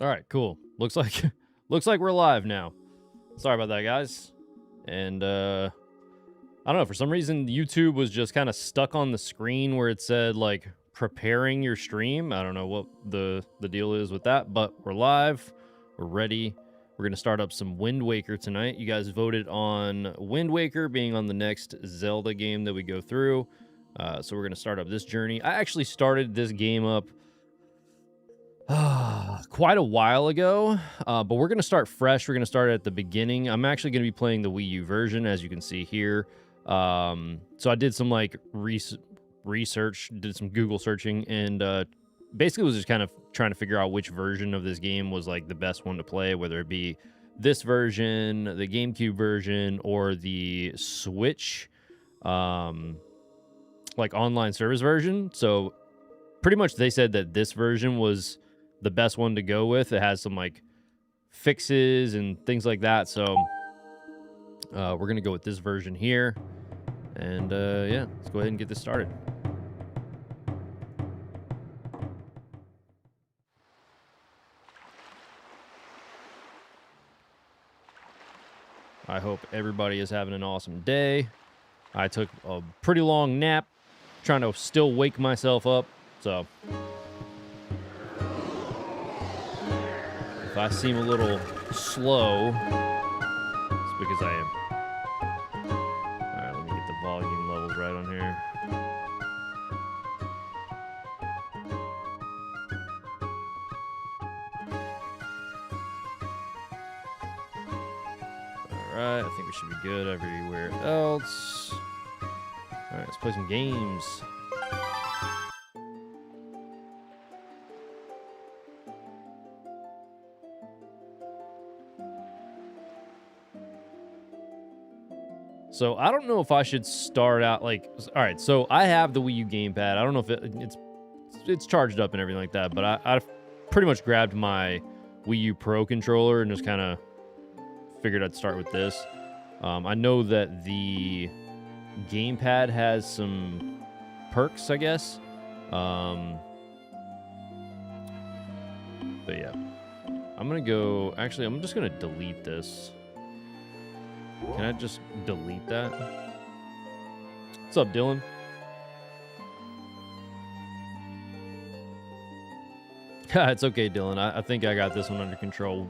All right, cool. Looks like looks like we're live now. Sorry about that, guys. And I don't know, for some reason YouTube was just kind of stuck on the screen where it said like preparing your stream. I don't know what the deal is with that, but we're live. We're ready. We're going to start up some WindWaker tonight. You guys voted on WindWaker being on the next Zelda game that we go through. So we're going to start up this journey. I actually started this game up quite a while ago, but we're going to start fresh. We're going to start at the beginning. I'm actually going to be playing the Wii U version, as you can see here. So I did some like research, did some Google searching, and basically was just kind of trying to figure out which version of this game was like the best one to play, whether it be this version, the GameCube version, or the Switch, like online service version. So pretty much they said that this version was the best one to go with. It has some like fixes and things like that. So we're going to go with this version here. And yeah, let's go ahead and get this started. I hope everybody is having an awesome day. I took a pretty long nap, trying to still wake myself up. So if I seem a little slow, it's because I am. All right, let me get the volume levels right on here. All right, I think we should be good everywhere else. All right, let's play some games. So I don't know if I should start out like, all right, so I have the Wii U gamepad. I don't know if it's charged up and everything like that, but I pretty much grabbed my Wii U Pro controller and just kind of figured I'd start with this. I know that the gamepad has some perks, I guess. But yeah, I'm going to go, actually, I'm just going to delete this. Can I just delete that? What's up, Dylan? It's okay, Dylan. I think I got this one under control.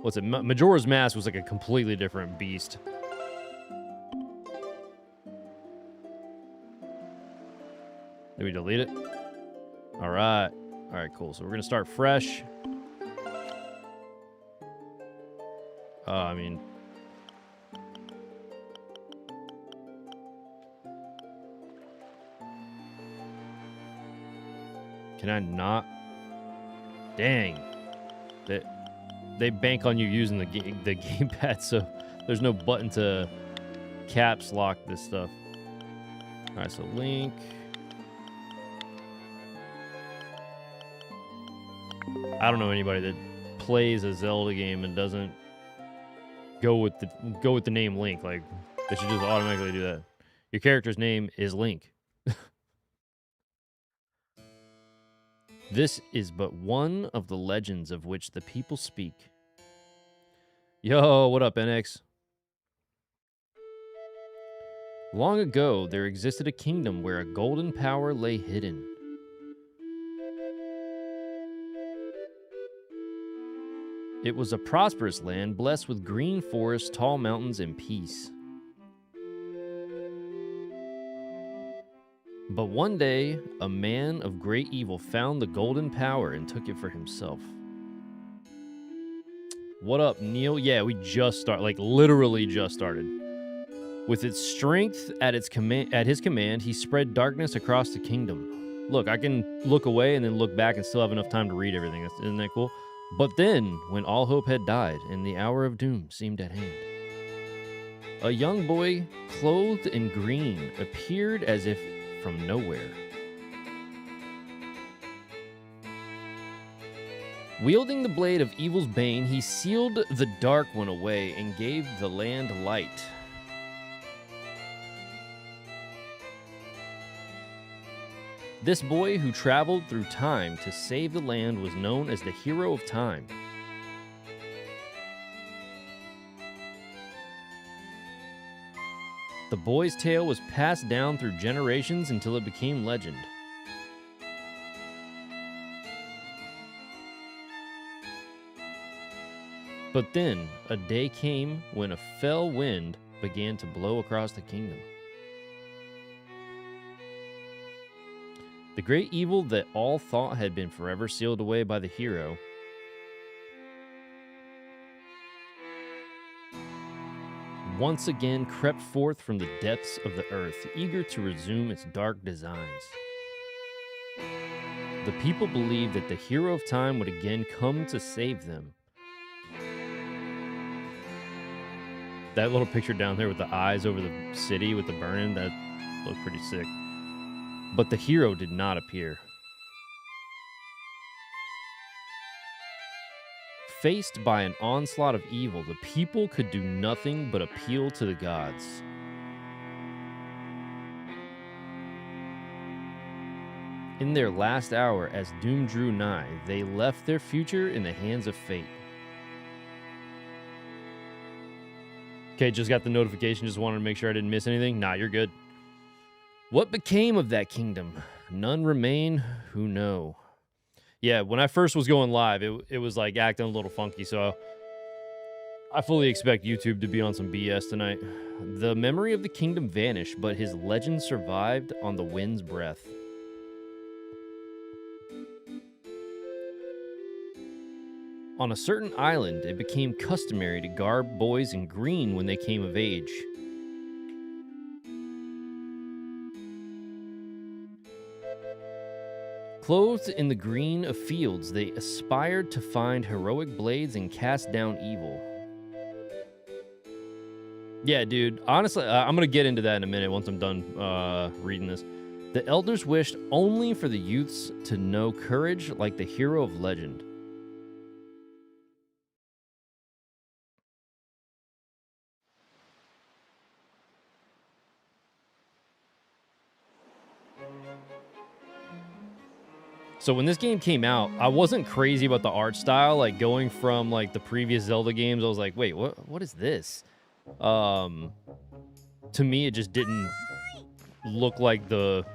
What's it? Majora's Mask was like a completely different beast. Did we delete it? All right. All right, cool. So we're going to start fresh. I mean, can I not? Dang, they bank on you using the gamepad, so there's no button to caps lock this stuff. All right, so Link. I don't know anybody that plays a Zelda game and doesn't go with the name Link. Like, they should just automatically do that. Your character's name is Link. This is but one of the legends of which the people speak. Yo, what up, NX? Long ago, there existed a kingdom where a golden power lay hidden. It was a prosperous land blessed with green forests, tall mountains, and peace. But one day, a man of great evil found the golden power and took it for himself. What up, Neil? Yeah, we just started, like literally just started. With its strength at his command, he spread darkness across the kingdom. Look, I can look away and then look back and still have enough time to read everything. Isn't that cool? But then, when all hope had died and the hour of doom seemed at hand, a young boy, clothed in green, appeared as if from nowhere. Wielding the blade of evil's bane, he sealed the Dark One away and gave the land light. This boy who traveled through time to save the land was known as the Hero of Time. The boy's tale was passed down through generations until it became legend. But then, a day came when a fell wind began to blow across the kingdom. The great evil that all thought had been forever sealed away by the hero once again crept forth from the depths of the earth, eager to resume its dark designs. The people believed that the Hero of Time would again come to save them. That little picture down there with the eyes over the city with the burning, that looked pretty sick. But the hero did not appear. Faced by an onslaught of evil, the people could do nothing but appeal to the gods. In their last hour, as doom drew nigh, they left their future in the hands of fate. Okay, just got the notification. Just wanted to make sure I didn't miss anything. Nah, you're good. What became of that kingdom? None remain who know. Yeah, when I first was going live, it was like acting a little funky, so I fully expect YouTube to be on some BS tonight. The memory of the kingdom vanished, but his legend survived on the wind's breath. On a certain island, it became customary to garb boys in green when they came of age. Clothed in the green of fields, they aspired to find heroic blades and cast down evil. Yeah, dude, honestly, I'm going to get into that in a minute once I'm done reading this. The elders wished only for the youths to know courage like the hero of legend. So when this game came out, I wasn't crazy about the art style. Like going from like the previous Zelda games, I was like, wait, what is this? To me, it just didn't look like the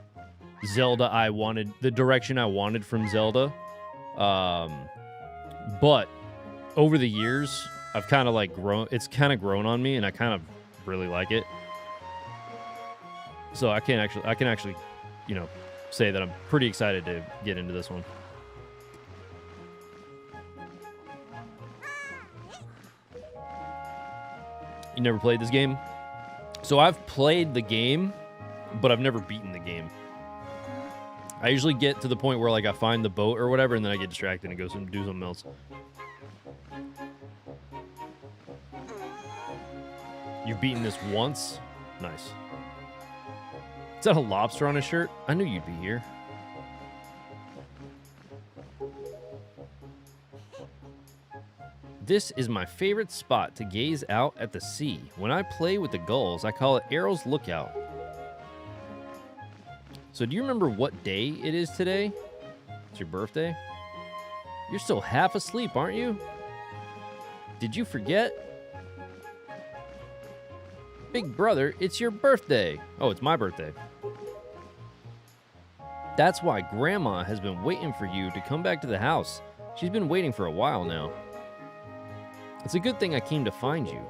Zelda I wanted, the direction I wanted from Zelda. But over the years, I've kind of like grown, it's kind of grown on me, and I kind of really like it. So I can actually, you know, say that I'm pretty excited to get into this one. You never played this game? So I've played the game, but I've never beaten the game. I usually get to the point where like I find the boat or whatever, and then I get distracted and go do something else. You've beaten this once? Nice. Is that a lobster on his shirt? I knew you'd be here. This is my favorite spot to gaze out at the sea. When I play with the gulls, I call it Arrow's Lookout. So do you remember what day it is today? It's your birthday? You're still half asleep, aren't you? Did you forget? Big brother, it's your birthday. Oh, it's my birthday. That's why Grandma has been waiting for you to come back to the house. She's been waiting for a while now. It's a good thing I came to find you.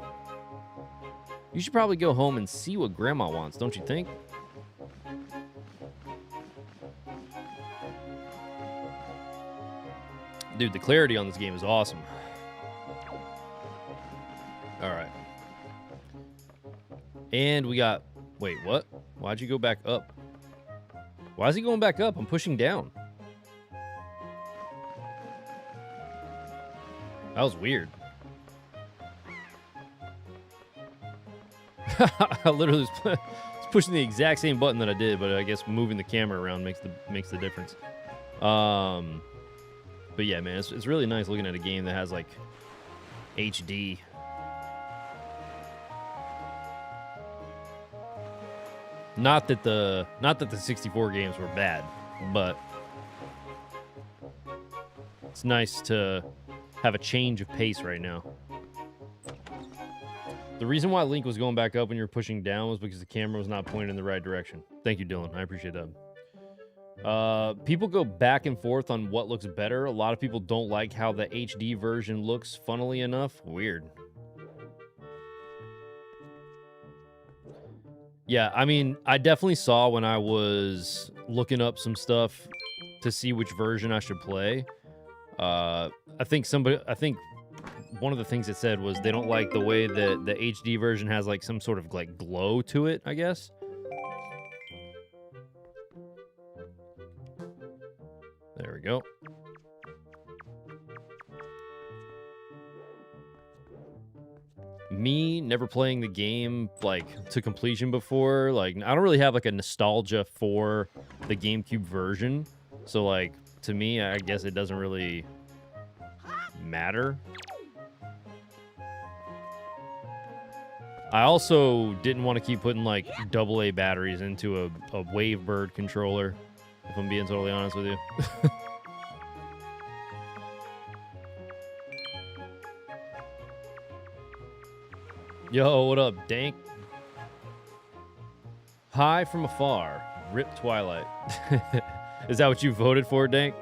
You should probably go home and see what Grandma wants, don't you think? Dude, the clarity on this game is awesome. All right. And we got... Wait, what? Why'd you go back up? Why is he going back up? I'm pushing down. That was weird. I literally was pushing the exact same button that I did, but I guess moving the camera around makes the difference. But yeah, man, it's really nice looking at a game that has like HD. Not that the 64 games were bad. but it's nice to have a change of pace right now. The reason why Link was going back up when you were pushing down was because the camera was not pointed in the right direction. Thank you, Dylan. I appreciate that. People go back and forth on what looks better. A lot of people don't like how the HD version looks, funnily enough. Weird. Yeah, I mean, I definitely saw when I was looking up some stuff to see which version I should play. I think one of the things it said was they don't like the way that the HD version has like some sort of like glow to it, I guess. There we go. Me never playing the game like to completion before, like I don't really have like a nostalgia for the GameCube version. So like to me, I guess it doesn't really matter. I also didn't want to keep putting like AA batteries into a Wavebird controller, if I'm being totally honest with you. Yo, what up, Dank? Hi from afar. Rip Twilight. Is that what you voted for, Dank?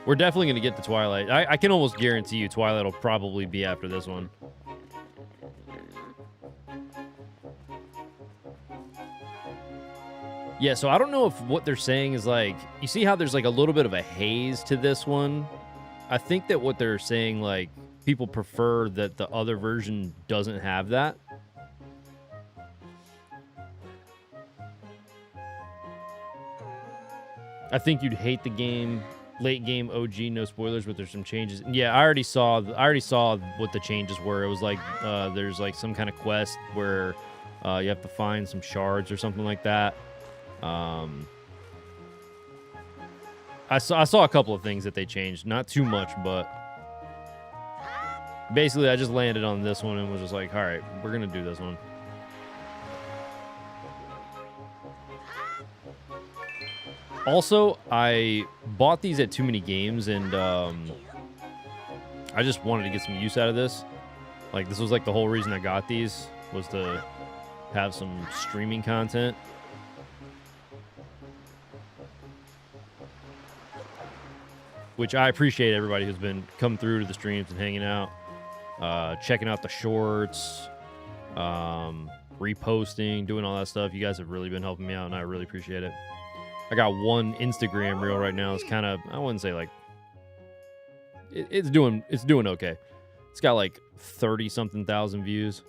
We're definitely going to get to Twilight. I can almost guarantee you Twilight will probably be after this one. Yeah, so I don't know if what they're saying is like... You see how there's like a little bit of a haze to this one? I think that what they're saying, like... People prefer that the other version doesn't have that. I think you'd hate the game. Late game OG, no spoilers, but there's some changes. Yeah, I already saw what the changes were. It was like there's like some kind of quest where you have to find some shards or something like that. I saw a couple of things that they changed, not too much, but basically I just landed on this one and was just like, all right, we're gonna do this one. Also, I bought these at too many games, and I just wanted to get some use out of this. Like, this was like the whole reason I got these, was to have some streaming content. Which I appreciate everybody who's been coming through to the streams and hanging out, checking out the shorts, reposting, doing all that stuff. You guys have really been helping me out, and I really appreciate it. I got one Instagram reel right now. It's kind of, I wouldn't say like, it's doing okay. It's got like 30-something thousand views.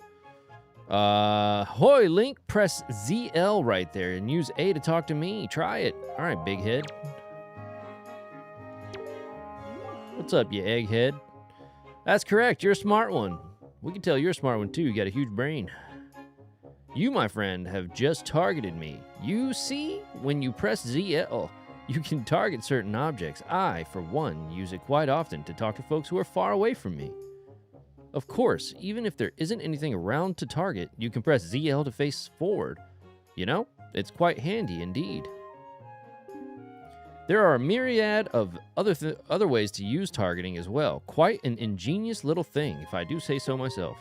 Hoy, Link, press ZL right there and use A to talk to me. Try it. All right, big head. What's up, you egghead? That's correct. You're a smart one. We can tell you're a smart one, too. You got a huge brain. You, my friend, have just targeted me. You see, when you press ZL, you can target certain objects. I, for one, use it quite often to talk to folks who are far away from me. Of course, even if there isn't anything around to target, you can press ZL to face forward. You know, it's quite handy indeed. There are a myriad of other ways to use targeting as well. Quite an ingenious little thing, if I do say so myself.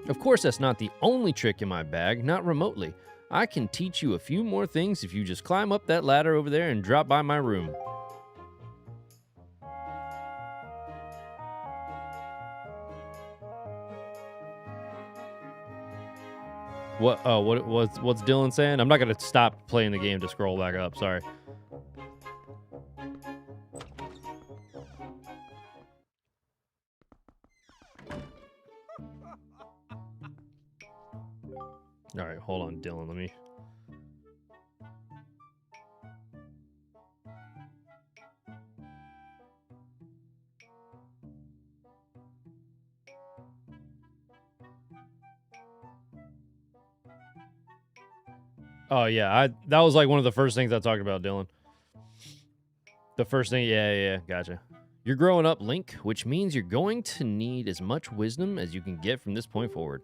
Of course, that's not the only trick in my bag, not remotely. I can teach you a few more things if you just climb up that ladder over there and drop by my room. What's Dylan saying? I'm not gonna stop playing the game to scroll back up. Sorry. All right, hold on, Dylan. Let me. Oh yeah, that was like one of the first things I talked about, Dylan. The first thing, yeah, gotcha. You're growing up, Link, which means you're going to need as much wisdom as you can get from this point forward.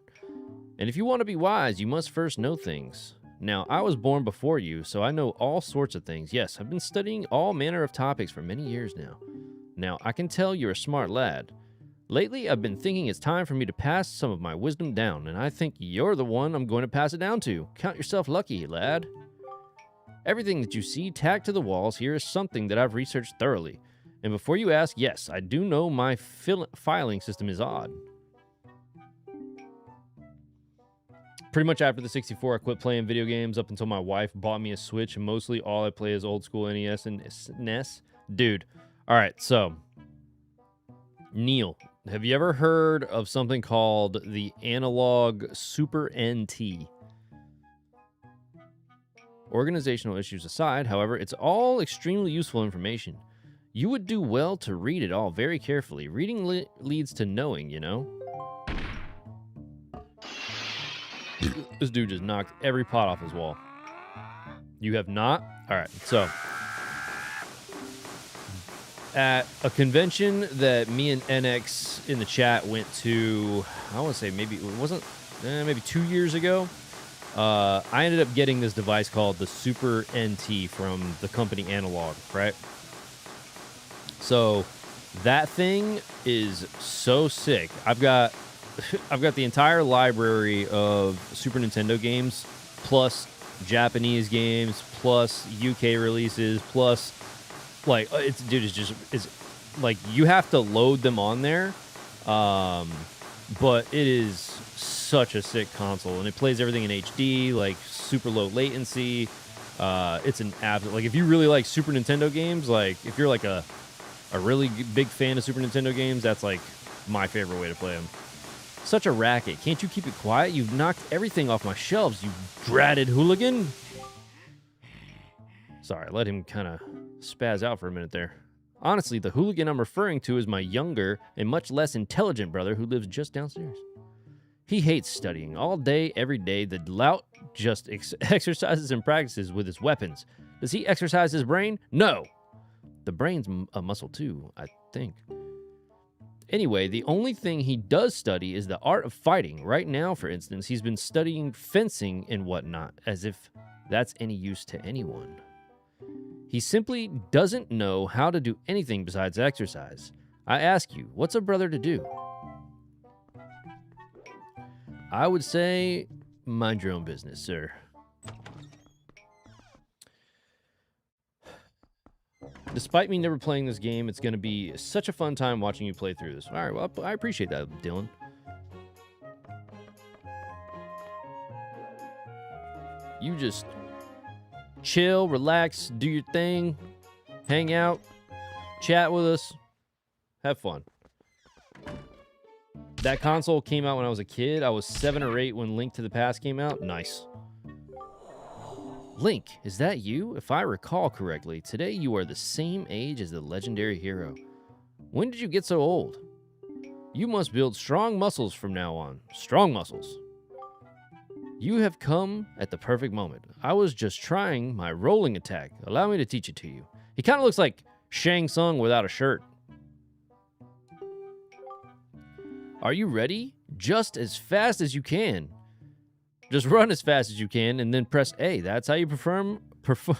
And if you want to be wise, you must first know things. Now, I was born before you, so I know all sorts of things. Yes, I've been studying all manner of topics for many years now. Now, I can tell you're a smart lad. Lately, I've been thinking it's time for me to pass some of my wisdom down, and I think you're the one I'm going to pass it down to. Count yourself lucky, lad. Everything that you see tacked to the walls here is something that I've researched thoroughly. And before you ask, yes, I do know my filing system is odd. Pretty much after the 64, I quit playing video games up until my wife bought me a Switch, and mostly all I play is old school NES and SNES. Dude, all right, so, Neil, have you ever heard of something called the Analog Super NT? Organizational issues aside, however, it's all extremely useful information. You would do well to read it all very carefully. Reading leads to knowing, you know? This dude just knocked every pot off his wall. You have not? All right, so at a convention that me and NX in the chat went to, I want to say maybe it wasn't, maybe 2 years ago. I ended up getting this device called the Super NT from the company Analog, right? So that thing is so sick. I've got the entire library of Super Nintendo games, plus Japanese games, plus UK releases, plus like it's like you have to load them on there. But it is such a sick console, and it plays everything in HD, like super low latency. It's an absolute, like if you really like Super Nintendo games, like if you're like a really big fan of Super Nintendo games, that's like my favorite way to play them. Such a racket. Can't you keep it quiet? You've knocked everything off my shelves, you dratted hooligan. Sorry, let him kind of spaz out for a minute there. Honestly, the hooligan I'm referring to is my younger and much less intelligent brother who lives just downstairs. He hates studying all day, every day. The lout just exercises and practices with his weapons. Does he exercise his brain? No. The brain's a muscle too, I think. Anyway, the only thing he does study is the art of fighting. Right now, for instance, he's been studying fencing and whatnot, as if that's any use to anyone. He simply doesn't know how to do anything besides exercise. I ask you, what's a brother to do? I would say, mind your own business, sir. Despite me never playing this game, it's going to be such a fun time watching you play through this. All right, well, I appreciate that, Dylan. You just chill, relax, do your thing, hang out, chat with us, have fun. That console came out when I was a kid. I was 7 or 8 when Link to the Past came out. Nice. Link, is that you? If I recall correctly, today you are the same age as the legendary hero. When did you get so old? You must build strong muscles from now on. Strong muscles. You have come at the perfect moment. I was just trying my rolling attack. Allow me to teach it to you. He kind of looks like Shang Tsung without a shirt. Are you ready? Just as fast as you can. Just run as fast as you can and then press A. That's how you perform. Hold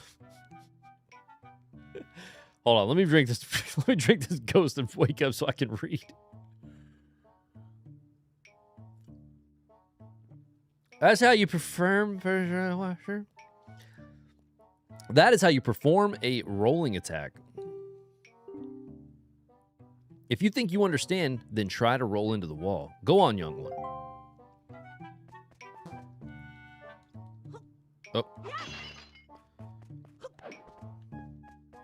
on, let me drink this. Let me drink this Ghost and wake up so I can read. That's how you perform. That is how you perform a rolling attack. If you think you understand, then try to roll into the wall. Go on, young one. Oh.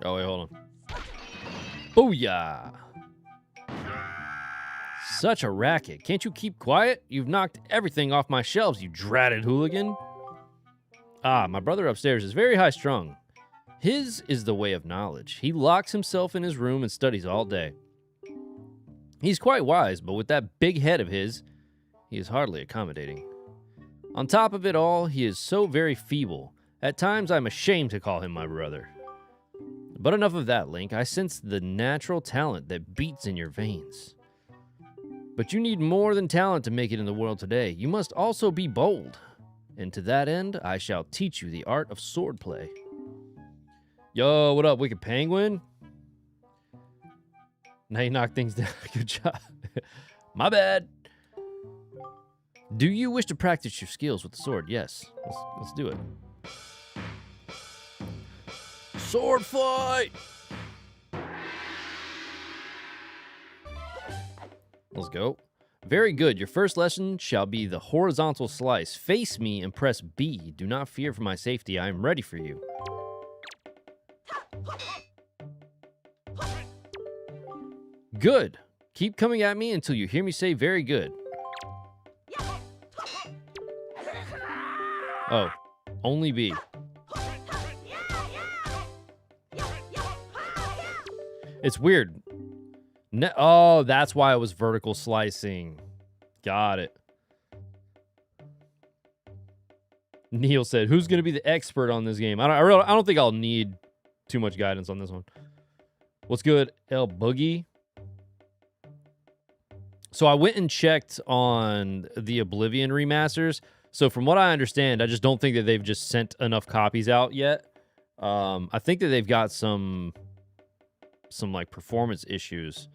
Oh, wait, hold on. Booyah! Such a racket. Can't you keep quiet? You've knocked everything off my shelves, you dratted hooligan. Ah, my brother upstairs is very high-strung. His is the way of knowledge. He locks himself in his room and studies all day. He's quite wise, but with that big head of his, he is hardly accommodating. On top of it all, he is so very feeble. At times, I'm ashamed to call him my brother. But enough of that, Link. I sense the natural talent that beats in your veins. But you need more than talent to make it in the world today. You must also be bold. and to that end, I shall teach you the art of swordplay. Yo, what up, Wicked Penguin? Now you knock things down. Good job. My bad. Do you wish to practice your skills with the sword? Yes. Let's do it. Sword fight! Let's go. Very good. Your first lesson shall be the horizontal slice. Face me and press B. Do not fear for my safety. I am ready for you. Good. Keep coming at me until you hear me say very good. Oh, only B. It's weird. Oh, that's why it was vertical slicing. Got it. Neil said, who's going to be the expert on this game? I don't think I'll need too much guidance on this one. What's good, El Boogie? So I went and checked on the Oblivion remasters. So from what I understand, I just don't think that they've just sent enough copies out yet. I think that they've got some like performance issues.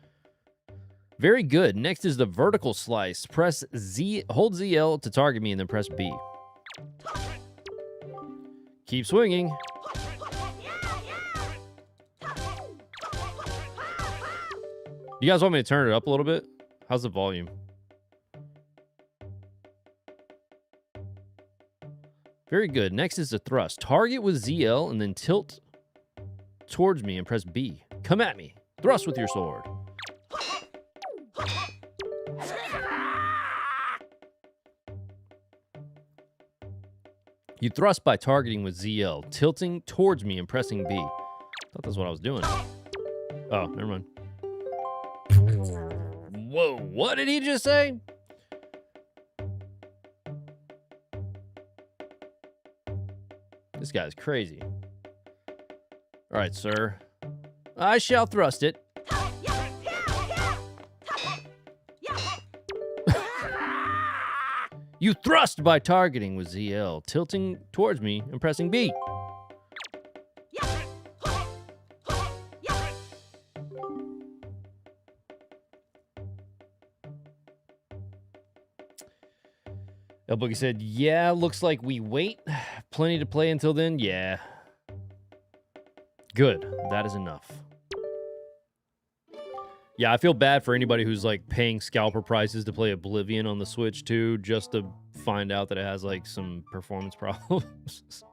Very good. Next is the vertical slice. Press Z, hold ZL to target me and then press B. Keep swinging. You guys want me to turn it up a little bit? How's the volume? Very good. Next is the thrust. Target with ZL and then tilt towards me and press B. Come at me. Thrust with your sword. You thrust by targeting with ZL, tilting towards me and pressing B. Thought that's what I was doing. Oh, never mind. Whoa, what did he just say? This guy's crazy. All right, sir. I shall thrust it. You thrust by targeting with ZL, tilting towards me and pressing B. El Boogie said, yeah, looks like we wait. Plenty to play until then. Yeah. Good. That is enough. Yeah, I feel bad for anybody who's like paying scalper prices to play Oblivion on the Switch too, just to find out that it has like some performance problems.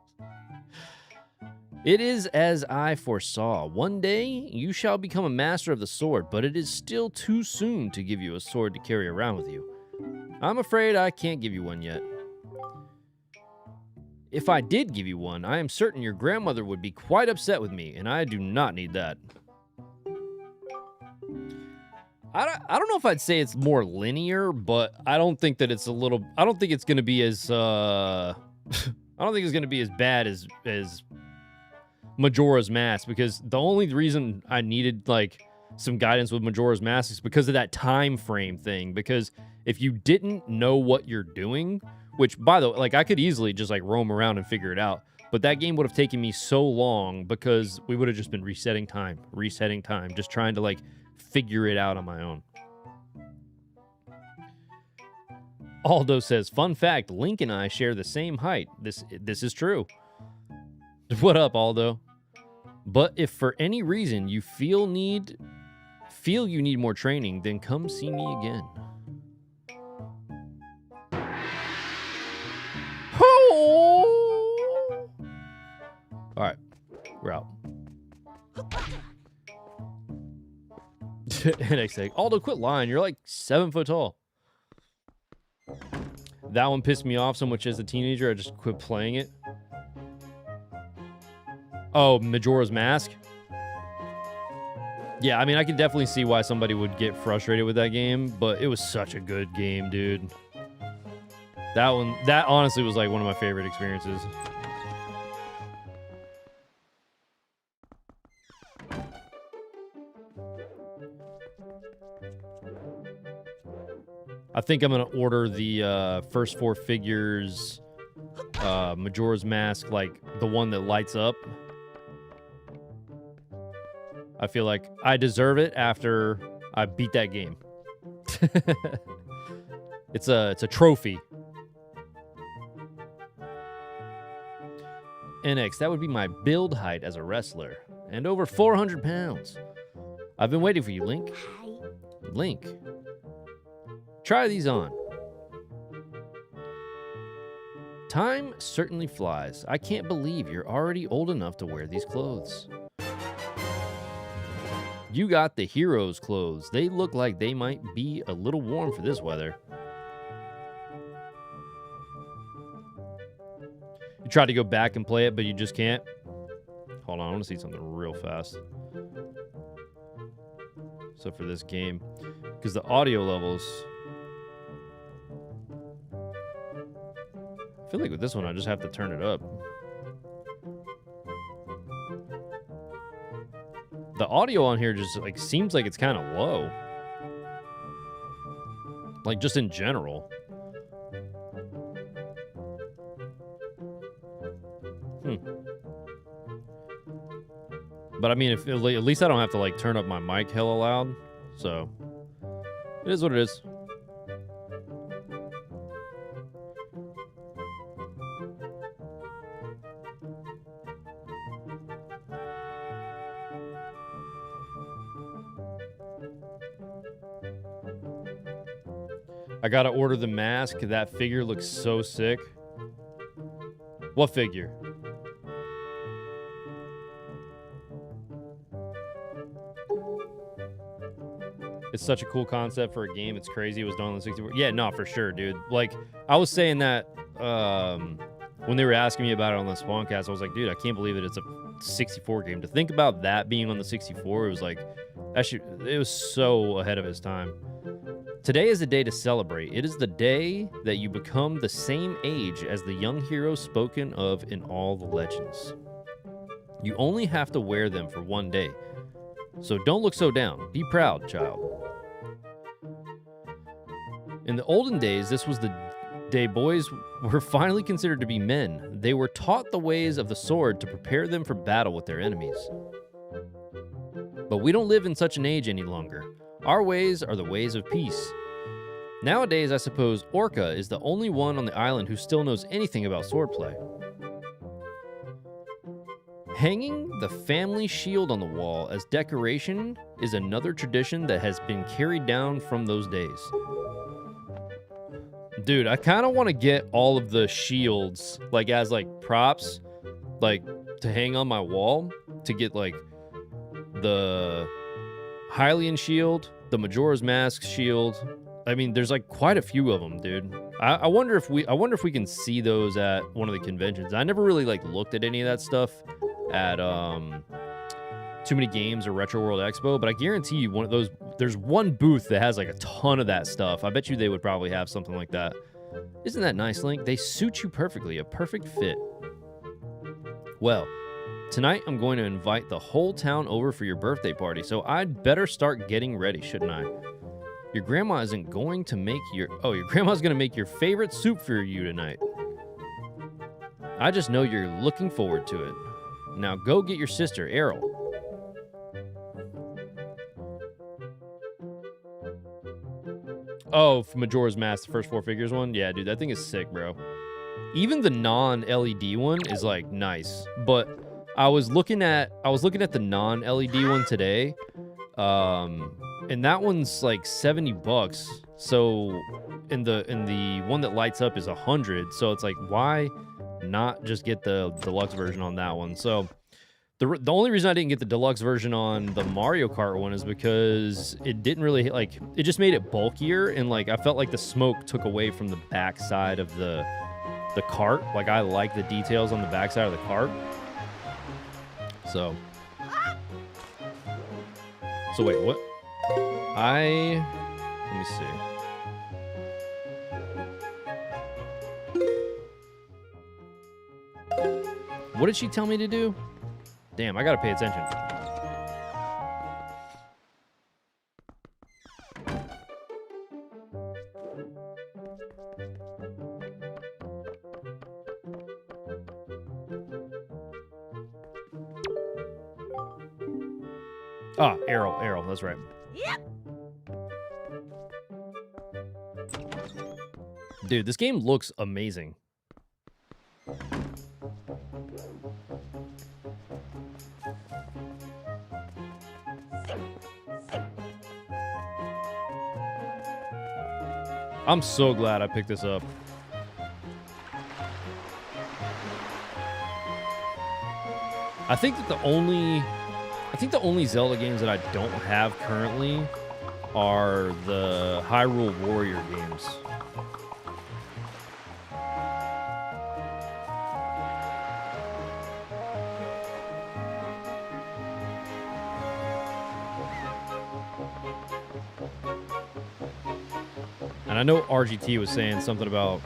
It is as I foresaw. One day you shall become a master of the sword, but it is still too soon to give you a sword to carry around with you. I'm afraid I can't give you one yet. If I did give you one, I am certain your grandmother would be quite upset with me, and I do not need that. I don't know if I'd say it's more linear, but I don't think that it's a little... I don't think it's going to be as... I don't think it's going to be as bad as Majora's Mask, because the only reason I needed, like, some guidance with Majora's Mask is because of that time frame thing, because if you didn't know what you're doing, which, by the way, like, I could easily just, like, roam around and figure it out, but that game would have taken me so long because we would have just been resetting time, just trying to, like, figure it out on my own. Aldo says, fun fact, Link and I share the same height. This is true. What up, Aldo? But if for any reason you feel you need more training, then come see me again. All right, we're out. NXA. Aldo, quit lying. You're like 7 foot tall. That one pissed me off so much as a teenager, I just quit playing it. Oh, Majora's Mask? Yeah, I mean, I can definitely see why somebody would get frustrated with that game, but it was such a good game, dude. That honestly was like one of my favorite experiences. I think I'm going to order the first 4 figures Majora's Mask, like the one that lights up. I feel like I deserve it after I beat that game. It's a trophy. NX, that would be my build height as a wrestler. And over 400 pounds. I've been waiting for you, Link. Link. Try these on. Time certainly flies. I can't believe you're already old enough to wear these clothes. You got the hero's clothes. They look like they might be a little warm for this weather. You tried to go back and play it, but you just can't. Hold on, I want to see something real fast. So for this game, because the audio levels, I feel like with this one, I just have to turn it up. The audio on here just like seems like it's kind of low. Like just in general. But I mean, if at least I don't have to like turn up my mic hella loud. So it is what it is. I gotta order the mask. That figure looks so sick. What figure? It's such a cool concept for a game. It's crazy. It was done on the 64. Yeah, no, for sure, dude. Like, I was saying that when they were asking me about it on the Spawncast, I was like, dude, I can't believe that it's a 64 game. To think about that being on the 64, it was like, it was so ahead of its time. Today is a day to celebrate. It is the day that you become the same age as the young heroes spoken of in all the legends. You only have to wear them for one day. So don't look so down. Be proud, child. In the olden days, this was the day boys were finally considered to be men. They were taught the ways of the sword to prepare them for battle with their enemies. But we don't live in such an age any longer. Our ways are the ways of peace. Nowadays, I suppose Orca is the only one on the island who still knows anything about swordplay. Hanging the family shield on the wall as decoration is another tradition that has been carried down from those days. Dude, I kind of want to get all of the shields, like, as, like, props, like, to hang on my wall, to get, like, the Hylian shield, the Majora's Mask shield. I mean, there's, like, quite a few of them, dude. I wonder if we can see those at one of the conventions. I never really, like, looked at any of that stuff at Too Many Games or Retro World Expo, but I guarantee you one of those, there's one booth that has like a ton of that stuff. I bet you they would probably have something like that. Isn't that nice, Link? They suit you perfectly, a perfect fit. Well, tonight I'm going to invite the whole town over for your birthday party, so I'd better start getting ready, shouldn't I? Your grandma isn't going to make your grandma's going to make your favorite soup for you tonight. I just know you're looking forward to it. Now go get your sister, Errol. Oh, Majora's Mask, the first 4 figures one? Yeah, dude, that thing is sick, bro. Even the non-LED one is, like, nice. But I was looking at the non-LED one today. And that one's, like, $70. So, in the one that lights up is 100. So, it's like, why not just get the deluxe version on that one? So, the only reason I didn't get the deluxe version on the Mario Kart one is because it didn't really, like, it just made it bulkier, and, like, I felt like the smoke took away from the back side of the cart. Like, I like the details on the back side of the cart. So wait, what? Let me see. What did she tell me to do? Damn, I gotta pay attention. Ah, arrow, that's right. Dude, this game looks amazing. I'm so glad I picked this up. I think the only Zelda games that I don't have currently are the Hyrule Warrior games. And I know RGT was saying something about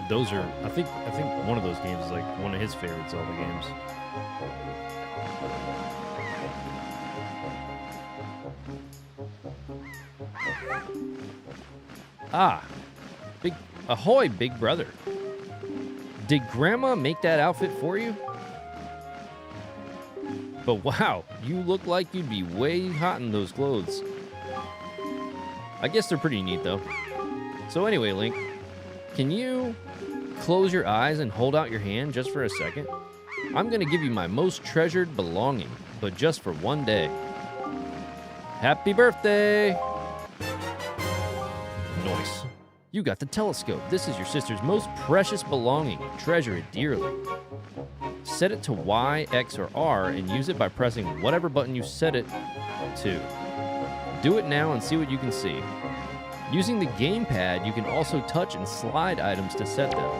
those are I think one of those games is like one of his favorite Zelda games. Ah, ahoy, big brother. Did Grandma make that outfit for you? But wow, you look like you'd be way hot in those clothes. I guess they're pretty neat, though. So anyway, Link, can you close your eyes and hold out your hand just for a second? I'm going to give you my most treasured belonging, but just for one day. Happy birthday! Nice. You got the telescope. This is your sister's most precious belonging. Treasure it dearly. Set it to Y, X, or R and use it by pressing whatever button you set it to. Do it now and see what you can see. Using the gamepad, you can also touch and slide items to set them.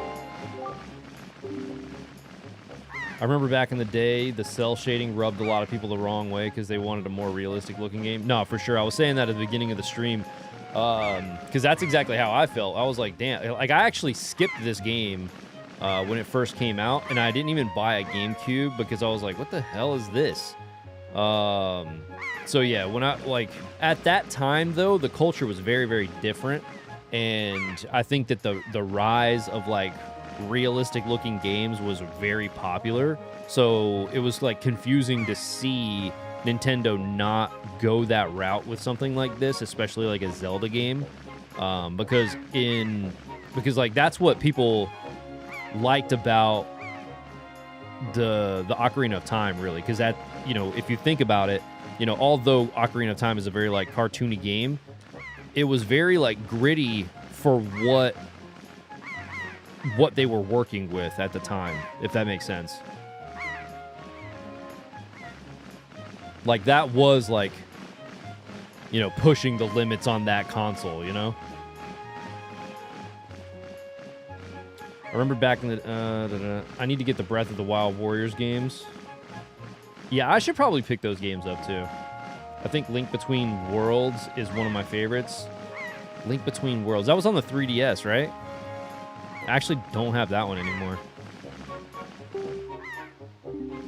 I remember back in the day, the cell shading rubbed a lot of people the wrong way because they wanted a more realistic looking game. No, for sure. I was saying that at the beginning of the stream because that's exactly how I felt. I was like, damn. Like, I actually skipped this game when it first came out, and I didn't even buy a GameCube because I was like, what the hell is this? So yeah, when at that time though, the culture was very, very different, and I think that the rise of like realistic looking games was very popular. So it was like confusing to see Nintendo not go that route with something like this, especially like a Zelda game, because like that's what people liked about the Ocarina of Time, really, because that, you know, if you think about it, you know, although Ocarina of Time is a very like cartoony game, it was very like gritty for what they were working with at the time, if that makes sense. Like that was like, you know, pushing the limits on that console, you know? I remember back in the I need to get the Breath of the Wild Warriors games. Yeah, I should probably pick those games up too. I think Link Between Worlds is one of my favorites. Link Between Worlds. That was on the 3DS, right? I actually don't have that one anymore.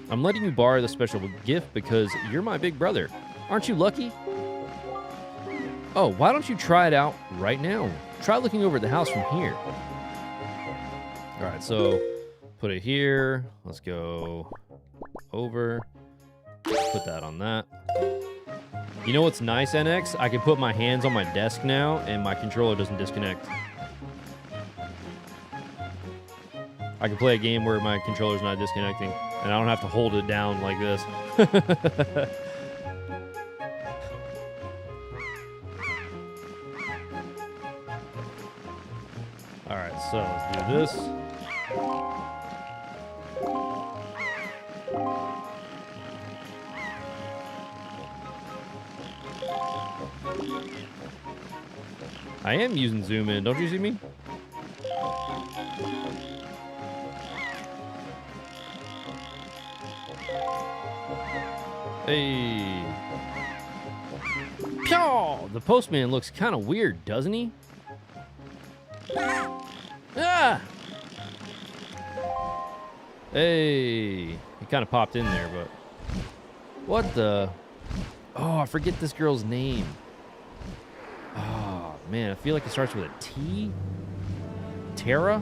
I'm letting you borrow the special gift because you're my big brother. Aren't you lucky? Oh, why don't you try it out right now? Try looking over the house from here. All right, so put it here. Let's go over. Put that on that. You know what's nice, NX? I can put my hands on my desk now, and my controller doesn't disconnect. I can play a game where my controller's not disconnecting, and I don't have to hold it down like this. All right, so let's do this. I am using zoom in. Don't you see me? Hey. Pyaw! The postman looks kind of weird, doesn't he? Ah! Hey. He kind of popped in there, but... What the... Oh, I forget this girl's name. Oh, man. I feel like it starts with a T? Terra?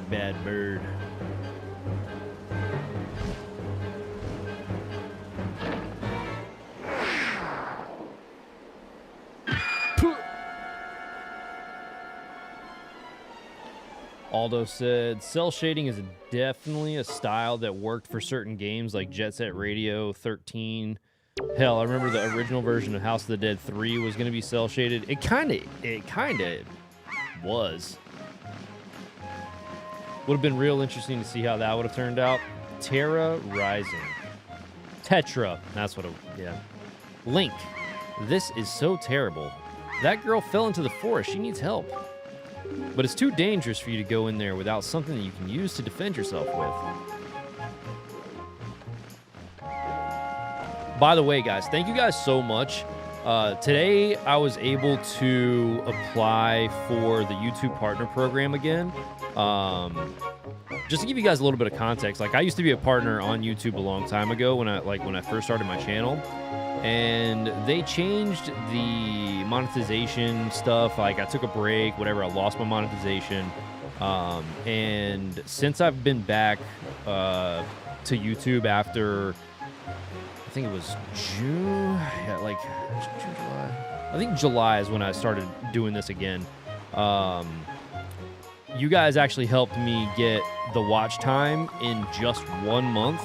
Bad bird. Aldo said, cell shading is definitely a style that worked for certain games like Jet Set Radio 13. Hell, I remember the original version of House of the Dead 3 was going to be cell shaded. It kind of was. Would have been real interesting to see how that would have turned out. Terra Rising. Tetra. That's what it, yeah. Link. This is so terrible. That girl fell into the forest. She needs help. But it's too dangerous for you to go in there without something that you can use to defend yourself with. By the way, guys, thank you guys so much. Today, I was able to apply for the YouTube Partner Program again. Just to give you guys a little bit of context, like I used to be a partner on YouTube a long time ago when I first started my channel. And they changed the monetization stuff. Like I took a break, whatever. I lost my monetization. And since I've been back to YouTube after, I think it was June. Yeah, like June, July. I think July is when I started doing this again. You guys actually helped me get the watch time in just 1 month.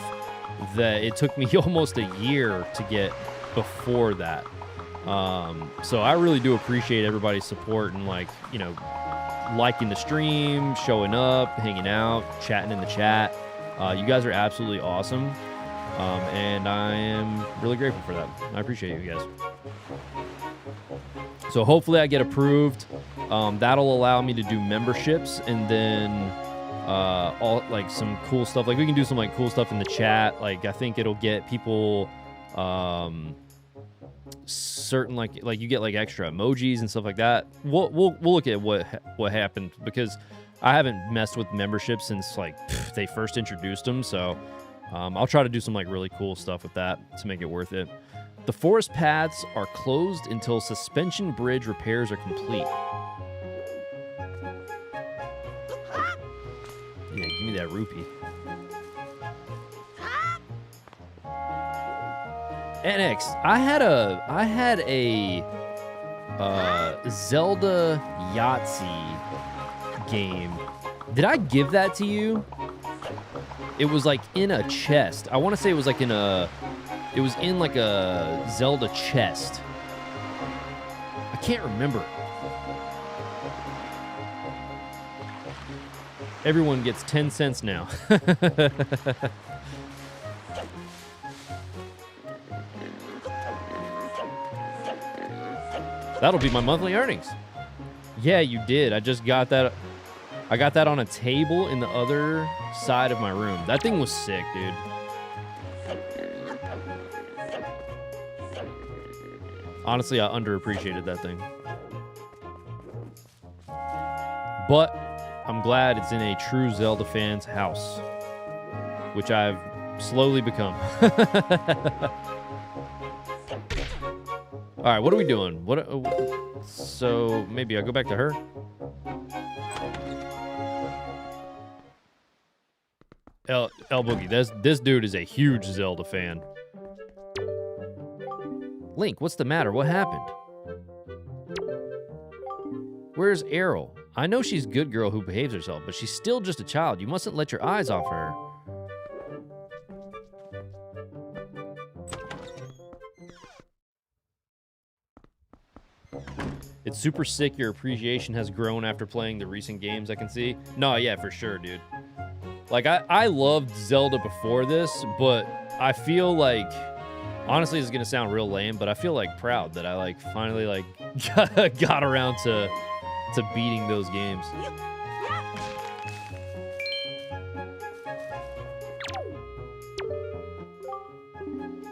That it took me almost a year to get before that. So I really do appreciate everybody's support and, like, you know, liking the stream, showing up, hanging out, chatting in the chat. You guys are absolutely awesome. And I am really grateful for that. I appreciate you guys. So hopefully I get approved. That'll allow me to do memberships and then all like some cool stuff. Like we can do some like cool stuff in the chat. Like I think it'll get people certain like you get like extra emojis and stuff like that. We'll look at what happened because I haven't messed with memberships since like they first introduced them. So I'll try to do some like really cool stuff with that to make it worth it. The forest paths are closed until suspension bridge repairs are complete. Yeah, give me that rupee. NX, I had a Zelda Yahtzee game. Did I give that to you? It was like in a chest. I want to say it was like in a Zelda chest. I can't remember. Everyone gets 10 cents now. That'll be my monthly earnings. Yeah, you did. I just got that. I got that on a table in the other side of my room. That thing was sick, dude. Honestly, I underappreciated that thing. But I'm glad it's in a true Zelda fan's house, which I've slowly become. All right, what are we doing? So maybe I'll go back to her. El Boogie, this dude is a huge Zelda fan. Link, what's the matter? What happened? Where's Errol? I know she's a good girl who behaves herself, but she's still just a child. You mustn't let your eyes off her. It's super sick your appreciation has grown after playing the recent games, I can see. No, yeah, for sure, dude. Like, I loved Zelda before this, but I feel like, honestly, this is going to sound real lame, but I feel, like, proud that I, like, finally, like, got around to beating those games.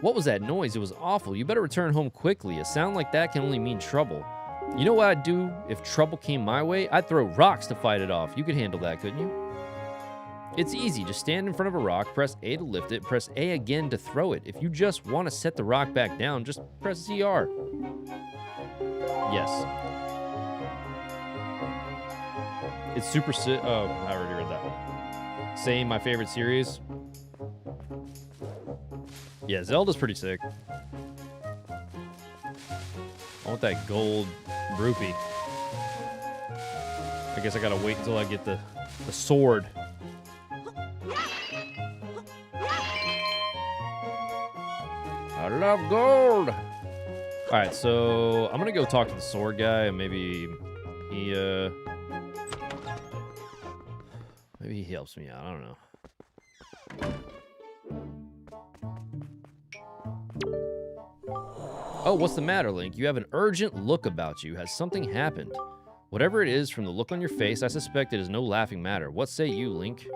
What was that noise? It was awful. You better return home quickly. A sound like that can only mean trouble. You know what I'd do if trouble came my way? I'd throw rocks to fight it off. You could handle that, couldn't you? It's easy. Just stand in front of a rock, press A to lift it, press A again to throw it. If you just want to set the rock back down, just press ZR. Yes. It's super sick. Oh, I already read that one. Same, my favorite series. Yeah, Zelda's pretty sick. I want that gold rupee. I guess I gotta wait until I get the sword. I love gold. All right, so I'm gonna go talk to the sword guy, and maybe he helps me out. I don't know. Oh, what's the matter, Link? You have an urgent look about you. Has something happened? Whatever it is, from the look on your face, I suspect it is no laughing matter. What say you, Link?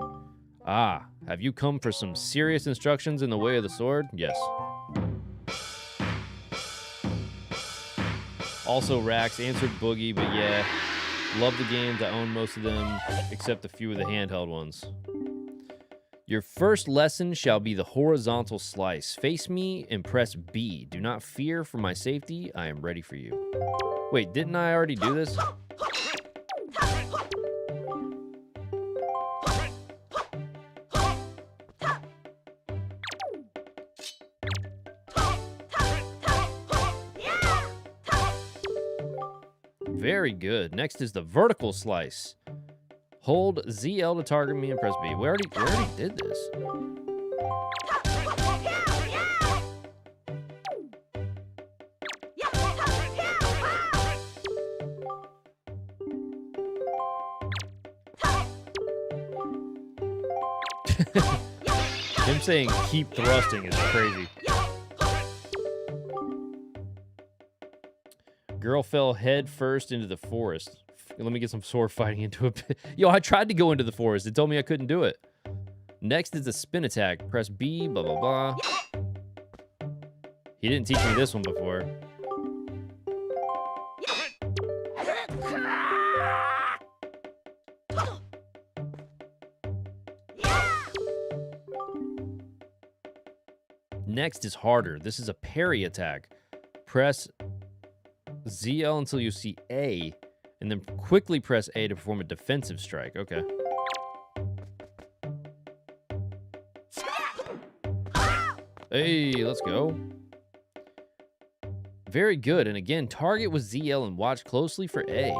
Ah, have you come for some serious instructions in the way of the sword? Yes. Also, Rax answered Boogie, but yeah, love the games. I own most of them, except a few of the handheld ones. Your first lesson shall be the horizontal slice. Face me and press B. Do not fear for my safety. I am ready for you. Wait, didn't I already do this? Very good. Next is the vertical slice. Hold ZL to target me and press B. We already did this. Him saying keep thrusting is crazy. Girl fell head first into the forest. Let me get some sword fighting into a pit. Yo, I tried to go into the forest. It told me I couldn't do it. Next is a spin attack. Press B, blah, blah, blah. He didn't teach me this one before. Next is harder. This is a parry attack. Press ZL until you see A, and then quickly press A to perform a defensive strike. Okay. Hey, let's go. Very good. And again, target with ZL and watch closely for A.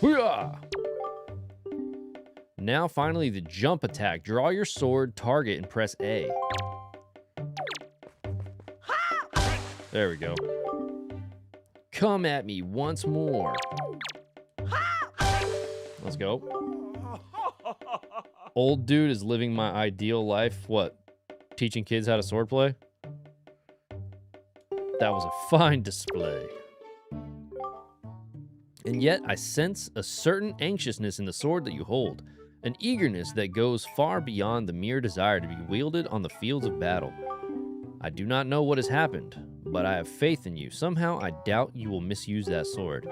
Hoo-yah! Now, finally, the jump attack. Draw your sword, target, and press A. There we go. Come at me once more. Let's go. Old dude is living my ideal life. What? Teaching kids how to swordplay? That was a fine display. And yet, I sense a certain anxiousness in the sword that you hold. An eagerness that goes far beyond the mere desire to be wielded on the fields of battle. I do not know what has happened, but I have faith in you. Somehow, I doubt you will misuse that sword.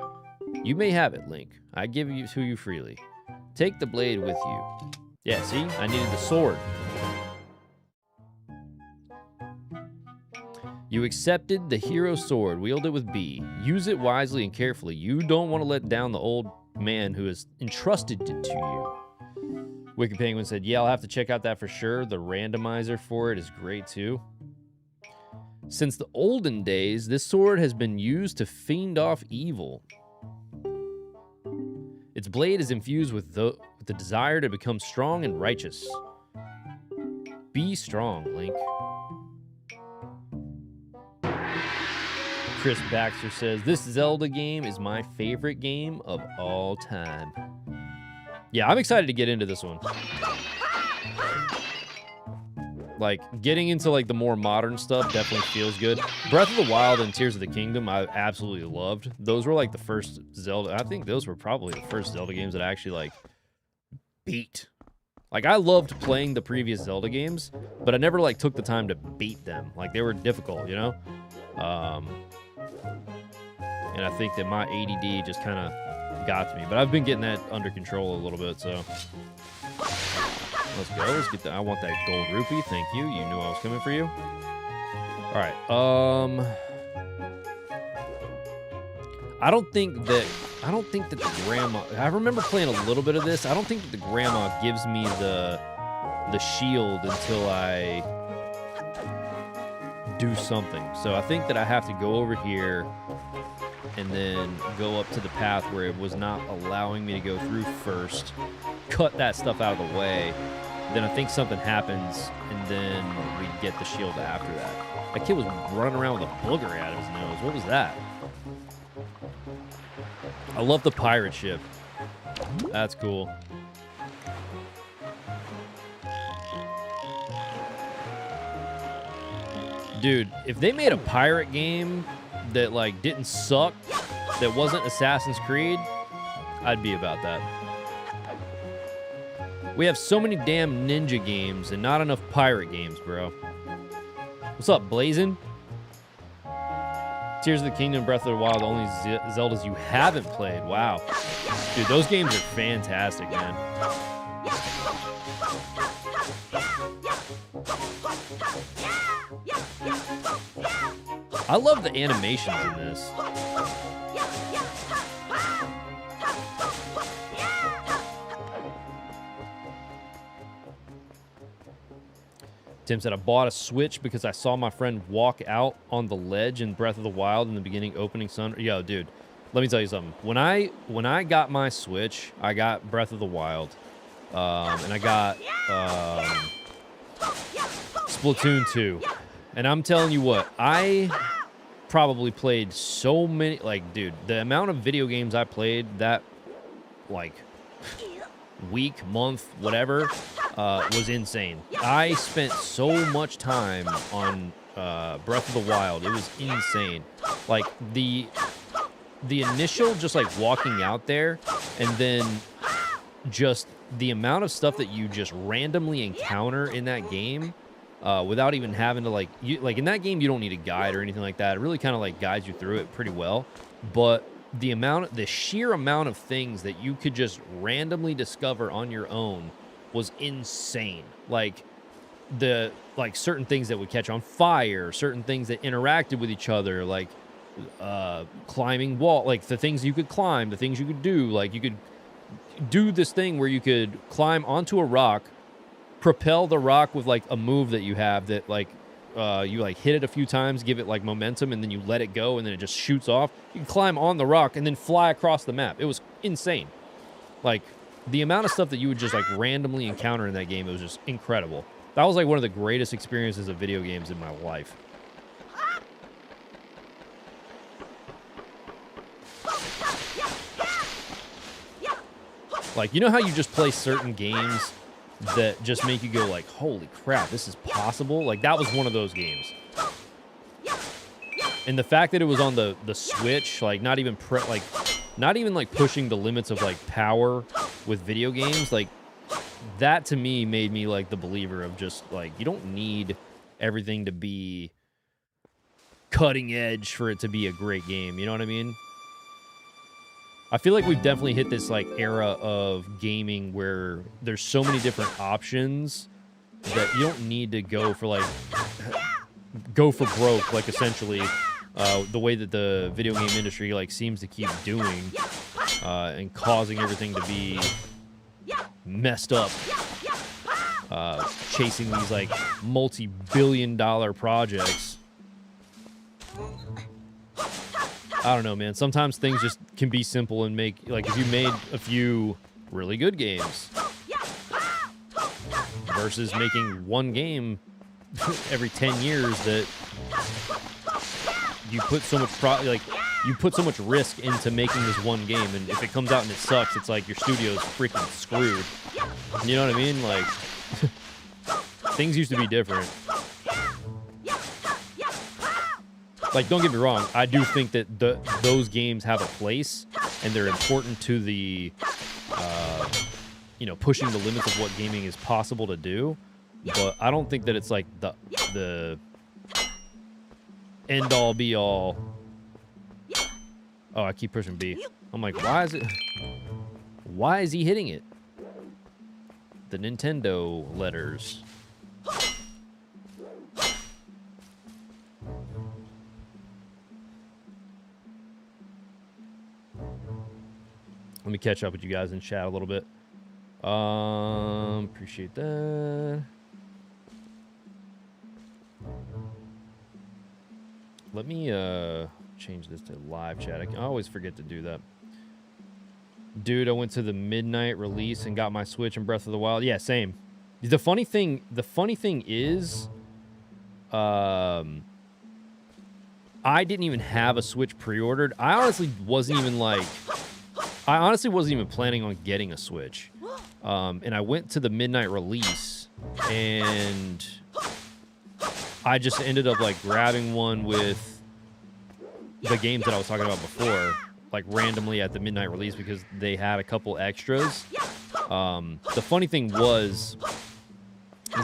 You may have it, Link. I give it to you freely. Take the blade with you. Yeah, see? I needed the sword. You accepted the hero sword. Wield it with B. Use it wisely and carefully. You don't want to let down the old man who has entrusted it to you. Wicked Penguin said, yeah, I'll have to check out that for sure. The randomizer for it is great, too. Since the olden days, this sword has been used to fiend off evil. Its blade is infused with the desire to become strong and righteous. Be strong, Link. Chris Baxter says, this Zelda game is my favorite game of all time. Yeah, I'm excited to get into this one. Like, getting into, like, the more modern stuff definitely feels good. Breath of the Wild and Tears of the Kingdom, I absolutely loved. Those were, like, the first Zelda... I think those were probably the first Zelda games that I actually, like, beat. Like, I loved playing the previous Zelda games, but I never, like, took the time to beat them. Like, they were difficult, you know? And I think that my ADD just kind of got to me. But I've been getting that under control a little bit, so... Let's go. Let's get that. I want that gold rupee. Thank you. You knew I was coming for you. All right. I don't think that the grandma. I remember playing a little bit of this. I don't think that the grandma gives me the shield until I do something. So I think that I have to go over here and then go up to the path where it was not allowing me to go through first, cut that stuff out of the way, then I think something happens, and then we get the shield after that. That kid was running around with a booger out of his nose. What was that? I love the pirate ship. That's cool. Dude, if they made a pirate game that, like, didn't suck, that wasn't Assassin's Creed, I'd be about that. We have so many damn ninja games and not enough pirate games, bro. What's up, Blazin'? Tears of the Kingdom, Breath of the Wild, the only Zeldas you haven't played. Wow. Dude, those games are fantastic, man. I love the animations in this. Tim said, I bought a Switch because I saw my friend walk out on the ledge in Breath of the Wild in the beginning opening sun. Yo, dude, let me tell you something. When I got my Switch, I got Breath of the Wild. And I got Splatoon 2. And I'm telling you what, I probably played so many, like, dude, the amount of video games I played that, like, week, month, whatever, was insane. I spent so much time on Breath of the Wild. It was insane. Like, the initial just, like, walking out there, and then just the amount of stuff that you just randomly encounter in that game, without even having to, like, in that game, you don't need a guide or anything like that. It really kind of, like, guides you through it pretty well. But the sheer amount of things that you could just randomly discover on your own was insane. Like, certain things that would catch on fire, certain things that interacted with each other, like, climbing wall, like, the things you could climb, the things you could do. Like, you could do this thing where you could climb onto a rock, propel the rock with, like, a move that you have that, like, you, like, hit it a few times, give it, like, momentum, and then you let it go, and then it just shoots off. You can climb on the rock and then fly across the map. It was insane. Like, the amount of stuff that you would just, like, randomly encounter in that game, it was just incredible. That was, like, one of the greatest experiences of video games in my life. Like, you know how you just play certain games that just make you go like, holy crap, this is possible? Like, that was one of those games. And the fact that it was on the Switch, like, not even like pushing the limits of, like, power with video games, like, that to me made me, like, the believer of just, like, you don't need everything to be cutting edge for it to be a great game. You know what I mean? I feel like we've definitely hit this, like, era of gaming where there's so many different options that you don't need to go for broke, like, essentially, the way that the video game industry, like, seems to keep doing, and causing everything to be messed up, chasing these, like, multi-billion-dollar projects. I don't know, man. Sometimes things just can be simple and make, like, if you made a few really good games versus making one game every 10 years that you put so much you put so much risk into making this one game, and if it comes out and it sucks, it's like your studio's freaking screwed. You know what I mean? Like, things used to be different. Like, don't get me wrong, I do think that those games have a place, and they're important to the, you know, pushing the limits of what gaming is possible to do. But I don't think that it's, like, the end-all, be-all. Oh, I keep pushing B. I'm like, why is he hitting it? The Nintendo letters. Let me catch up with you guys in chat a little bit. Appreciate that. Let me change this to live chat. I always forget to do that. Dude, I went to the midnight release and got my Switch and Breath of the Wild. Yeah, same. The funny thing is, I didn't even have a Switch pre-ordered. I honestly wasn't even planning on getting a Switch. And I went to the midnight release, and I just ended up like grabbing one with the games that I was talking about before, like randomly at the midnight release because they had a couple extras. The funny thing is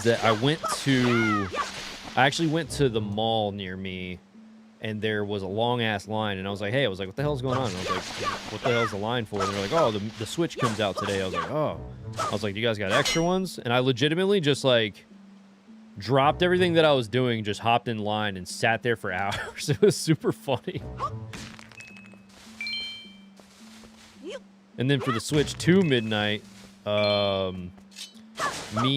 that I actually went to the mall near me, and there was a long ass line, and I was like, what the hell's going on? And I was like, what the hell's the line for? And they're like, oh, the Switch comes out today. I was like, oh. I was like, you guys got extra ones? And I legitimately just like dropped everything that I was doing, just hopped in line and sat there for hours. It was super funny. And then for the Switch 2 midnight, me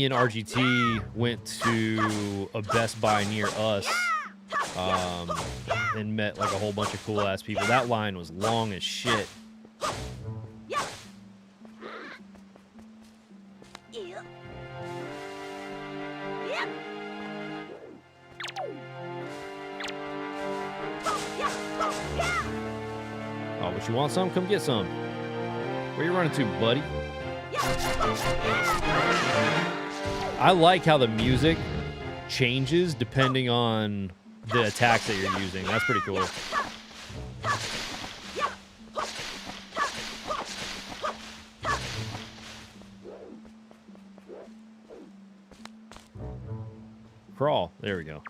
and RGT went to a Best Buy near us, and met like a whole bunch of cool ass people. That line was long as shit. Oh, but you want some? Come get some. Where you running to, buddy? I like how the music changes depending on the attacks that you're using. That's pretty cool. Crawl. There we go.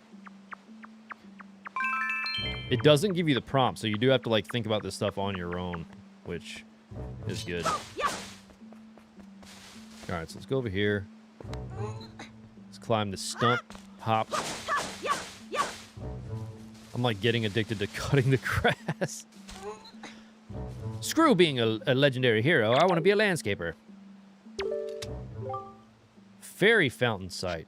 It doesn't give you the prompt, so you do have to like think about this stuff on your own, which is good. Alright, so let's go over here. Let's climb the stump. Hop. I'm like getting addicted to cutting the grass. Screw being a legendary hero. I want to be a landscaper. Fairy fountain site.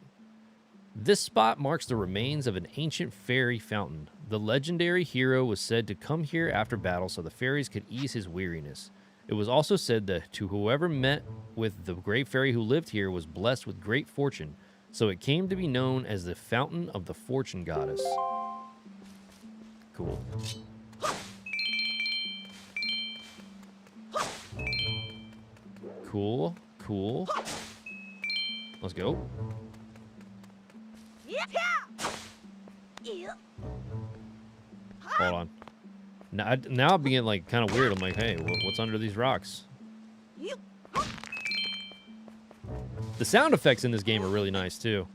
This spot marks the remains of an ancient fairy fountain. The legendary hero was said to come here after battle so the fairies could ease his weariness. It was also said that to whoever met with the great fairy who lived here was blessed with great fortune, so it came to be known as the Fountain of the Fortune Goddess. Cool. Cool, cool. Let's go. Hold on. Now I'm being like kind of weird. I'm like, hey, what's under these rocks? The sound effects in this game are really nice too.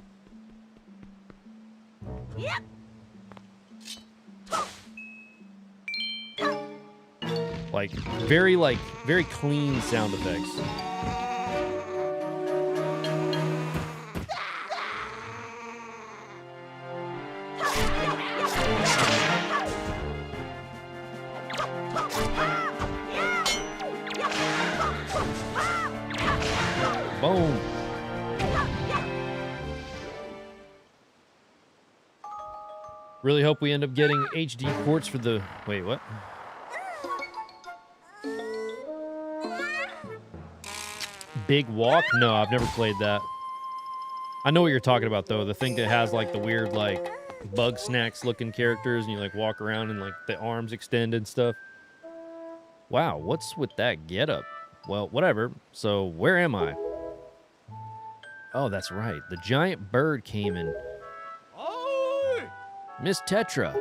Like very clean sound effects. Boom. Really hope we end up getting HD ports for the... Wait, what? Big Walk? No, I've never played that. I know what you're talking about, though. The thing that has, like, the weird, like, bug snacks looking characters, and you, like, walk around and, like, the arms extend and stuff. Wow, what's with that getup? Well, whatever. So, where am I? Oh, that's right. The giant bird came in. Miss Tetra.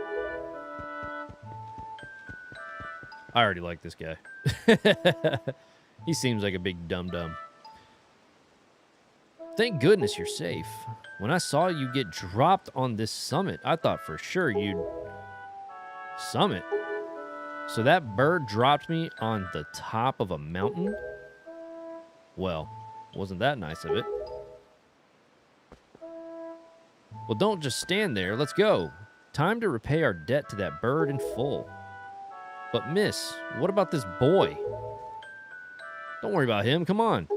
I already like this guy. He seems like a big dum-dum. Thank goodness you're safe. When I saw you get dropped on this summit, I thought for sure you'd... Summit? So that bird dropped me on the top of a mountain? Well, wasn't that nice of it? Well, don't just stand there. Let's go. Time to repay our debt to that bird in full. But miss, what about this boy? Don't worry about him. Come on.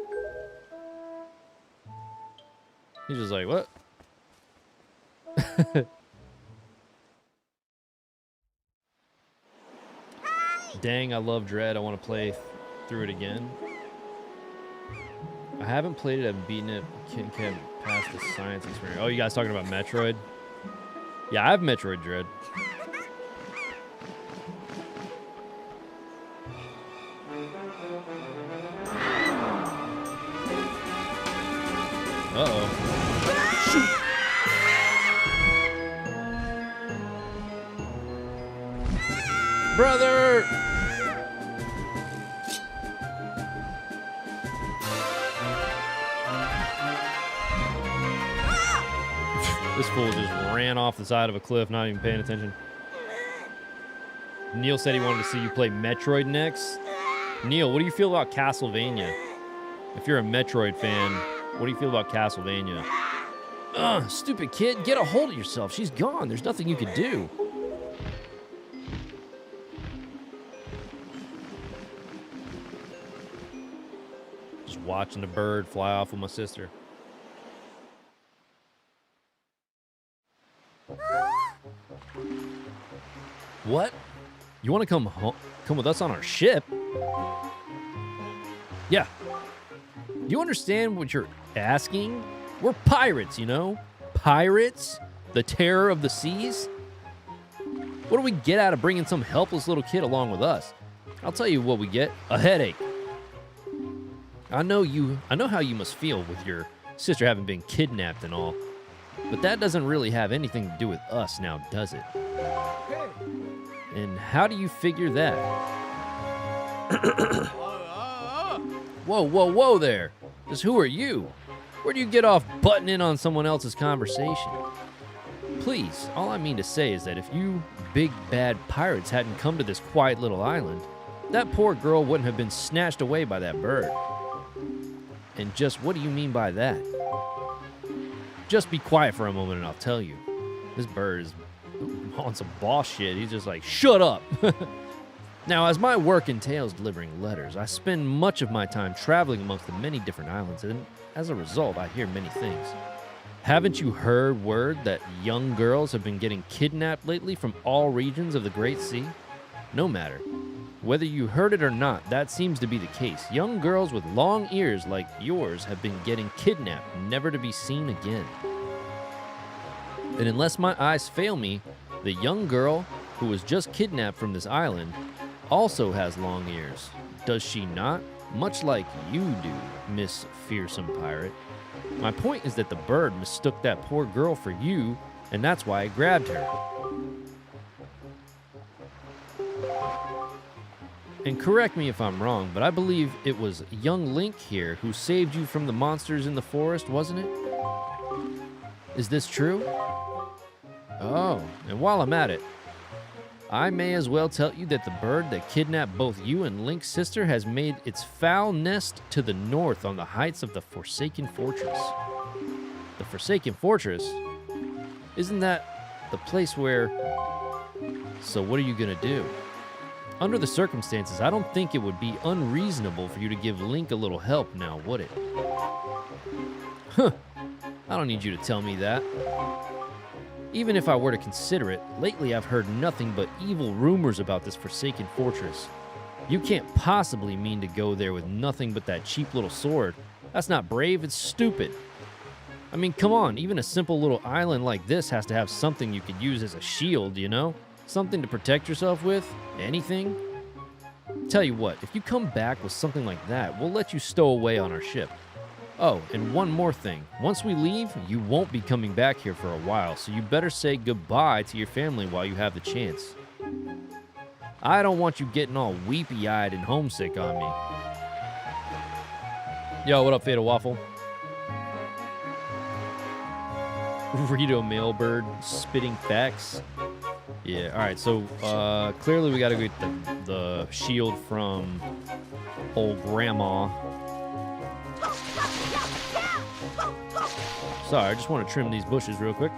He's just like, what? Dang, I love Dread. I want to play through it again. I haven't played it. I've beaten it. Can't pass the science experience. Oh, you guys talking about Metroid? Yeah, I have Metroid Dread. Uh-oh. Shoot. Brother! This fool just ran off the side of a cliff, not even paying attention. Neil said he wanted to see you play Metroid next. Neil, what do you feel about Castlevania? If you're a Metroid fan, what do you feel about Castlevania? Ugh, stupid kid, get a hold of yourself. She's gone. There's nothing you can do. Just watching the bird fly off with my sister. What? You want to come with us on our ship? Yeah. Do you understand what you're asking? We're pirates, you know? Pirates? The terror of the seas? What do we get out of bringing some helpless little kid along with us? I'll tell you what we get. A headache. I know how you must feel with your sister having been kidnapped and all. But that doesn't really have anything to do with us now, does it? And how do you figure that? Whoa, whoa, whoa there. Just who are you? Where do you get off butting in on someone else's conversation? Please, all I mean to say is that if you big bad pirates hadn't come to this quiet little island, that poor girl wouldn't have been snatched away by that bird. And just what do you mean by that? Just be quiet for a moment and I'll tell you. This bird is on some boss shit. He's just like, shut up. Now, as my work entails delivering letters, I spend much of my time traveling amongst the many different islands, and as a result, I hear many things. Haven't you heard word that young girls have been getting kidnapped lately from all regions of the Great Sea? No matter. Whether you heard it or not, that seems to be the case. Young girls with long ears like yours have been getting kidnapped, never to be seen again. And unless my eyes fail me, the young girl who was just kidnapped from this island also has long ears. Does she not? Much like you do, Miss Fearsome Pirate. My point is that the bird mistook that poor girl for you, and that's why I grabbed her. And correct me if I'm wrong, but I believe it was young Link here who saved you from the monsters in the forest, wasn't it? Is this true? Oh, and while I'm at it, I may as well tell you that the bird that kidnapped both you and Link's sister has made its foul nest to the north on the heights of the Forsaken Fortress. The Forsaken Fortress? Isn't that the place where... So what are you gonna do? Under the circumstances, I don't think it would be unreasonable for you to give Link a little help now, would it? Huh. I don't need you to tell me that. Even if I were to consider it, lately I've heard nothing but evil rumors about this Forsaken Fortress. You can't possibly mean to go there with nothing but that cheap little sword. That's not brave, it's stupid. I mean, come on, even a simple little island like this has to have something you could use as a shield, you know? Something to protect yourself with? Anything? Tell you what, if you come back with something like that, we'll let you stow away on our ship. Oh, and one more thing. Once we leave, you won't be coming back here for a while, so you better say goodbye to your family while you have the chance. I don't want you getting all weepy-eyed and homesick on me. Yo, what up, Fatal Waffle? Rito Mailbird, spitting facts. Yeah, alright, so clearly we gotta get the shield from old grandma. Sorry, I just want to trim these bushes real quick.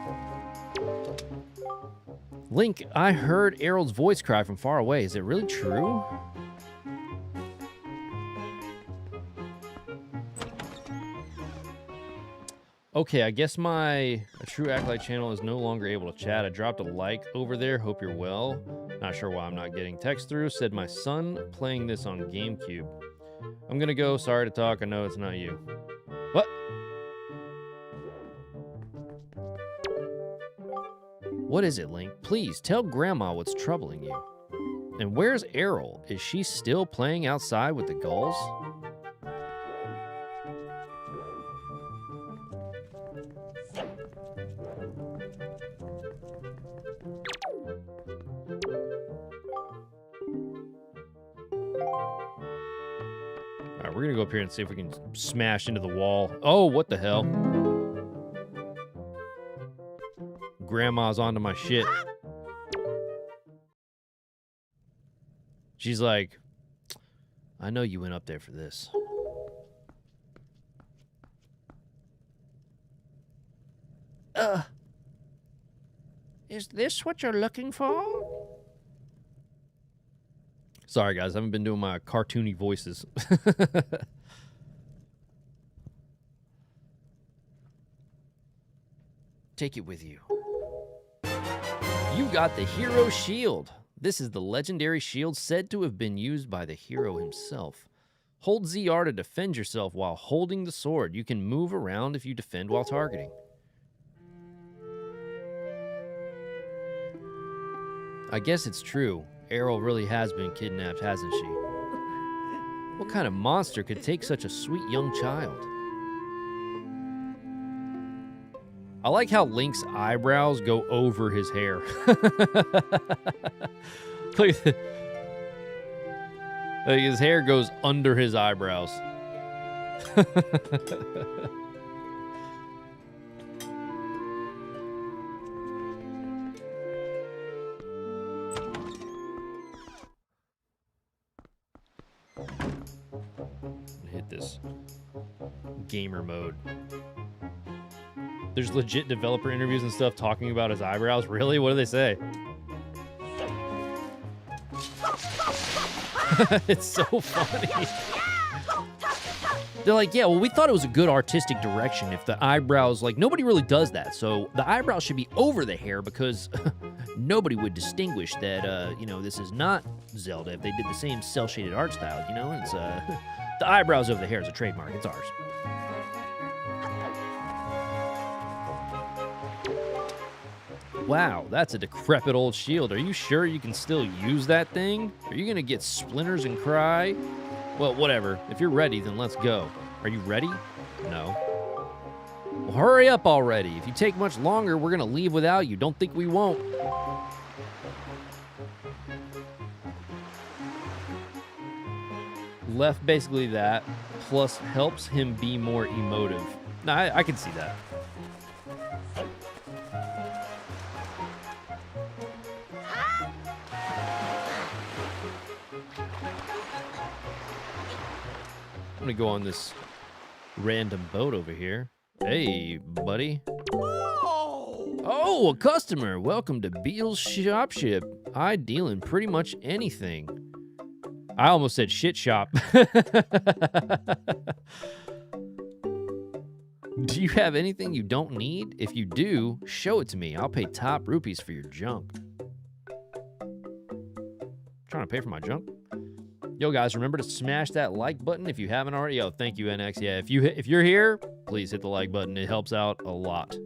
Link, I heard Errol's voice cry from far away. Is it really true? Okay, I guess my True Acolyte channel is no longer able to chat. I dropped a like over there. Hope you're well. Not sure why I'm not getting text through. Said my son playing this on GameCube. I'm gonna go. Sorry to talk. I know it's not you. What? What is it, Link? Please tell Grandma what's troubling you. And where's Errol? Is she still playing outside with the gulls? All right, we're gonna go up here and see if we can smash into the wall. Oh, what the hell? Grandma's onto my shit. She's like, I know you went up there for this. Is this what you're looking for? Sorry, guys. I haven't been doing my cartoony voices. Take it with you. You got the hero shield. This is the legendary shield said to have been used by the hero himself. Hold ZR to defend yourself while holding the sword. You can move around if you defend while targeting. I guess it's true. Errol really has been kidnapped, hasn't she? What kind of monster could take such a sweet young child? I like how Link's eyebrows go over his hair. Look at like his hair goes under his eyebrows. Hit this gamer mode. There's legit developer interviews and stuff talking about his eyebrows. Really? What do they say? It's so funny. They're like, yeah, well, we thought it was a good artistic direction if the eyebrows, like, nobody really does that. So the eyebrows should be over the hair because nobody would distinguish that, you know, this is not Zelda if they did the same cel-shaded art style, you know? It's, the eyebrows over the hair is a trademark. It's ours. Wow, that's a decrepit old shield. Are you sure you can still use that thing? Are you gonna get splinters and cry? Well, whatever. If you're ready, then let's go. Are you ready? No. Well, hurry up already. If you take much longer, we're gonna leave without you. Don't think we won't. Left basically that, plus helps him be more emotive. Nah, I can see that. I'm gonna go on this random boat over here. Hey, buddy. Oh, a customer. Welcome to Beal's Shop Ship. I deal in pretty much anything. I almost said shit shop. Do you have anything you don't need? If you do, show it to me. I'll pay top rupees for your junk. Trying to pay for my junk? Yo, guys, remember to smash that like button if you haven't already. Yo, thank you, NX. Yeah, if you're here, please hit the like button. It helps out a lot.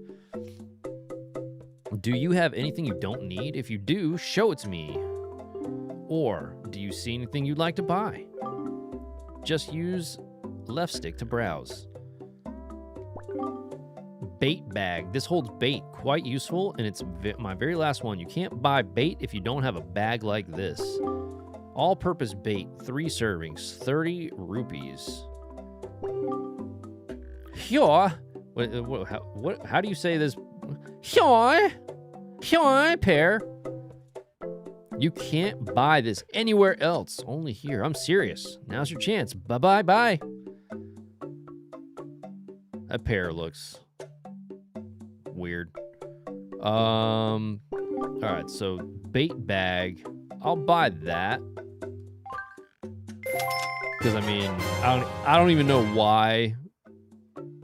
Do you have anything you don't need? If you do, show it to me. Or do you see anything you'd like to buy? Just use left stick to browse. Bait bag. This holds bait. Quite useful, and it's my very last one. You can't buy bait if you don't have a bag like this. All-purpose bait, 3 servings, 30 rupees. Hyoi. How do you say this? Hyoi. Hyoi, pair. You can't buy this anywhere else. Only here. I'm serious. Now's your chance. Bye-bye-bye. That pear looks weird. All right, so bait bag. I'll buy that. Because I mean, I don't even know why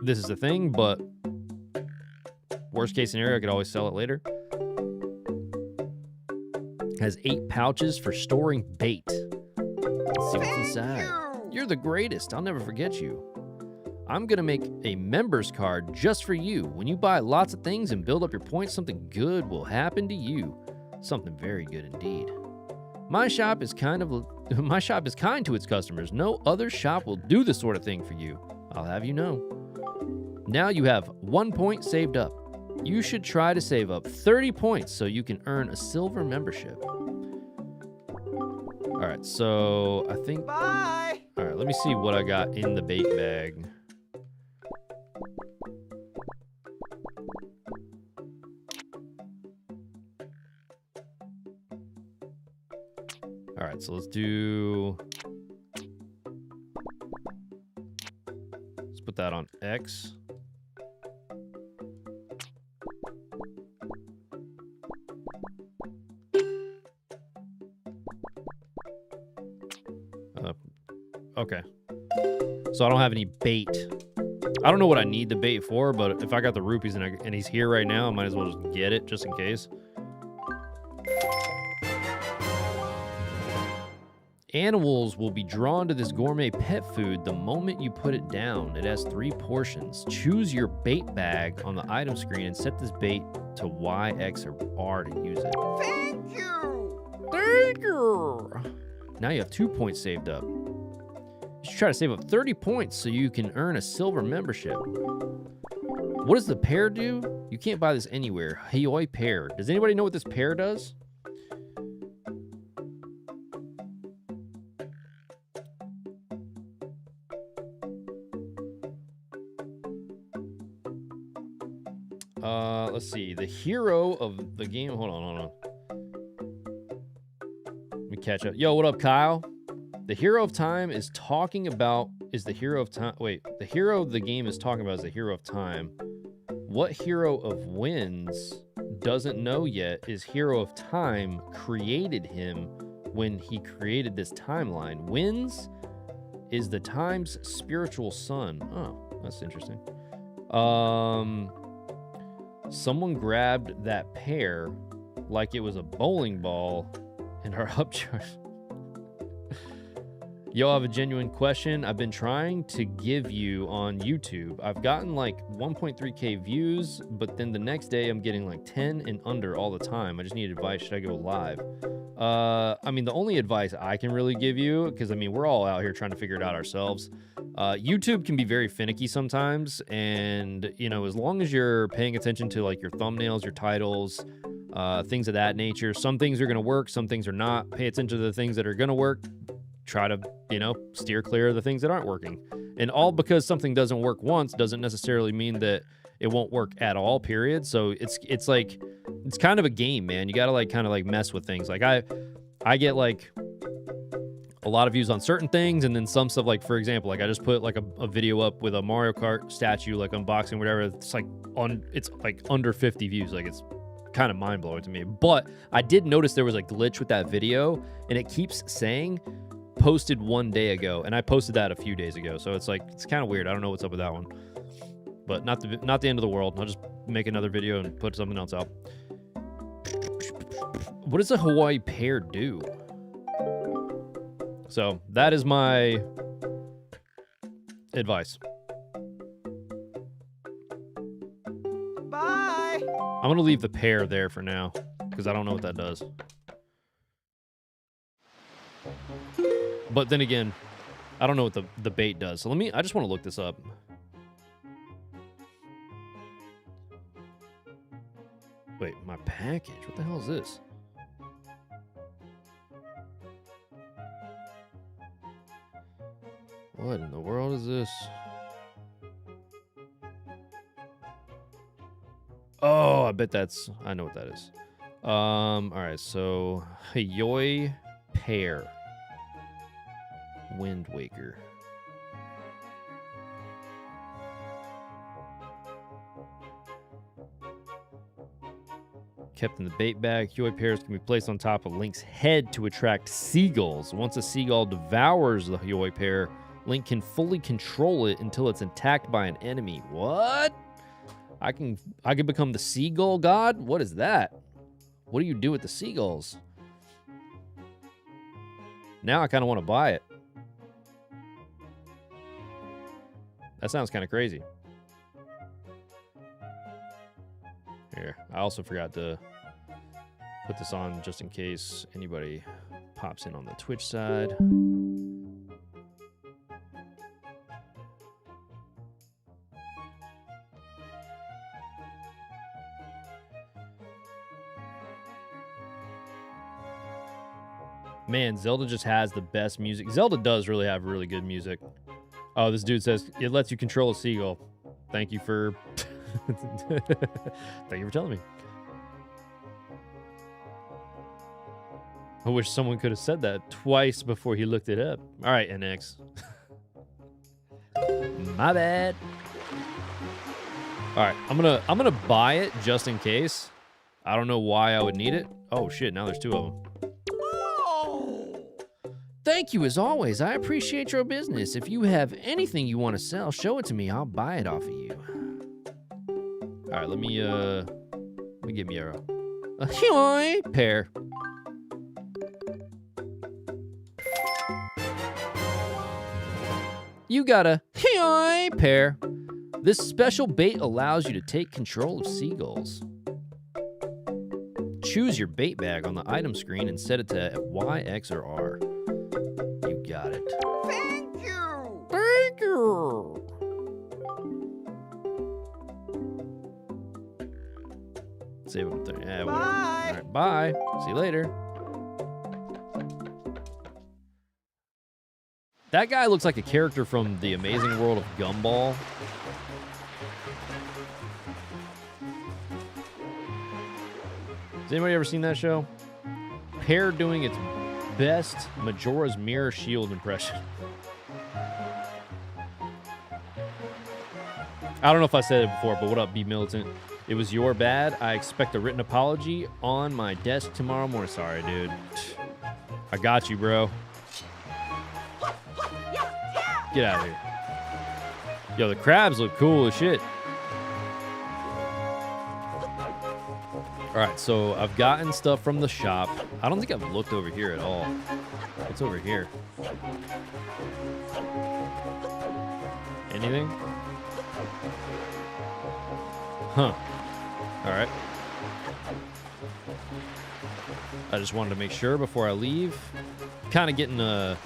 this is a thing, but Worst case scenario, I could always sell it later. Has 8 pouches for storing bait. Let's see what's inside. You're the greatest. I'll never forget you. I'm going to make a members card just for you. When you buy lots of things and build up your points, something good will happen to you. Something very good indeed. My shop is kind to its customers. No other shop will do this sort of thing for you. I'll have you know. Now you have 1 point saved up. You should try to save up 30 points so you can earn a silver membership. All right, so I think... Bye! All right, let me see what I got in the bait bag. All right, so let's put that on X. Okay. So I don't have any bait. I don't know what I need the bait for, but if I got the rupees and he's here right now, I might as well just get it just in case. Animals will be drawn to this gourmet pet food the moment you put it down. It has 3 portions. Choose your bait bag on the item screen and set this bait to Y, X, or R to use it. Thank you! Thank you! Now you have 2 points saved up. You should try to save up 30 points so you can earn a silver membership. What does the pear do? You can't buy this anywhere. Hayoi pear. Does anybody know what this pear does? Let's see. The hero of the game. Hold on. Let me catch up. Yo, what up, Kyle? The hero of time is talking about the hero of time. Wait, the hero of the game is talking about is the hero of time. What hero of winds doesn't know yet is hero of time created him when he created this timeline. Winds is the time's spiritual son. Oh, that's interesting. Someone grabbed that pear like it was a bowling ball and are upcharged. Yo, I have a genuine question I've been trying to give you on YouTube. I've gotten like 1.3k views, but then the next day I'm getting like 10 and under all the time. I just need advice. Should I go live? I mean, the only advice I can really give you, because I mean, we're all out here trying to figure it out ourselves. YouTube can be very finicky sometimes. And, you know, as long as you're paying attention to like your thumbnails, your titles, things of that nature, some things are going to work, some things are not. Pay attention to the things that are going to work. Try to, you know, steer clear of the things that aren't working. And all because something doesn't work once doesn't necessarily mean that it won't work at all, period. So it's like, it's kind of a game, man. You got to like kind of like mess with things. Like I get like a lot of views on certain things, and then some stuff, like for example, like I just put like a video up with a Mario Kart statue, like unboxing, whatever. It's like under 50 views. Like it's kind of mind-blowing to me. But I did notice there was a glitch with that video, and it keeps saying posted 1 day ago, and I posted that a few days ago. So it's like, it's kind of weird. I don't know what's up with that one, but not the end of the world. I'll just make another video and put something else out. What does a Hawaii pear do? So that is my advice. Bye. I'm gonna leave the pear there for now because I don't know what that does. But then again, I don't know what the bait does. So I just want to look this up. Wait, my package? What the hell is this? What in the world is this? Oh, I bet I know what that is. All right, so Hayoi pear. WindWaker. Kept in the bait bag, Hayoi pears can be placed on top of Link's head to attract seagulls. Once a seagull devours the Hayoi pear, Link can fully control it until it's attacked by an enemy. What? I can become the seagull god? What is that? What do you do with the seagulls? Now I kind of want to buy it. That sounds kind of crazy. Here, I also forgot to put this on just in case anybody pops in on the Twitch side. Man, Zelda just has the best music. Zelda does really have really good music. Oh, this dude says it lets you control a seagull. Thank you for thank you for telling me. I wish someone could have said that twice before he looked it up. All right, NX. My bad. All right, I'm gonna buy it just in case. I don't know why I would need it. Oh shit! Now there's two of them. Thank you as always. I appreciate your business. If you have anything you want to sell, show it to me. I'll buy it off of you. All right, let me get me a pair. You got a pair. This special bait allows you to take control of seagulls. Choose your bait bag on the item screen and set it to Y, X, or R. You got it. Thank you. Thank you. Save them there. Yeah, whatever. All right, bye. See you later. That guy looks like a character from The Amazing World of Gumball. Has anybody ever seen that show? Pear doing its best Majora's Mirror Shield impression. I don't know if I said it before, but what up, B Militant? It was your bad. I expect a written apology on my desk tomorrow morning. Sorry, dude. I got you, bro. Get out of here. Yo, the crabs look cool as shit. All right, so I've gotten stuff from the shop. I don't think I've looked over here at all. What's over here? Anything? Huh. All right. I just wanted to make sure before I leave. Kind of getting a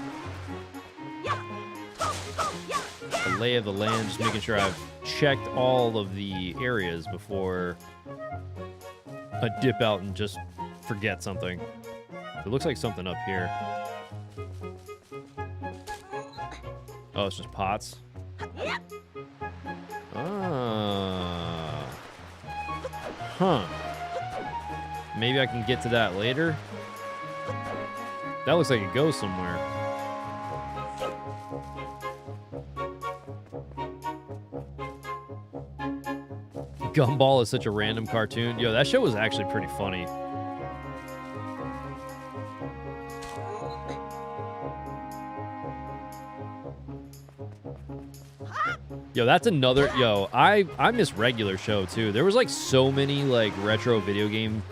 lay of the land, just making sure I've checked all of the areas before I dip out and just forget something. It looks like something up here. Oh, it's just pots. Ah. Huh. Maybe I can get to that later. That looks like it goes somewhere. Gumball is such a random cartoon. Yo, that show was actually pretty funny. Yo, that's another. Yo, I miss Regular Show too. There was like so many like retro video game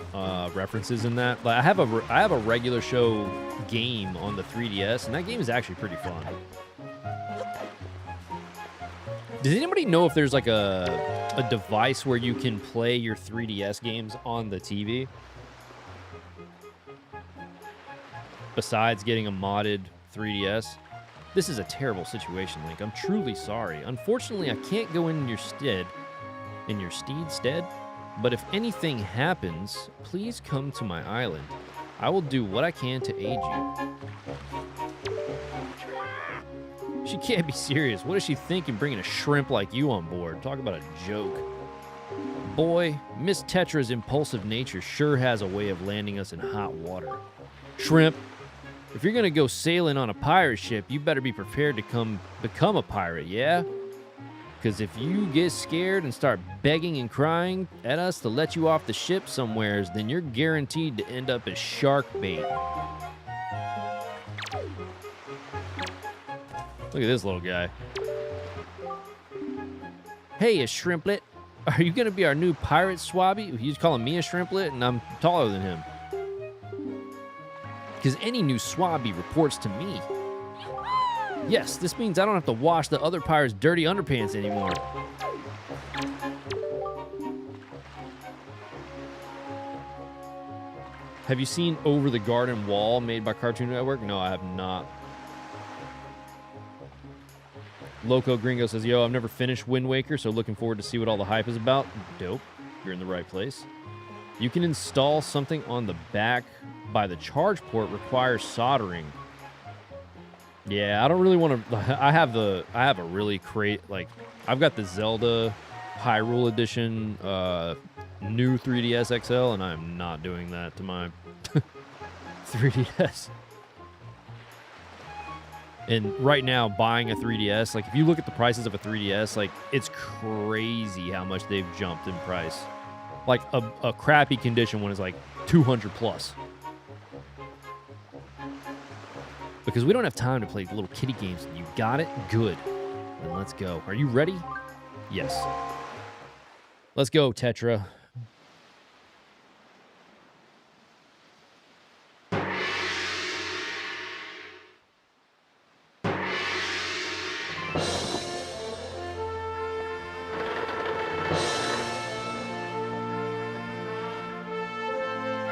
references in that. Like I have a Regular Show game on the 3DS, and that game is actually pretty fun. Does anybody know if there's like a device where you can play your 3DS games on the TV? Besides getting a modded 3DS? This is a terrible situation, Link. I'm truly sorry. Unfortunately, I can't go in your stead. In your stead? But if anything happens, please come to my island. I will do what I can to aid you. She can't be serious. What is she thinking bringing a shrimp like you on board? Talk about a joke. Boy, Miss Tetra's impulsive nature sure has a way of landing us in hot water. Shrimp, if you're going to go sailing on a pirate ship, you better be prepared to become a pirate, yeah? Because if you get scared and start begging and crying at us to let you off the ship somewheres, then you're guaranteed to end up as shark bait. Look at this little guy. Hey, a shrimplet. Are you gonna be our new pirate swabby? He's calling me a shrimplet, and I'm taller than him. Because any new swabby reports to me. Yes, this means I don't have to wash the other pirate's dirty underpants anymore. Have you seen Over the Garden Wall made by Cartoon Network? No, I have not. Loco Gringo says, yo, I've never finished WindWaker, so looking forward to see what all the hype is about. Dope. You're in the right place. You can install something on the back by the charge port, requires soldering. Yeah, I don't really want to. I have a really I've got the Zelda Hyrule Edition new 3DS XL, and I'm not doing that to my 3DS. And right now, buying a 3DS, like if you look at the prices of a 3DS, like it's crazy how much they've jumped in price. Like a crappy condition one is like 200 plus. Because we don't have time to play little kiddie games. You got it? Good. Then let's go. Are you ready? Yes. Let's go, Tetra.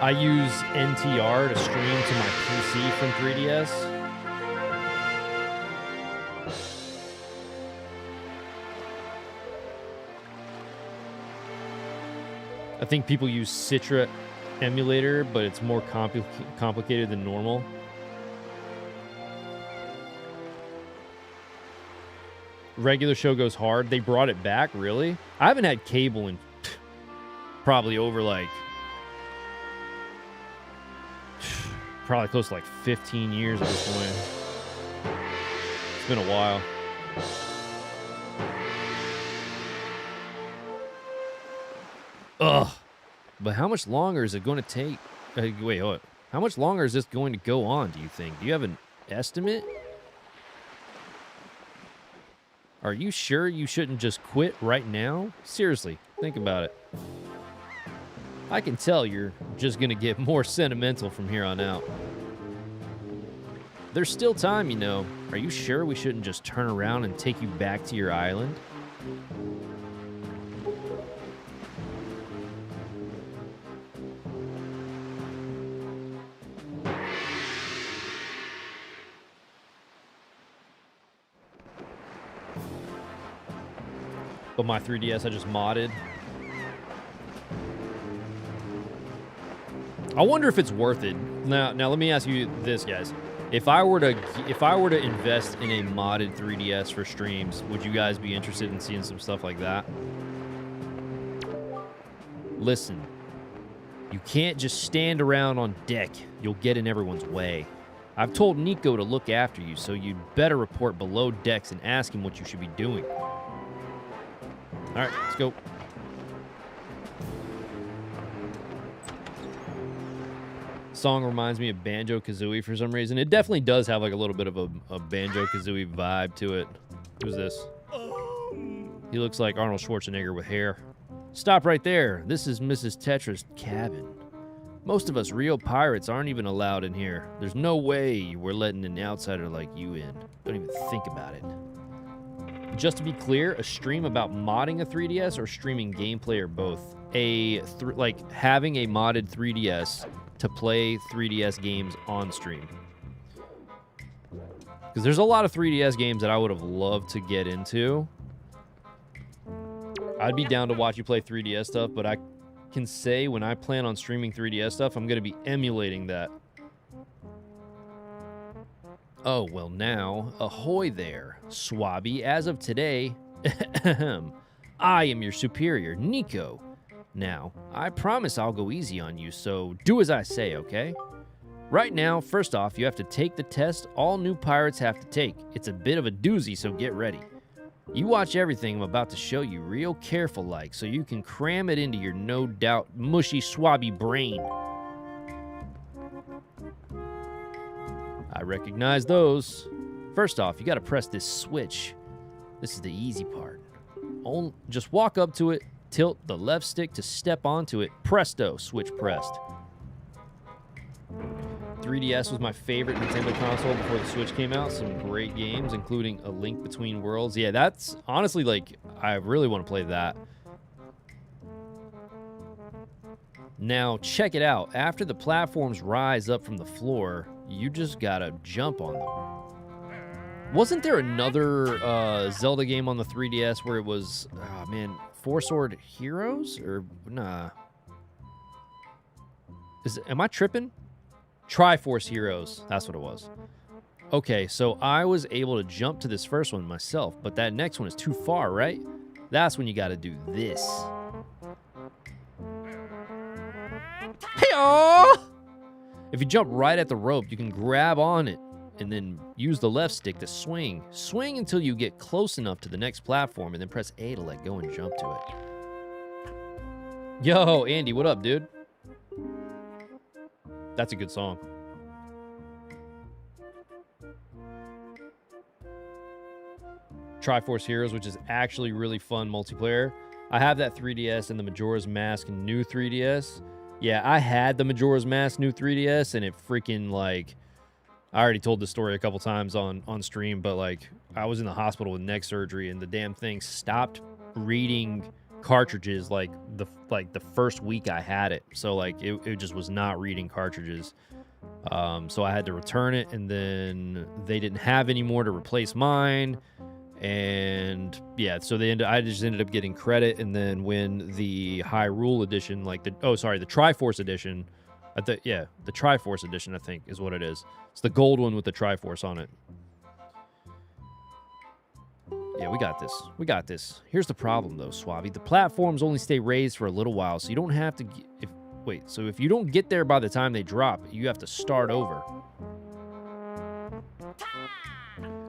I use NTR to stream to my PC from 3DS. I think people use Citra emulator, but it's more complicated than normal. Regular show goes hard. They brought it back, really? I haven't had cable in probably over like probably close to like 15 years at this point. It's been a while. Ugh. But how much longer is it going to take? Wait, what? How much longer is this going to go on, do you think? Do you have an estimate? Are you sure you shouldn't just quit right now? Seriously, think about it. I can tell you're just going to get more sentimental from here on out. There's still time, you know. Are you sure we shouldn't just turn around and take you back to your island? But my 3DS I just modded. I wonder if it's worth it. Now let me ask you this, guys. If I were to invest in a modded 3DS for streams, would you guys be interested in seeing some stuff like that? Listen, you can't just stand around on deck. You'll get in everyone's way. I've told Nico to look after you, so you'd better report below decks and ask him what you should be doing. All right, let's go. Song reminds me of Banjo-Kazooie for some reason. It definitely does have like a little bit of a Banjo-Kazooie vibe to it. Who's this? He looks like Arnold Schwarzenegger with hair. Stop right there. This is Mrs. Tetra's cabin. Most of us real pirates aren't even allowed in here. There's no way we're letting an outsider like you in. Don't even think about it. Just to be clear, a stream about modding a 3DS or streaming gameplay or both. Like having a modded 3DS to play 3DS games on stream. Because there's a lot of 3DS games that I would have loved to get into. I'd be down to watch you play 3DS stuff, but I can say when I plan on streaming 3DS stuff, I'm going to be emulating that. Oh, well now, ahoy there, Swabby. As of today, I am your superior, Nico. Now, I promise I'll go easy on you, so do as I say, okay? Right now, first off, you have to take the test all new pirates have to take. It's a bit of a doozy, so get ready. You watch everything I'm about to show you real careful-like, so you can cram it into your no-doubt mushy swabby brain. I recognize those. First off, you gotta press this switch. This is the easy part. Just walk up to it, tilt the left stick to step onto it. Presto, switch pressed. 3DS was my favorite Nintendo console before the Switch came out. Some great games, including A Link Between Worlds. Yeah, that's honestly, like, I really want to play that. Now, check it out. After the platforms rise up from the floor, you just gotta jump on them. Wasn't there another Zelda game on the 3DS where it was, oh man, Four Sword Heroes? Or, nah. Am I tripping? Triforce Heroes. That's what it was. Okay, so I was able to jump to this first one myself, but that next one is too far, right? That's when you gotta do this. Hey-oh! If you jump right at the rope, you can grab on it and then use the left stick to swing. Swing until you get close enough to the next platform and then press A to let go and jump to it. Yo, Andy, what up, dude? That's a good song. Triforce Heroes, which is actually really fun multiplayer. I have that 3DS and the Majora's Mask new 3DS. Yeah, I had the Majora's Mask new 3DS, and it freaking, like, I already told this story a couple times on stream, but, like, I was in the hospital with neck surgery, and the damn thing stopped reading cartridges like the first week I had it. So, like, it just was not reading cartridges. So I had to return it, and then they didn't have any more to replace mine. And yeah, so I just ended up getting credit, and then when the Hyrule edition, like the Triforce edition, the Triforce edition, I think is what it is. It's the gold one with the Triforce on it. Yeah, we got this. We got this. Here's the problem though, Swabby. The platforms only stay raised for a little while, so you don't have to. So if you don't get there by the time they drop, you have to start over.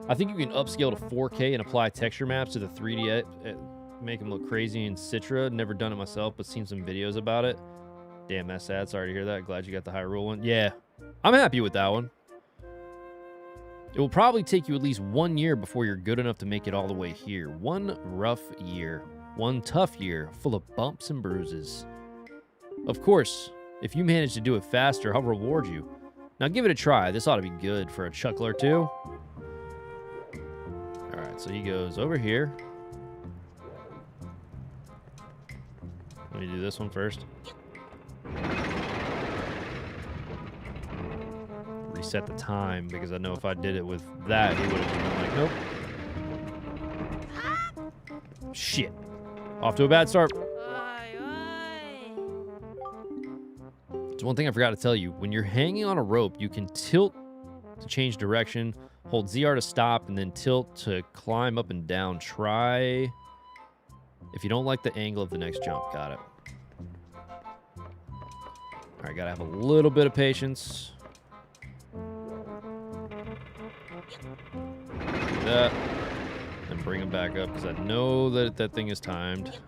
I think you can upscale to 4K and apply texture maps to the 3D, make them look crazy in Citra. Never done it myself, but seen some videos about it. Damn, that's sad. Sorry to hear that. Glad you got the Hyrule one. Yeah, I'm happy with that one. It will probably take you at least 1 year before you're good enough to make it all the way here. One rough year. One tough year, full of bumps and bruises. Of course, if you manage to do it faster, I'll reward you. Now give it a try. This ought to be good for a chuckler too. Alright, so he goes over here. Let me do this one first. Reset the time, because I know if I did it with that, he would have been like, nope. Shit. Off to a bad start. There's one thing I forgot to tell you. When you're hanging on a rope, you can tilt to change direction, hold ZR to stop, and then tilt to climb up and down. Try if you don't like the angle of the next jump. Got it. All right, gotta have a little bit of patience. Do that, and bring him back up, because I know that that thing is timed.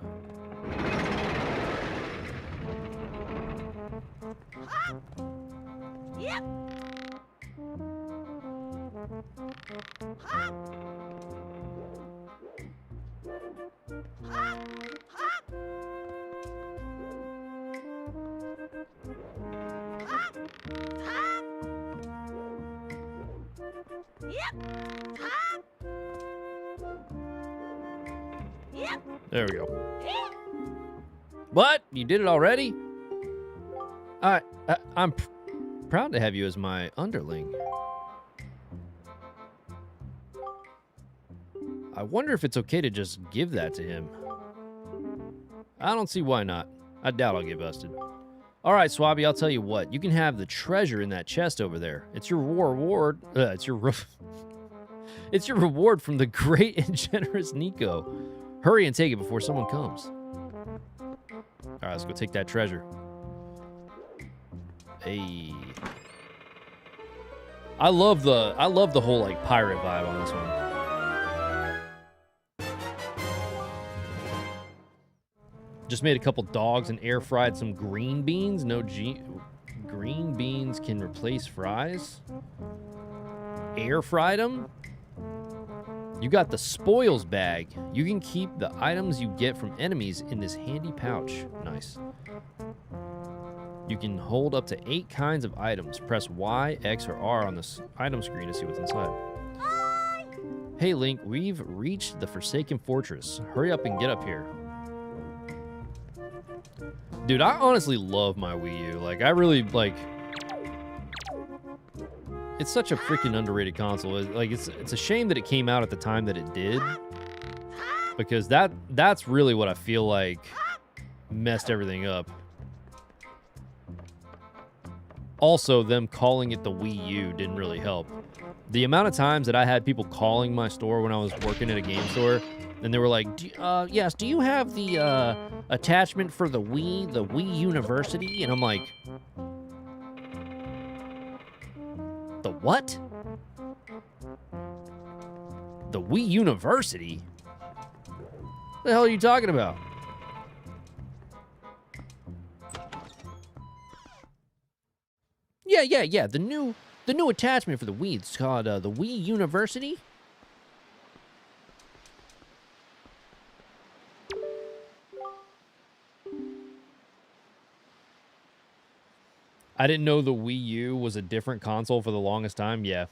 Yep. There we go. What? You did it already? I'm proud to have you as my underling. I wonder if it's okay to just give that to him. I don't see why not. I doubt I'll get busted. All right, Swabby, I'll tell you what. You can have the treasure in that chest over there. It's your reward. It's your reward from the great and generous Nico. Hurry and take it before someone comes. All right, let's go take that treasure. Hey. I love the whole like pirate vibe on this one. Just made a couple dogs and air fried some green beans. Green beans can replace fries. Air fried them? You got the spoils bag. You can keep the items you get from enemies in this handy pouch. Nice. You can hold up to 8 kinds of items. Press Y, X, or R on this item screen to see what's inside. Hey, Link, we've reached the Forsaken Fortress. Hurry up and get up here. Dude, I honestly love my Wii U. Like, I really, like... It's such a freaking underrated console. It's a shame that it came out at the time that it did. Because that's really what I feel like messed everything up. Also, them calling it the Wii U didn't really help. The amount of times that I had people calling my store when I was working at a game store, and they were like, yes, do you have the attachment for the Wii University? And I'm like, the what? The Wii University? What the hell are you talking about? Yeah. The new attachment for the Wii. It's called the Wii University. I didn't know the Wii U was a different console for the longest time. Yeah.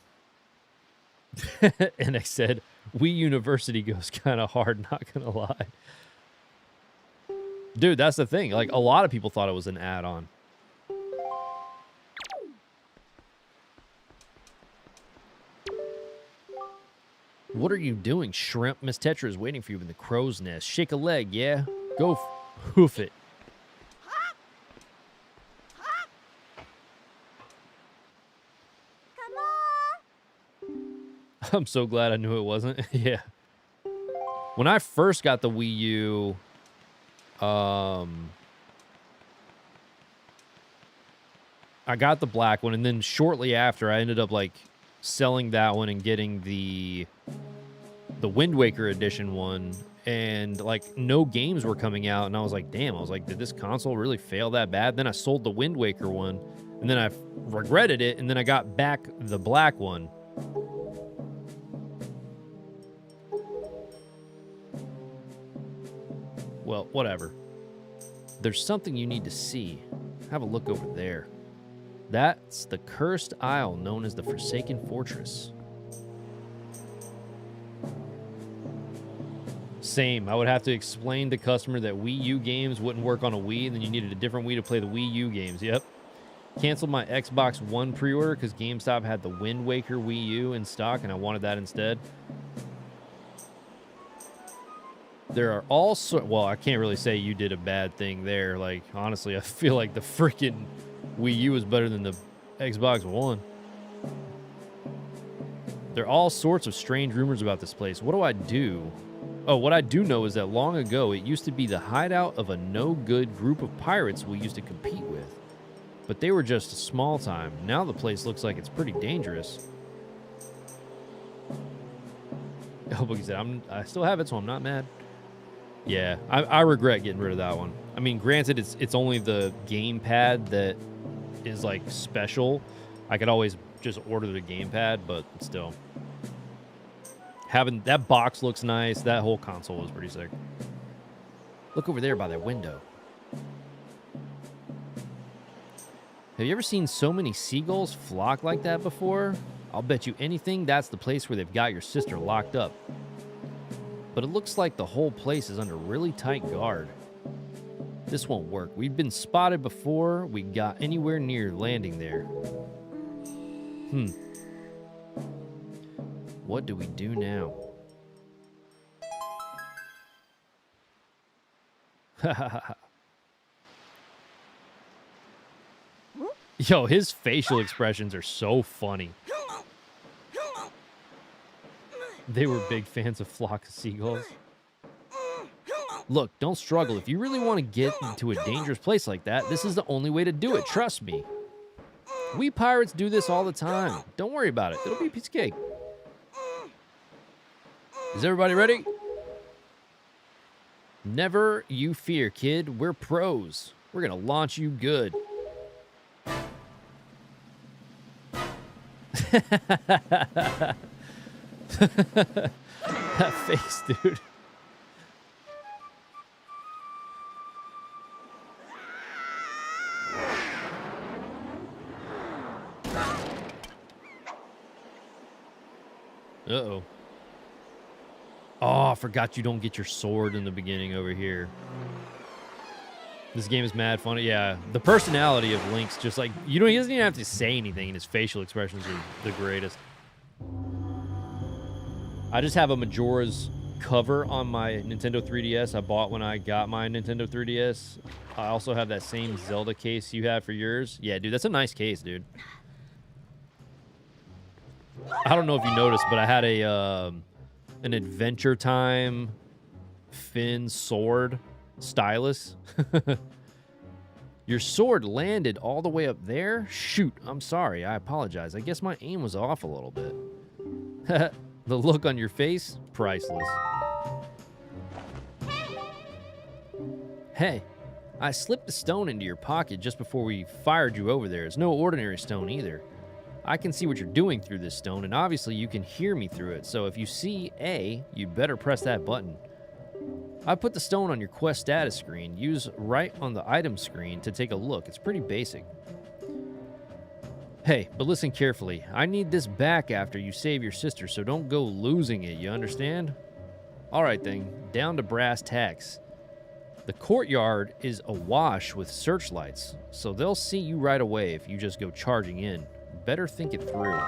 And I said, Wii University goes kind of hard, not gonna lie. Dude, that's the thing. Like, a lot of people thought it was an add-on. What are you doing, shrimp? Miss Tetra is waiting for you in the crow's nest. Shake a leg, yeah? Go hoof it. I'm so glad I knew it wasn't. Yeah. When I first got the Wii U, I got the black one, and then shortly after, I ended up, like, selling that one and getting the WindWaker edition one, and, like, no games were coming out, and I was like, damn, I was like, did this console really fail that bad? Then I sold the WindWaker one, and then I regretted it, and then I got back the black one. Well, whatever. There's something you need to see. Have a look over there. That's the cursed isle known as the Forsaken Fortress. Same. I would have to explain to the customer that Wii U games wouldn't work on a Wii, and then you needed a different Wii to play the Wii U games. Yep. Canceled my Xbox One pre-order because GameStop had the Wind Waker Wii U in stock, and I wanted that instead. There are all sorts... Well, I can't really say you did a bad thing there. Like, honestly, I feel like the freaking Wii U is better than the Xbox One. There are all sorts of strange rumors about this place. What do I do? Oh, what I do know is that long ago, it used to be the hideout of a no-good group of pirates we used to compete with. But they were just a small time. Now the place looks like it's pretty dangerous. Oh, Boogie said, I still have it, so I'm not mad. Yeah, I regret getting rid of that one. I mean, granted, it's only the gamepad that is, like, special. I could always just order the gamepad, but still. Having that box looks nice. That whole console was pretty sick. Look over there by that window. Have you ever seen so many seagulls flock like that before? I'll bet you anything that's the place where they've got your sister locked up. But it looks like the whole place is under really tight guard. This won't work. We've been spotted before we got anywhere near landing there. What do we do now? Yo, his facial expressions are so funny. They were big fans of Flock of Seagulls. Look, don't struggle. If you really want to get into a dangerous place like that, this is the only way to do it. Trust me. We pirates do this all the time. Don't worry about it. It'll be a piece of cake. Is everybody ready? Never you fear, kid. We're pros. We're going to launch you good. That face, dude. Uh-oh. Oh, I forgot you don't get your sword in the beginning over here. This game is mad funny. Yeah, the personality of Link's just like, he doesn't even have to say anything, and his facial expressions are the greatest. I just have a Majora's cover on my Nintendo 3DS I bought when I got my Nintendo 3DS. I also have that same Zelda case you have for yours. Yeah, dude, that's a nice case, dude. I don't know if you noticed, but I had an Adventure Time Finn sword stylus. Your sword landed all the way up there? Shoot, I'm sorry. I apologize. I guess my aim was off a little bit. The look on your face, priceless. Hey, I slipped the stone into your pocket just before we fired you over there. It's no ordinary stone either. I can see what you're doing through this stone, and obviously you can hear me through it. So if you see A, you'd better press that button. I put the stone on your quest status screen. Use right on the item screen to take a look. It's pretty basic. Hey, but listen carefully. I need this back after you save your sister, so don't go losing it, you understand? Alright then, down to brass tacks. The courtyard is awash with searchlights, so they'll see you right away if you just go charging in. Better think it through.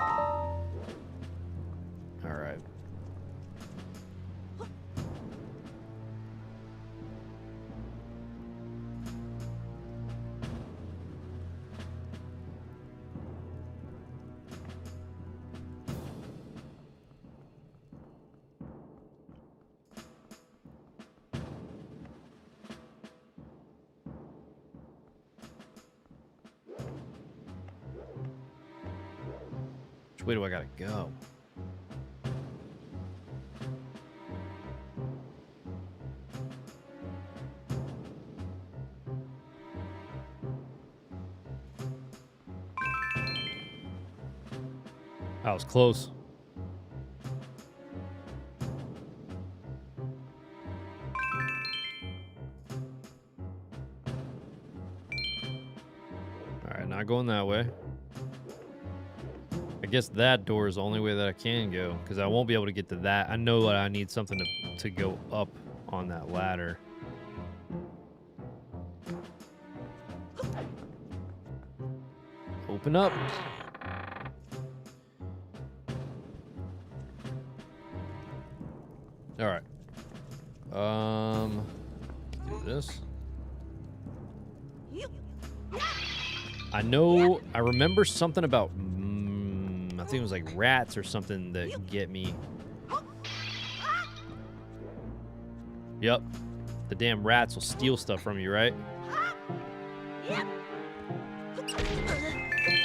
Alright. Which way do I gotta go? That was close. Alright, not going that way. I guess that door is the only way that I can go, because I won't be able to get to that. I know that I need something to go up on that ladder. Open up. All right. Do this. I remember something about I think it was like rats or something that get me. Yep. The damn rats will steal stuff from you, right? You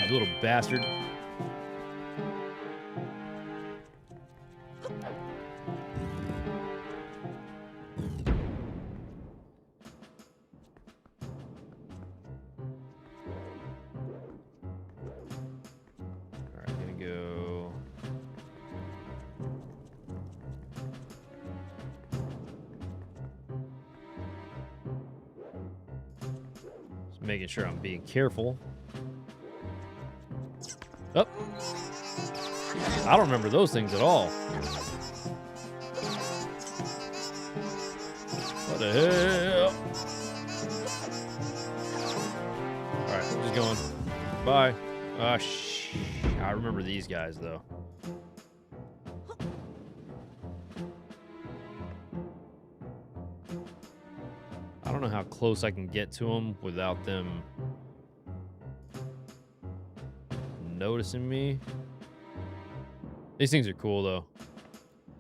little bastard. Making sure I'm being careful. Oh. I don't remember those things at all. What the hell? Alright, I'm just going. Bye. I remember these guys, though. I don't know how close I can get to them without them noticing me. These things are cool, though.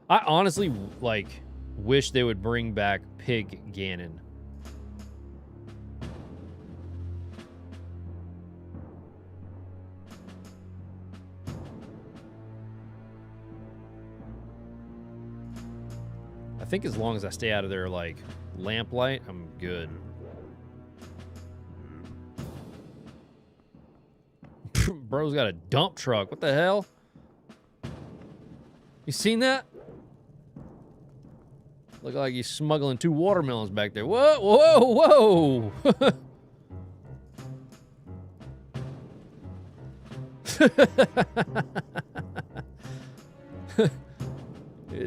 I honestly, like, wish they would bring back Pig Ganon. I think as long as I stay out of their, like, lamplight, I'm good. Bro's got a dump truck. What the hell? You seen that? Look like he's smuggling 2 watermelons back there. Whoa, whoa, whoa!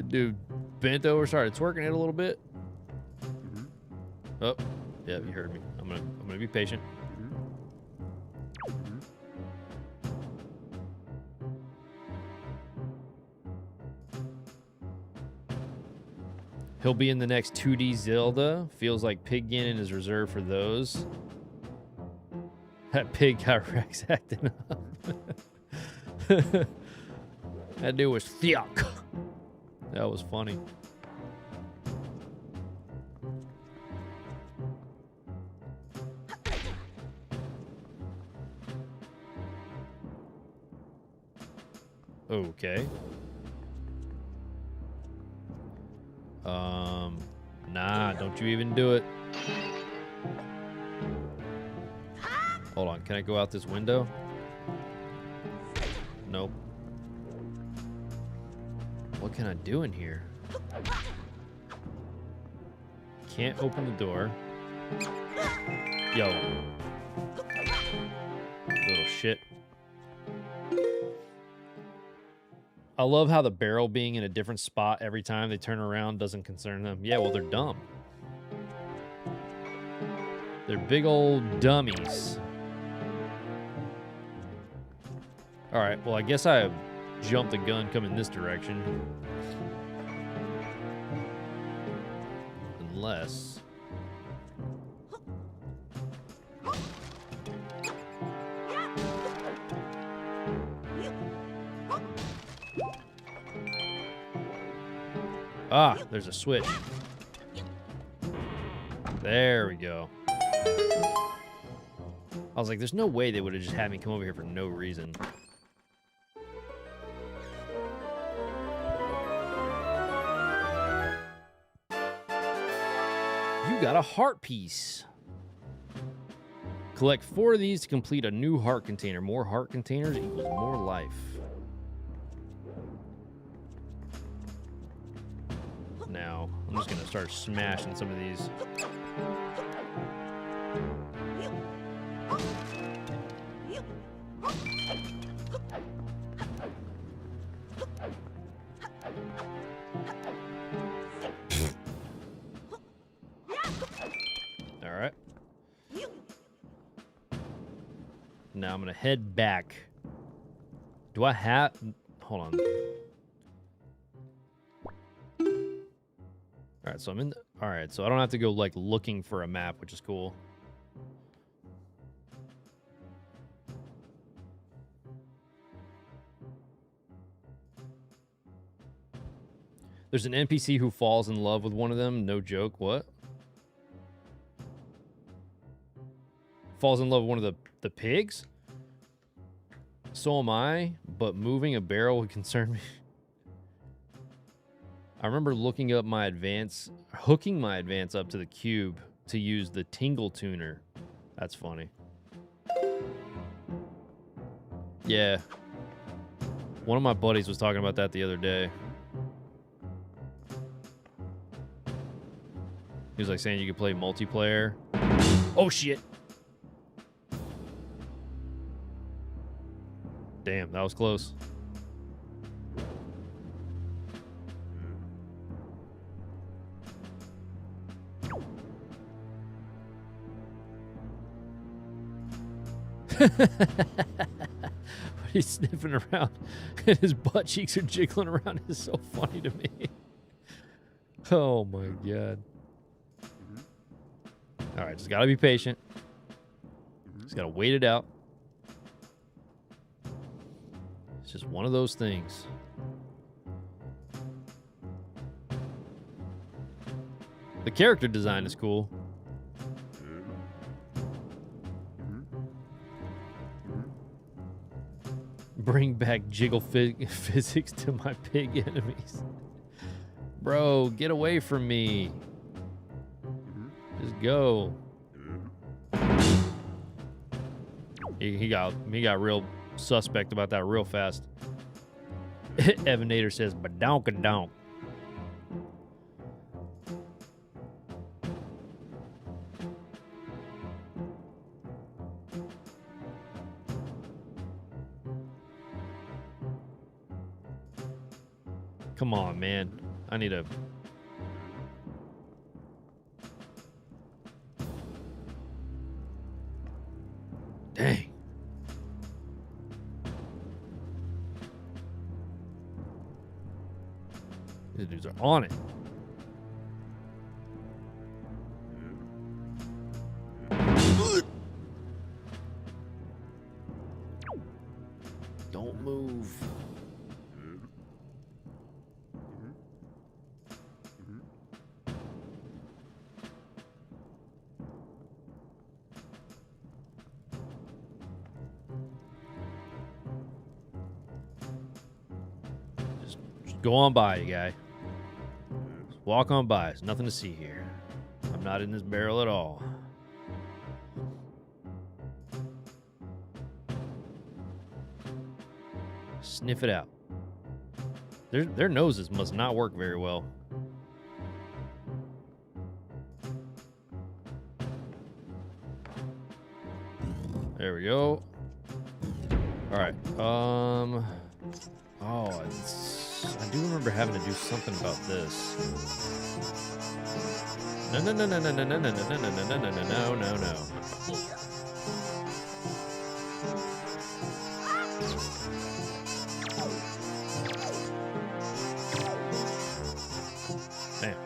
Dude bent over, started twerking it a little bit. Oh, yeah, you heard me. I'm gonna be patient. He'll be in the next 2D Zelda. Feels like Pig Ganon is reserved for those. That pig got Rex acting up. That dude was thick. That was funny. Okay. Nah, don't you even do it. Hold on, can I go out this window? Nope. What can I do in here? Can't open the door. Yo. Little shit. I love how the barrel being in a different spot every time they turn around doesn't concern them. Yeah, well, they're dumb. They're big old dummies. All right, well, I guess I jumped the gun coming this direction. Unless... Ah, there's a switch. There we go. I was like, there's no way they would have just had me come over here for no reason. You got a heart piece. Collect 4 of these to complete a new heart container. More heart containers equals more life. Now, I'm just gonna start smashing some of these. All right. Now I'm gonna head back. Do I have... Hold on. All right, so I'm in... All right, so I don't have to go, like, looking for a map, which is cool. There's an NPC who falls in love with one of them. No joke. What? Falls in love with one of the pigs? So am I, but moving a barrel would concern me. I remember looking up my advance, hooking my advance up to the cube to use the tingle tuner. That's funny. Yeah. One of my buddies was talking about that the other day. He was like saying you could play multiplayer. Oh shit. Damn, that was close. He's sniffing around and his butt cheeks are jiggling around. It's so funny to me. Oh my god. All right, just gotta be patient. Just gotta wait it out. It's just one of those things. The character design is cool. Bring back jiggle physics to my pig enemies. Bro, get away from me. Just go. He got real suspect about that real fast. Evan says, "Badonk-a-donk." Come on, man. I need a... Dang. These dudes are on it. Don't move. Just go on by, you guy. Just walk on by. There's nothing to see here. I'm not in this barrel at all. Sniff it out. Their noses must not work very well. There we go. All right. Oh, I do remember having to do something about this. No. Man,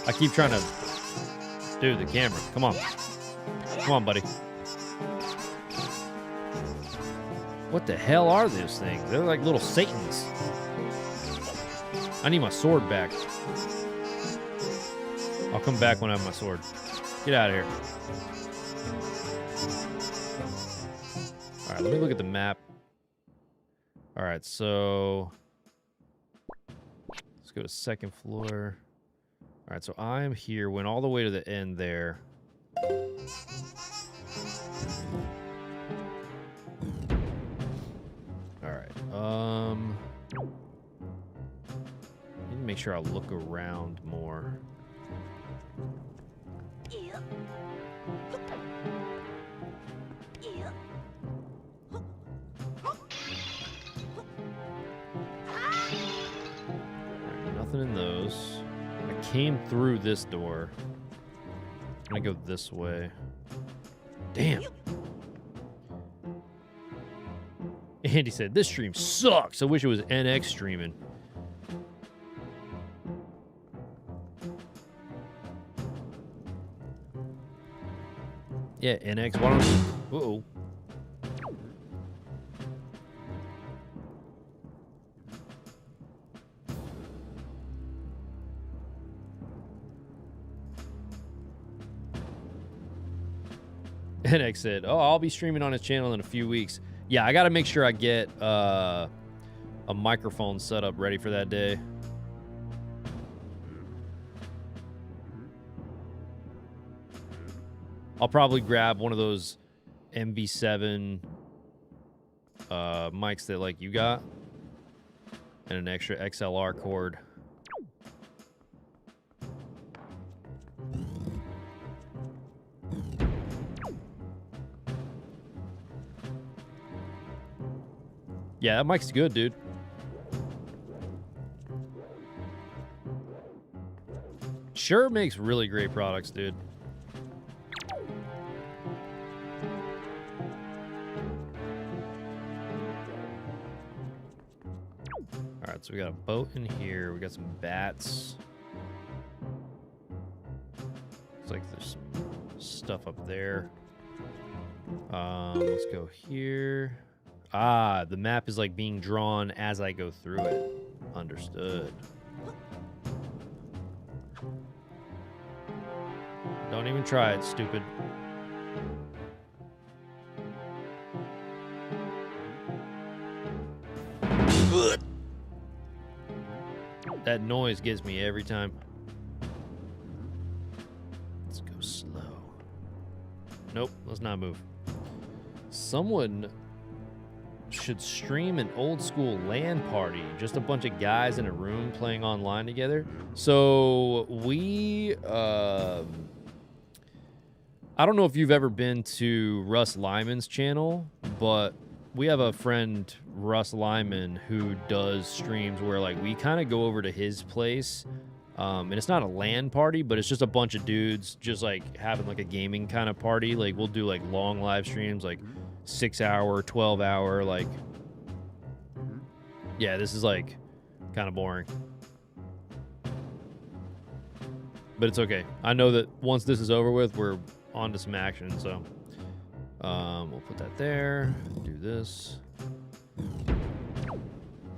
I keep trying to do the camera. Come on, buddy. What the hell are those things? They're like little Satans. I need my sword back. I'll come back when I have my sword. Get out of here. All right, let me look at the map. All right, so let's go to second floor. All right, so I'm here. Went all the way to the end there. Need to make sure I look around more. Alright, nothing in those. I came through this door. I'm gonna go this way. Damn. Andy said, this stream sucks. I wish it was NX streaming. Yeah, NX, why don't you... Uh-oh. NX said, oh, I'll be streaming on his channel in a few weeks. Yeah, I got to make sure I get a microphone set up ready for that day. I'll probably grab one of those MB7 mics that like you got and an extra XLR cord. Yeah, that mic's good, dude. Shure makes really great products, dude. Alright, so we got a boat in here. We got some bats. Looks like there's some stuff up there. Let's go here. Ah, the map is like being drawn as I go through it. Understood. Don't even try it, stupid. That noise gets me every time. Let's go slow. Nope, let's not move. Someone should stream an old school LAN party, just a bunch of guys in a room playing online together. So we, I don't know if you've ever been to Russ Lyman's channel, but we have a friend, Russ Lyman, who does streams where like we kind of go over to his place. And it's not a LAN party, but it's just a bunch of dudes just like having like a gaming kind of party. Like we'll do like long live streams, like 6 hour, 12 hour, like, yeah, this is like kind of boring, but it's okay. I know that once this is over with, we're on to some action. So, we'll put that there, do this.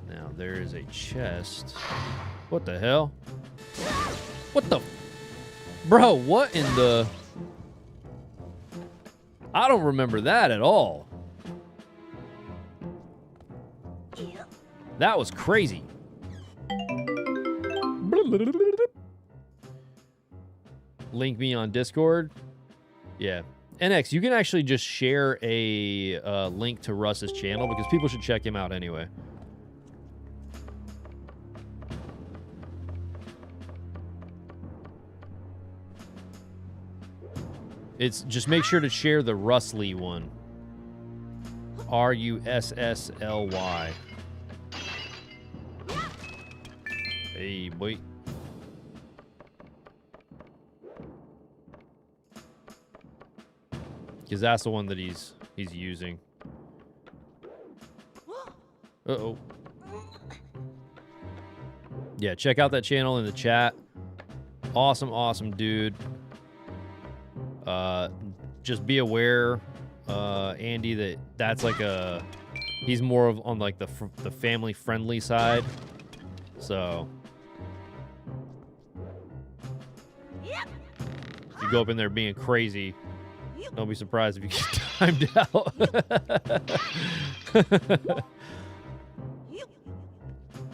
Now there is a chest. What the hell? What the? Bro, what in the? I don't remember that at all. That was crazy. Link me on Discord. Yeah. NX, you can actually just share a link to Russ's channel because people should check him out anyway. It's just make sure to share the Russly one. Russly. Hey, boy. Because that's the one that he's using. Uh-oh. Yeah, check out that channel in the chat. Awesome, awesome dude. Just be aware, Andy, that's like he's more of on like the family friendly side. So if you go up in there being crazy, don't be surprised if you get timed out.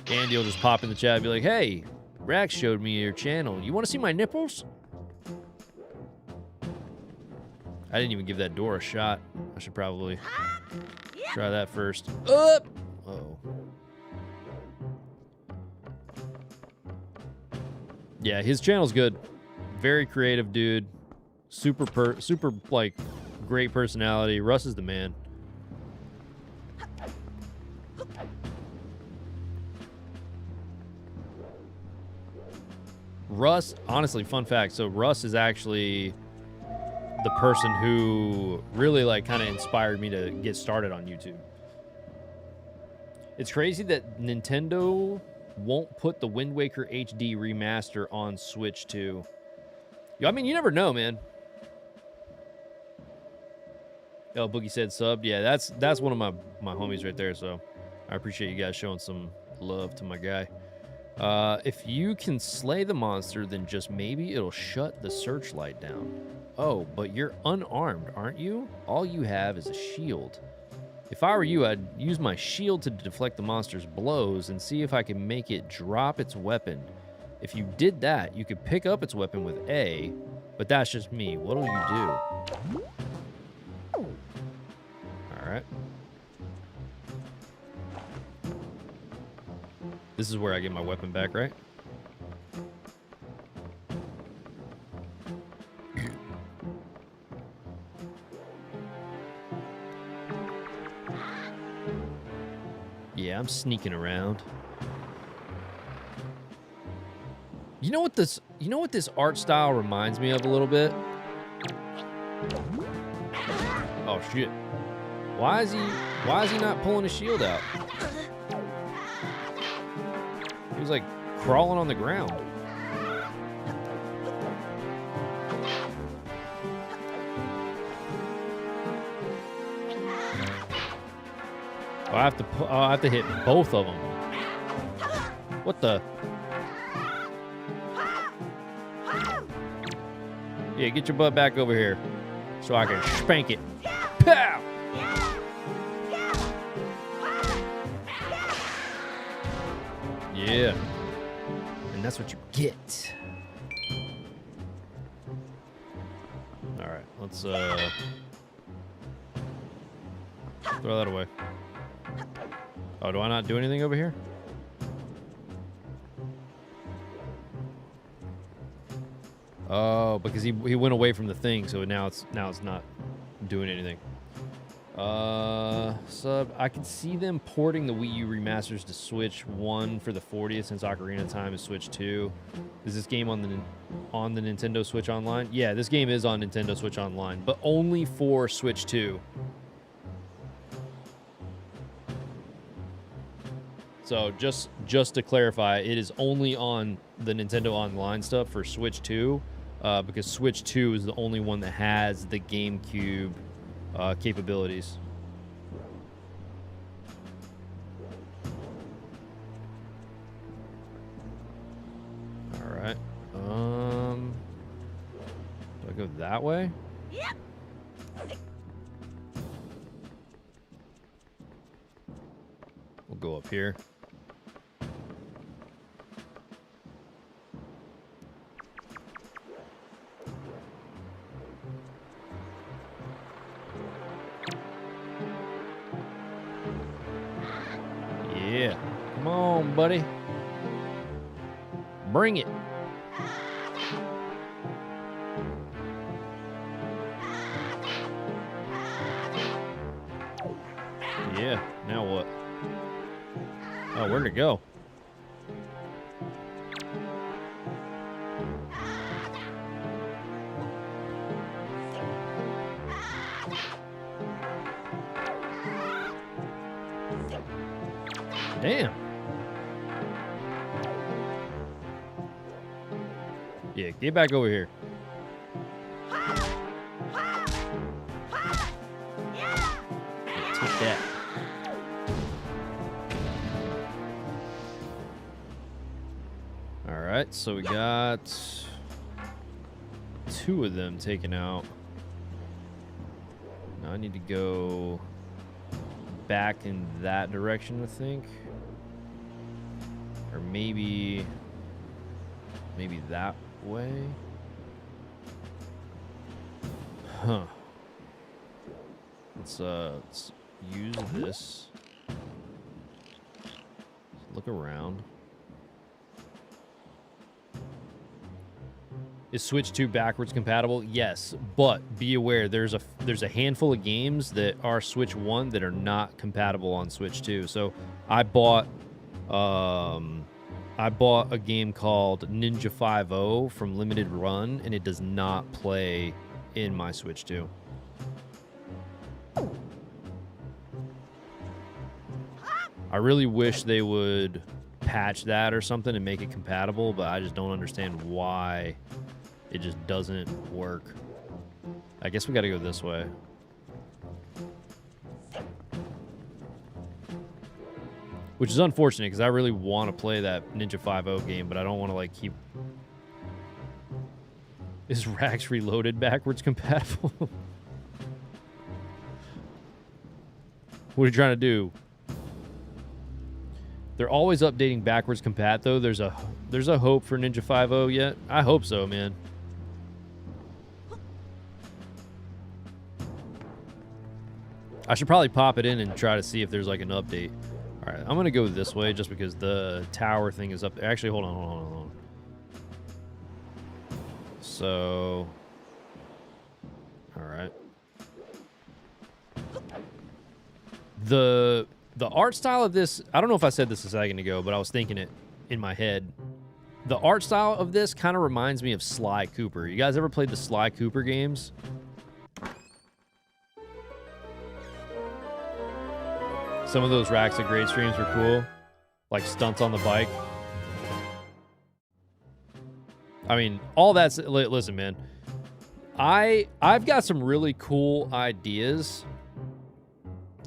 Andy will just pop in the chat and be like, hey, Rax showed me your channel. You want to see my nipples? I didn't even give that door a shot. I should probably try that first. Up! Uh-oh. Yeah, his channel's good. Very creative dude. Super like great personality. Russ is the man. Russ, honestly, fun fact. So Russ is actually the person who really like kind of inspired me to get started on YouTube. It's crazy that Nintendo won't put the WindWaker HD remaster on Switch 2. I mean, you never know, man. Oh, Boogie said subbed. Yeah, that's one of my homies right there. So I appreciate you guys showing some love to my guy. If you can slay the monster, then just maybe it'll shut the searchlight down. Oh, but you're unarmed, aren't you? All you have is a shield. If I were you, I'd use my shield to deflect the monster's blows and see if I can make it drop its weapon. If you did that, you could pick up its weapon with A, but that's just me. What'll you do? All right. This is where I get my weapon back, right? Yeah, I'm sneaking around. You know what this art style reminds me of a little bit? Oh shit. Why is he not pulling his shield out? He was like crawling on the ground. I'll have to hit both of them. What the? Yeah, get your butt back over here so I can spank it. Pow! Yeah. And that's what you get. All right, let's throw that away. Oh, do I not do anything over here? Oh, because he went away from the thing, so now it's not doing anything. Sub. I can see them porting the Wii U remasters to Switch 1 for the 40th since Ocarina of Time is Switch 2. Is this game on the Nintendo Switch Online? Yeah, this game is on Nintendo Switch Online, but only for Switch 2. So just to clarify, it is only on the Nintendo Online stuff for Switch 2, because Switch 2 is the only one that has the GameCube capabilities. All right. Do I go that way? Yep. We'll go up here. Yeah. Come on, buddy. Bring it. Yeah. Now what? Oh, where'd it go? Damn. Yeah, get back over here. Take that. All right, so we got 2 of them taken out. Now I need to go back in that direction, I think. Or maybe that way. Huh. Let's use this. Look around. Is Switch 2 backwards compatible? Yes, but be aware there's a handful of games that are Switch 1 that are not compatible on Switch 2. So I bought a game called Ninja 5 from Limited Run, and it does not play in my Switch 2. I really wish they would patch that or something and make it compatible, but I just don't understand why it just doesn't work. I guess we got to go this way. Which is unfortunate because I really want to play that Ninja 5 game, but I don't want to like keep... Is Rax Reloaded backwards compatible? What are you trying to do? They're always updating backwards compat though. There's a hope for Ninja 5 yet. I hope so, man. I should probably pop it in and try to see if there's like an update. All right, I'm gonna go this way just because the tower thing is up there. Actually, hold on. So, all right. The art style of this, I don't know if I said this a second ago, but I was thinking it in my head. The art style of this kind of reminds me of Sly Cooper. You guys ever played the Sly Cooper games? Some of those Racks at Great streams were cool. Like stunts on the bike. I mean, all that's... Listen, man. I've got some really cool ideas.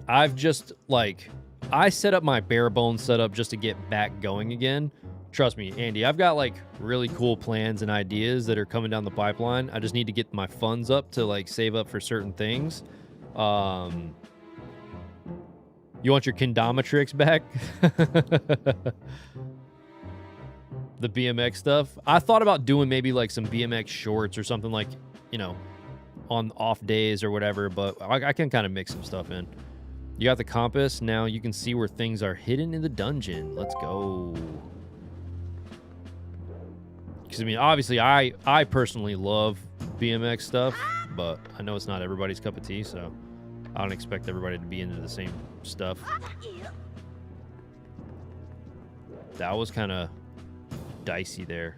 I've just, like... I set up my bare bones setup just to get back going again. Trust me, Andy, I've got, like, really cool plans and ideas that are coming down the pipeline. I just need to get my funds up to, like, save up for certain things. You want your Kendometrix back? The BMX stuff. I thought about doing maybe like some BMX shorts or something like, you know, on off days or whatever, but I can kind of mix some stuff in. You got the compass. Now you can see where things are hidden in the dungeon. Let's go. Because, I mean, obviously, I personally love BMX stuff, but I know it's not everybody's cup of tea, so I don't expect everybody to be into the same stuff. That was kind of dicey there.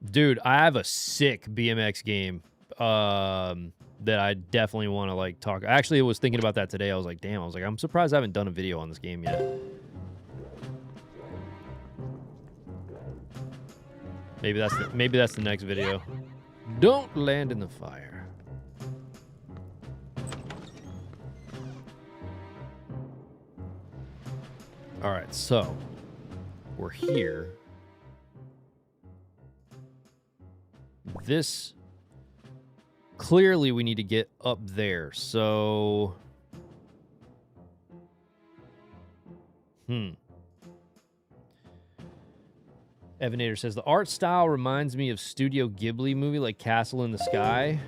Dude, I have a sick BMX game that I definitely want to like talk. Actually, I was thinking about that today. I was like, damn, I'm surprised I haven't done a video on this game yet. Maybe that's the next video. Don't land in the fire. All right, so we're here. This clearly we need to get up there. So Evanator says the art style reminds me of Studio Ghibli movie like Castle in the Sky.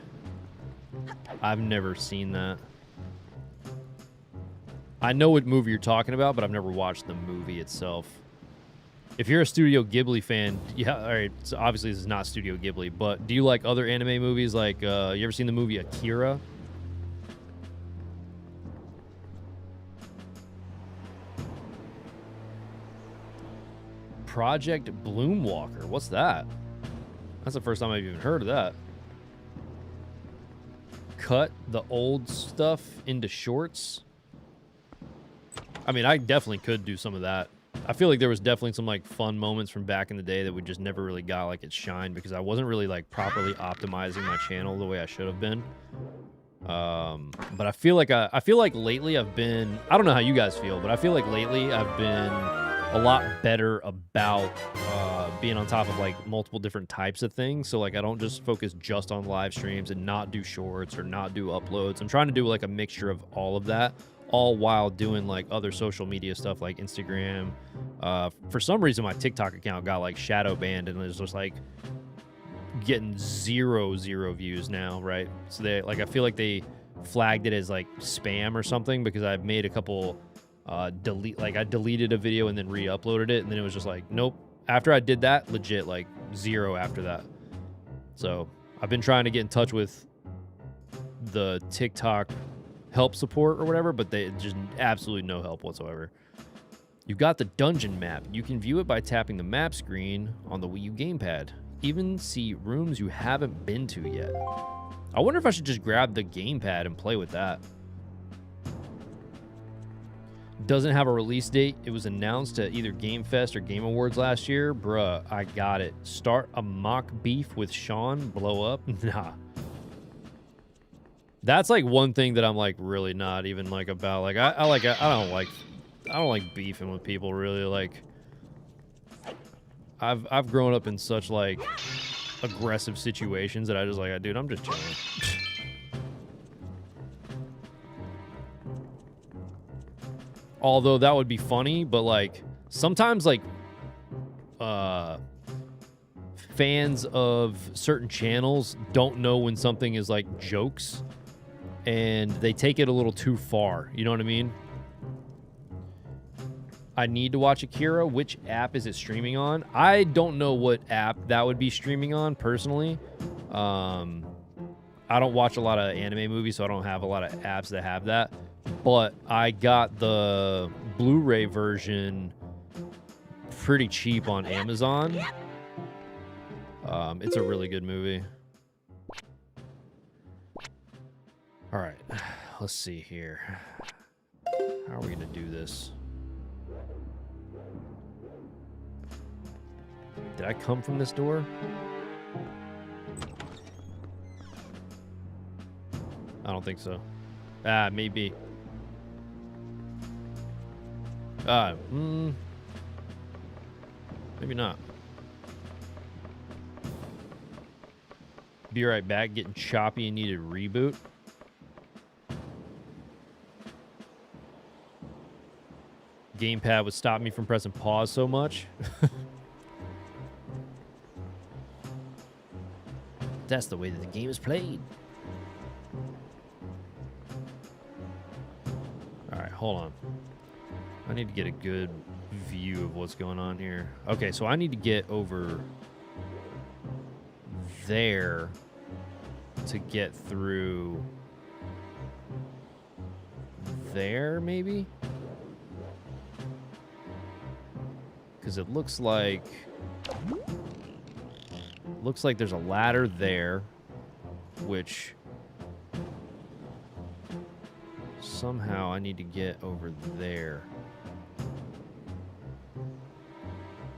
I've never seen that. I know what movie you're talking about, but I've never watched the movie itself. If you're a Studio Ghibli fan, yeah, all right, so obviously this is not Studio Ghibli, but do you like other anime movies? Like, you ever seen the movie Akira? Project Bloomwalker. What's that? That's the first time I've even heard of that. Cut the old stuff into shorts. I mean, I definitely could do some of that. I feel like there was definitely some like fun moments from back in the day that we just never really got like its shine because I wasn't really like properly optimizing my channel the way I should have been. But I feel like lately I've been, I don't know how you guys feel, but I feel like lately I've been a lot better about being on top of like multiple different types of things. So like I don't just focus just on live streams and not do shorts or not do uploads. I'm trying to do like a mixture of all of that, all while doing like other social media stuff like Instagram. For some reason my TikTok account got like shadow banned and it's just like getting zero views now, right? So they like, I feel like they flagged it as like spam or something because I've made a couple I deleted a video and then re-uploaded it and then it was just like, nope. After I did that, legit like zero after that. So I've been trying to get in touch with the TikTok help support or whatever, but they just absolutely no help whatsoever. You got the dungeon map. You can view it by tapping the map screen on the Wii U gamepad. Even see rooms you haven't been to yet. I wonder if I should just grab the gamepad and play with that. Doesn't have a release date. It was announced at either Game Fest or Game Awards last year. Bruh, I got it. Start a mock beef with Sean, blow up? Nah. That's like one thing that I'm like really not even like about. Like I don't like beefing with people really. Like I've grown up in such like aggressive situations that I just like, dude, I'm just chilling. Although that would be funny, but like sometimes like fans of certain channels don't know when something is like jokes and they take it a little too far. You know what I mean? I need to watch Akira. Which app is it streaming on? I don't know what app that would be streaming on personally. I don't watch a lot of anime movies, so I don't have a lot of apps that have that. But I got the Blu-ray version pretty cheap on Amazon. It's a really good movie. All right, let's see here. How are we gonna do this? Did I come from this door? I don't think so. Ah, maybe. Maybe not. Be right back. Getting choppy and needed a reboot. Gamepad would stop me from pressing pause so much. That's the way that the game is played. All right, hold on. I need to get a good view of what's going on here. Okay, so I need to get over there to get through there, maybe? Because it looks like there's a ladder there, which somehow I need to get over there.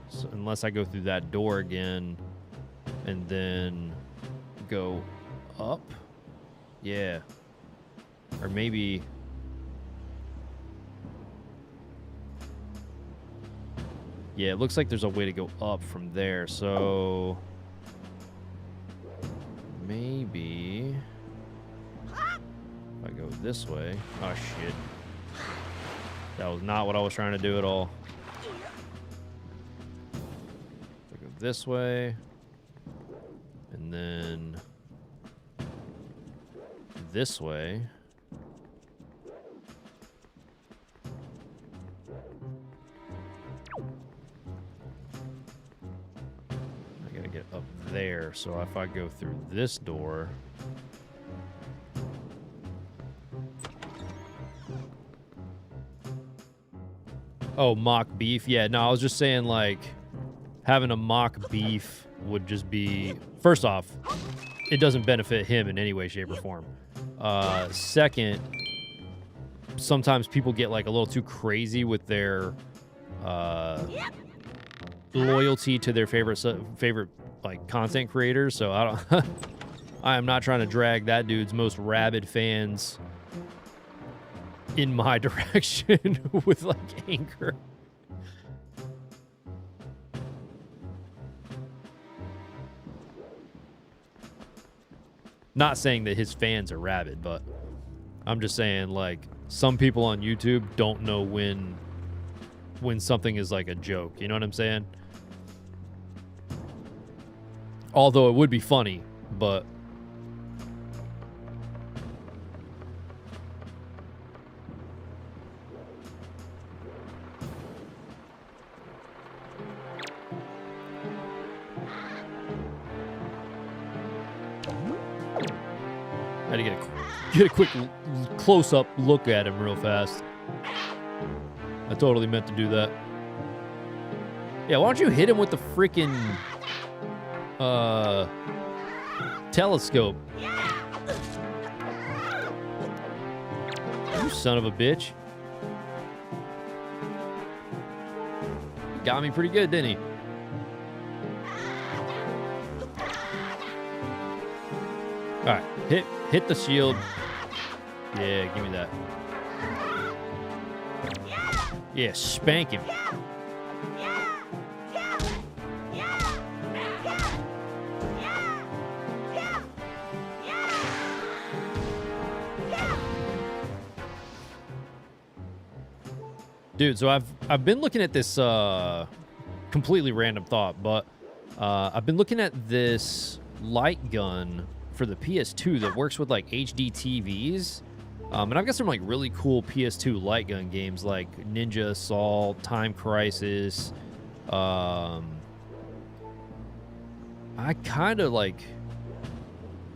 So unless I go through that door again and then go up. Yeah. Or maybe... Yeah, it looks like there's a way to go up from there, so... Maybe... If I go this way... Oh, shit. That was not what I was trying to do at all. If I go this way... And then... This way... Up there, so if I go through this door, oh, mock beef. Yeah, no, I was just saying, like, having a mock beef would just be, first off, it doesn't benefit him in any way, shape, or form. Second, sometimes people get like a little too crazy with their loyalty to their favorite like content creators, so I don't I am not trying to drag that dude's most rabid fans in my direction with like anger. Not saying that his fans are rabid, but I'm just saying, like, some people on YouTube don't know when something is like a joke, you know what I'm saying? Although it would be funny, but I had to get a quick close-up look at him real fast. I totally meant to do that. Yeah, why don't you hit him with the freaking telescope? You son of a bitch. Got me pretty good, didn't he? Alright, hit the shield. Yeah, give me that. Yeah, spank him. Dude, so I've been looking at this completely random thought, but I've been looking at this light gun for the PS2 that works with like HD TVs. And I've got some like really cool PS2 light gun games like Ninja Assault, Time Crisis. I kind of like,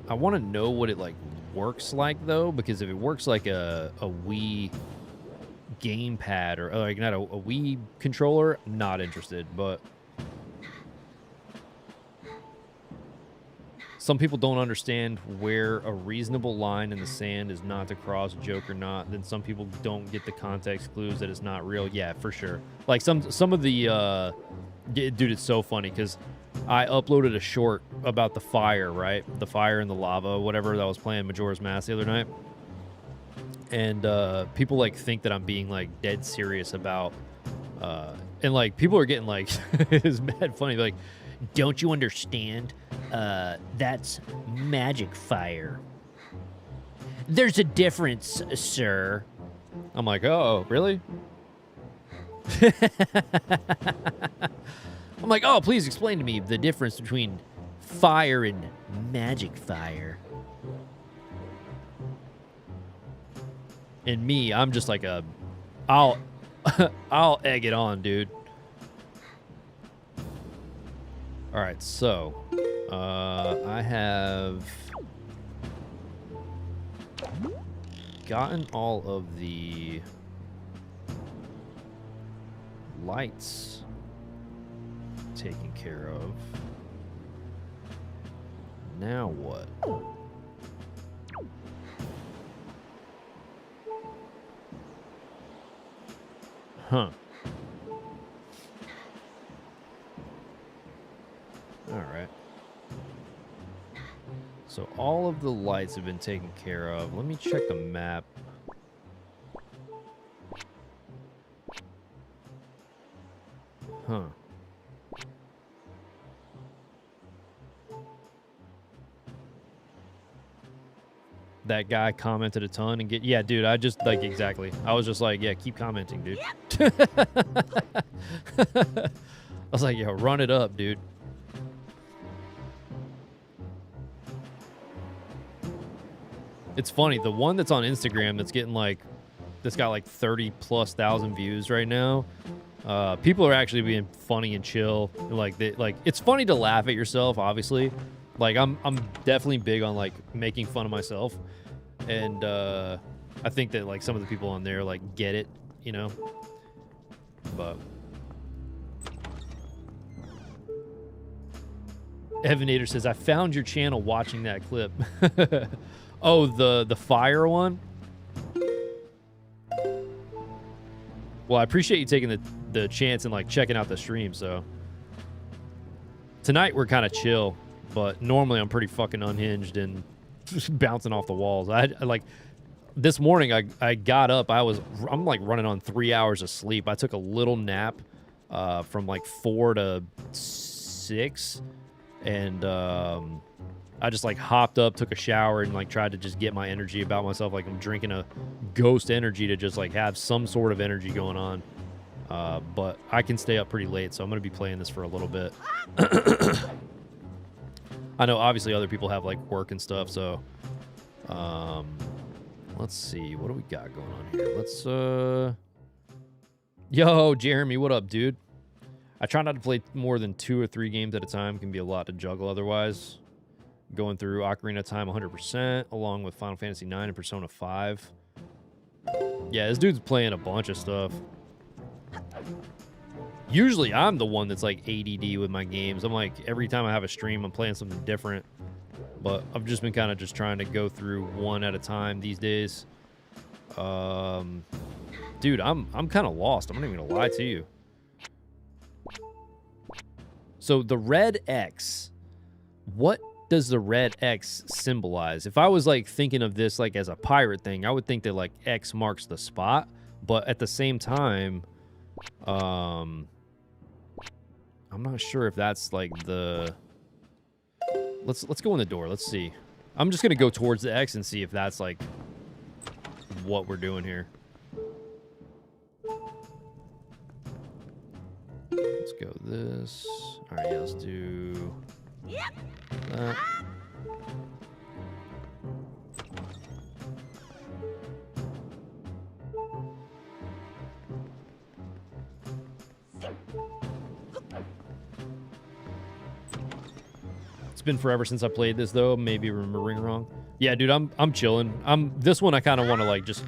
I want to know what it like works like though, because if it works like a Wii gamepad or like not a Wii controller, not interested. But some people don't understand where a reasonable line in the sand is not to cross, joke or not. Then some people don't get the context clues that it's not real. Yeah, for sure. Like some of the dude, it's so funny because I uploaded a short about the fire, right? The fire and the lava, whatever, that I was playing Majora's Mask the other night. And people like think that I'm being like dead serious about and like people are getting like it's mad funny, like, don't you understand? That's magic fire. There's a difference, sir. I'm like, oh, really? I'm like, oh, please explain to me the difference between fire and magic fire. And me, I'm just like a... I'll egg it on, dude. All right, so I have gotten all of the lights taken care of. Now what? Huh. All right. So all of the lights have been taken care of. Let me check the map. Huh. That guy commented a ton and yeah, dude, I just like exactly. I was just like, yeah, keep commenting, dude. I was like, yo, run it up, dude. It's funny, the one that's on Instagram that's getting like, that's got like 30,000+ views right now. People are actually being funny and chill. Like it's funny to laugh at yourself, obviously. Like I'm definitely big on like making fun of myself. And I think that like some of the people on there like get it, you know. But Evanator says, I found your channel watching that clip. Oh, the fire one? Well, I appreciate you taking the chance and like checking out the stream, so. Tonight we're kind of chill, but normally I'm pretty fucking unhinged and bouncing off the walls. I like this morning I got up, I'm like running on 3 hours of sleep. I took a little nap from like 4 to 6 and I just like hopped up, took a shower, and like tried to just get my energy about myself. Like I'm drinking a ghost energy to just like have some sort of energy going on. But I can stay up pretty late, so I'm going to be playing this for a little bit. I know obviously other people have like work and stuff, so let's see. What do we got going on here? Let's Yo, Jeremy, what up, dude? I try not to play more than 2 or 3 games at a time. Can be a lot to juggle otherwise. Going through Ocarina of Time 100%, along with Final Fantasy 9 and Persona 5. Yeah, this dude's playing a bunch of stuff. Usually, I'm the one that's like ADD with my games. I'm like, every time I have a stream, I'm playing something different. But I've just been kind of just trying to go through one at a time these days. Dude, I'm kind of lost. I'm not even gonna lie to you. So the red X, what does the red X symbolize? If I was like thinking of this like as a pirate thing, I would think that like X marks the spot, but at the same time, I'm not sure if that's like the... Let's go in the door. Let's see. I'm just gonna go towards the X and see if that's like what we're doing here. Let's go this. All right, yeah, let's do that. It's been forever since I played this, though. Maybe remembering wrong. Yeah, dude, I'm chilling. This one I kind of want to like just,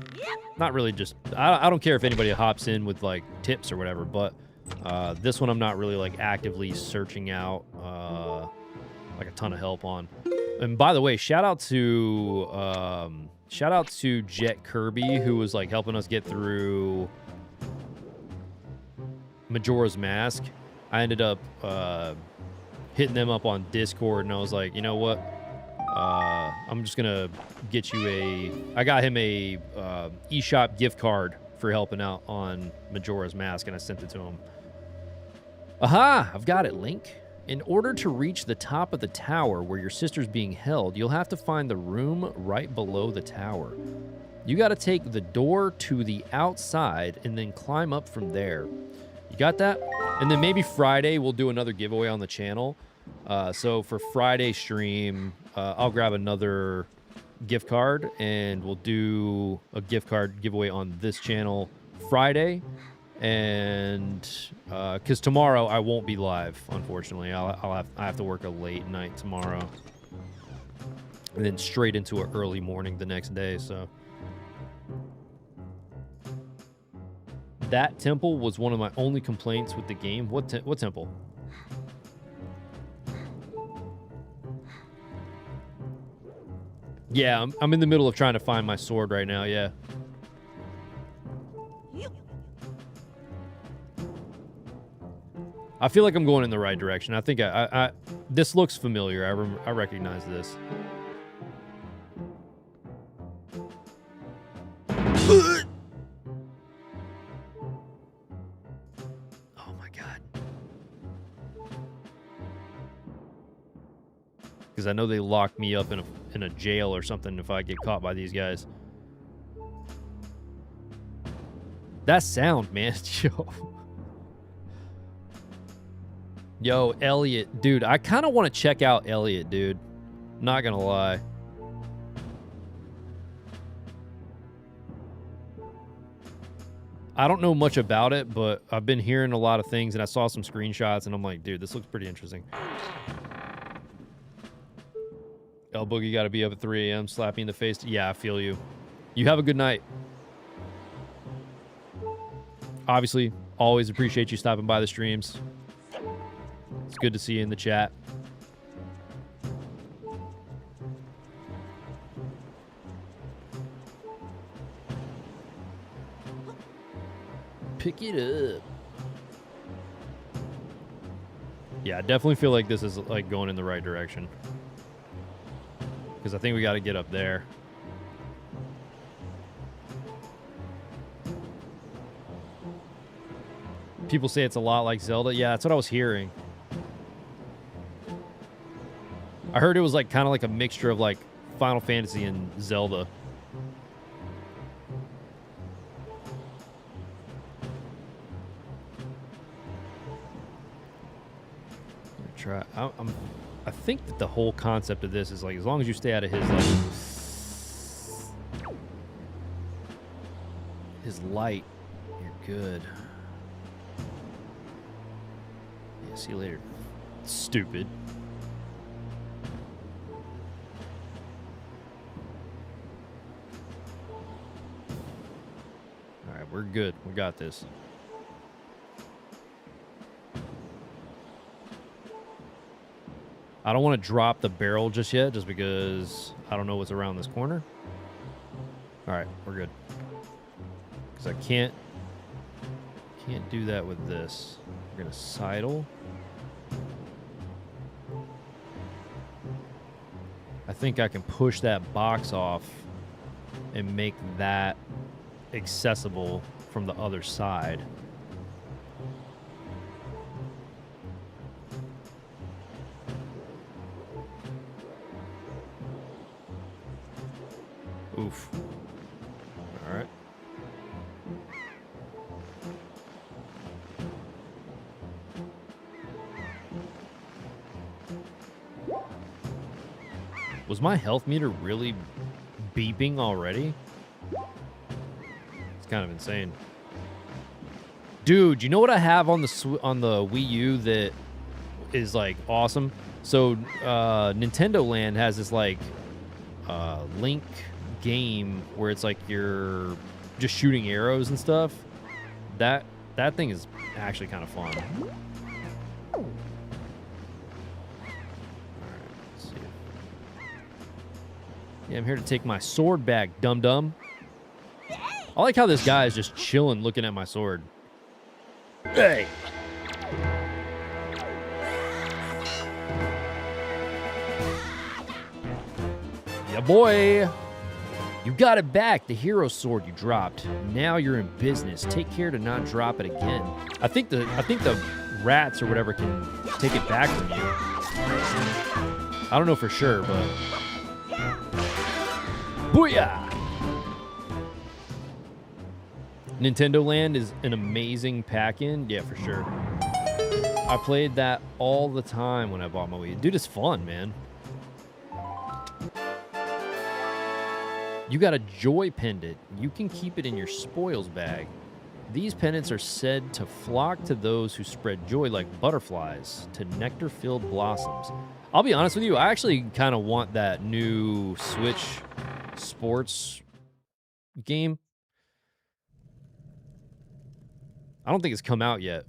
not really just. I don't care if anybody hops in with like tips or whatever, but this one I'm not really like actively searching out like a ton of help on. And by the way, shout out to Jet Kirby, who was like helping us get through Majora's Mask. I ended up hitting them up on Discord, and I was like, you know what? I'm just gonna get you I got him a eShop gift card for helping out on Majora's Mask, and I sent it to him. Aha! I've got it, Link. In order to reach the top of the tower where your sister's being held, you'll have to find the room right below the tower. You gotta take the door to the outside and then climb up from there. You got that? And then maybe Friday we'll do another giveaway on the channel. So for Friday stream, I'll grab another gift card and we'll do a gift card giveaway on this channel Friday. And because tomorrow I won't be live, unfortunately. I have to work a late night tomorrow, and then straight into an early morning the next day. So that temple was one of my only complaints with the game. What temple? Yeah, I'm in the middle of trying to find my sword right now. Yeah. I feel like I'm going in the right direction. I think I this looks familiar. I recognize this. Oh my god. Because I know they lock me up in a jail or something if I get caught by these guys. That sound, man. Yo, Elliot. Dude, I kind of want to check out Elliot, dude. Not gonna lie. I don't know much about it, but I've been hearing a lot of things, and I saw some screenshots, and I'm like, dude, this looks pretty interesting. El Boogie got to be up at 3 a.m. Slap me in the face. Yeah, I feel you. You have a good night. Obviously, always appreciate you stopping by the streams. It's good to see you in the chat. Pick it up. Yeah, I definitely feel like this is like going in the right direction. Because I think we got to get up there. People say it's a lot like Zelda. Yeah, that's what I was hearing. I heard it was like kind of like a mixture of like Final Fantasy and Zelda. Try. I think that the whole concept of this is like as long as you stay out of his light, you're good. Yeah, see you later. Stupid. All right, we're good. We got this. I don't want to drop the barrel just yet, just because I don't know what's around this corner. All right, we're good. Because I can't do that with this. We're gonna sidle. I think I can push that box off and make that accessible from the other side. Oof. All right. Was my health meter really beeping already? It's kind of insane. Dude, you know what I have on the Wii U that is like awesome? So Nintendo Land has this like Link game where it's like you're just shooting arrows and stuff. That thing is actually kind of fun. All right, let's see. Yeah, I'm here to take my sword back, dum-dum. I like how this guy is just chilling looking at my sword. Hey! Yeah, boy! You got it back, the hero sword you dropped. Now you're in business. Take care to not drop it again. I think the rats or whatever can take it back from you. I don't know for sure, but booyah! Nintendo Land is an amazing pack-in. Yeah, for sure. I played that all the time when I bought my Wii. Dude, it's fun, man. You got a joy pendant. You can keep it in your spoils bag. These pendants are said to flock to those who spread joy like butterflies to nectar-filled blossoms. I'll be honest with you, I actually kind of want that new Switch sports game. I don't think it's come out yet.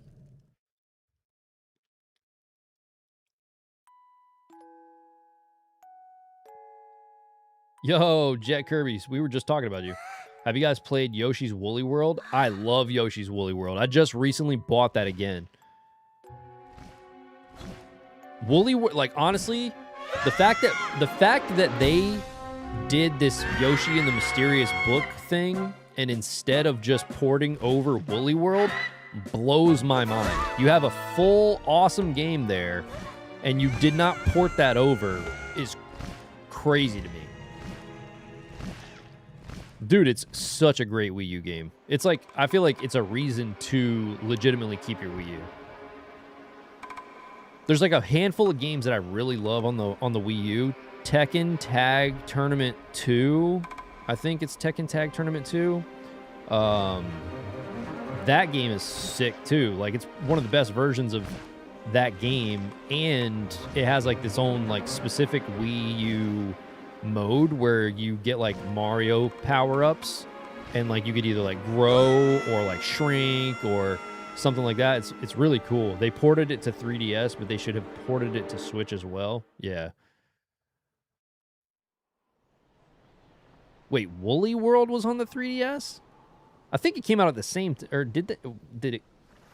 Yo, Jet Kirby's, we were just talking about you. Have you guys played Yoshi's Woolly World? I love Yoshi's Woolly World. I just recently bought that again. Like, honestly, the fact that they did this Yoshi and the Mysterious Book thing, and instead of just porting over Woolly World, blows my mind. You have a full awesome game there, and you did not port that over is crazy to me. Dude, it's such a great Wii U game. It's like, I feel like it's a reason to legitimately keep your Wii U. There's like a handful of games that I really love on the Wii U. Tekken Tag Tournament 2. I think it's Tekken Tag Tournament 2. That game is sick too. Like, it's one of the best versions of that game, and it has like this own like specific Wii U mode where you get like Mario power-ups, and like you could either like grow or like shrink or something like that. It's really cool. They ported it to 3DS, but they should have ported it to Switch as well. Yeah. Wait, Woolly World was on the 3DS? I think it came out at the same or did it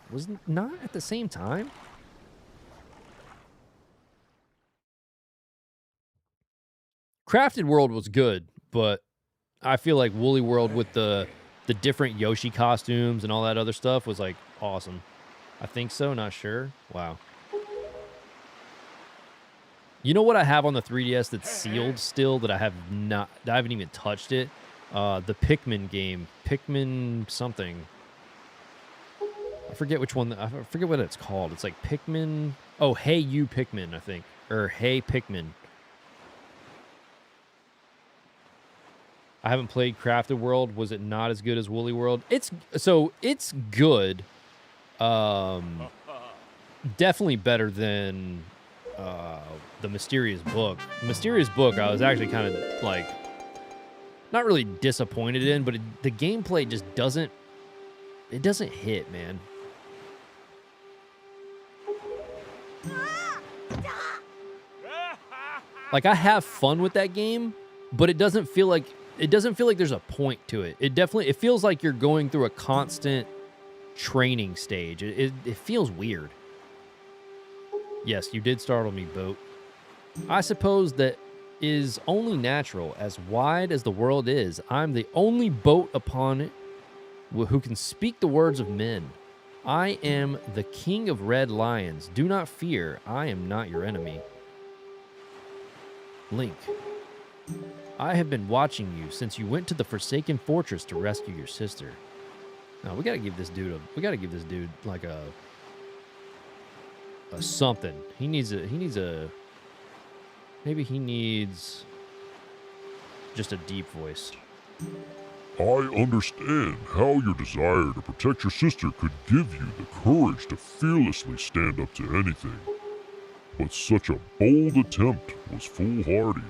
was it not at the same time? Crafted World was good, but I feel like Woolly World with the different Yoshi costumes and all that other stuff was like awesome. I think so, not sure. Wow. You know what I have on the 3DS that's sealed still that I haven't even touched it? The Pikmin game. Pikmin something. I forget which one. I forget what it's called. It's like Pikmin. Oh, Hey You Pikmin, I think. Or Hey Pikmin. I haven't played Crafted World. Was it not as good as Woolly World? It's good. Definitely better than the Mysterious Book. Mysterious Book, I was actually kind of like not really disappointed in, but the gameplay just doesn't hit, man. Like, I have fun with that game, but it doesn't feel like there's a point to it. It feels like you're going through a constant training stage. It feels weird. Yes, you did startle me, Boat. I suppose that is only natural. As wide as the world is, I'm the only boat upon it who can speak the words of men. I am the king of red lions. Do not fear. I am not your enemy. Link. I have been watching you since you went to the Forsaken Fortress to rescue your sister. Now, we gotta give this dude like a something. Maybe he needs just a deep voice. I understand how your desire to protect your sister could give you the courage to fearlessly stand up to anything. But such a bold attempt was foolhardy.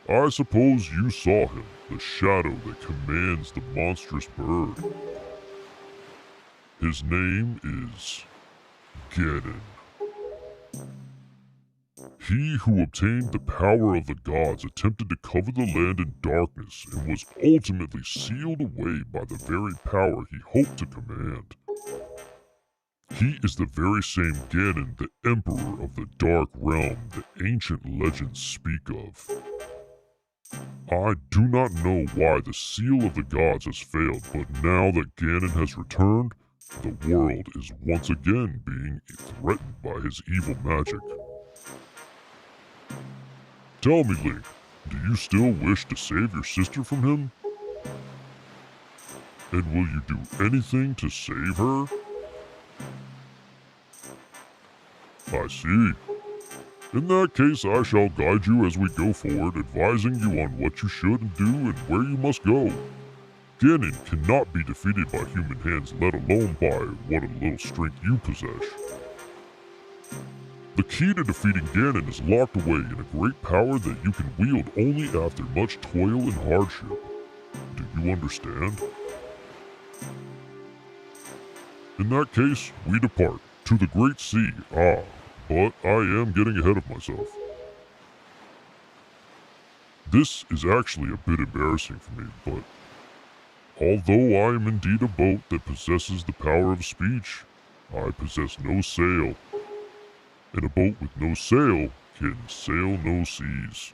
I suppose you saw him, the shadow that commands the monstrous bird. His name is Ganon. He who obtained the power of the gods attempted to cover the land in darkness and was ultimately sealed away by the very power he hoped to command. He is the very same Ganon, the Emperor of the Dark Realm that ancient legends speak of. I do not know why the seal of the gods has failed, but now that Ganon has returned, the world is once again being threatened by his evil magic. Tell me, Link, do you still wish to save your sister from him? And will you do anything to save her? I see. In that case, I shall guide you as we go forward, advising you on what you should do and where you must go. Ganon cannot be defeated by human hands, let alone by what a little strength you possess. The key to defeating Ganon is locked away in a great power that you can wield only after much toil and hardship. Do you understand? In that case, we depart to the Great Sea. But I am getting ahead of myself. This is actually a bit embarrassing for me, but although I am indeed a boat that possesses the power of speech, I possess no sail. And a boat with no sail can sail no seas.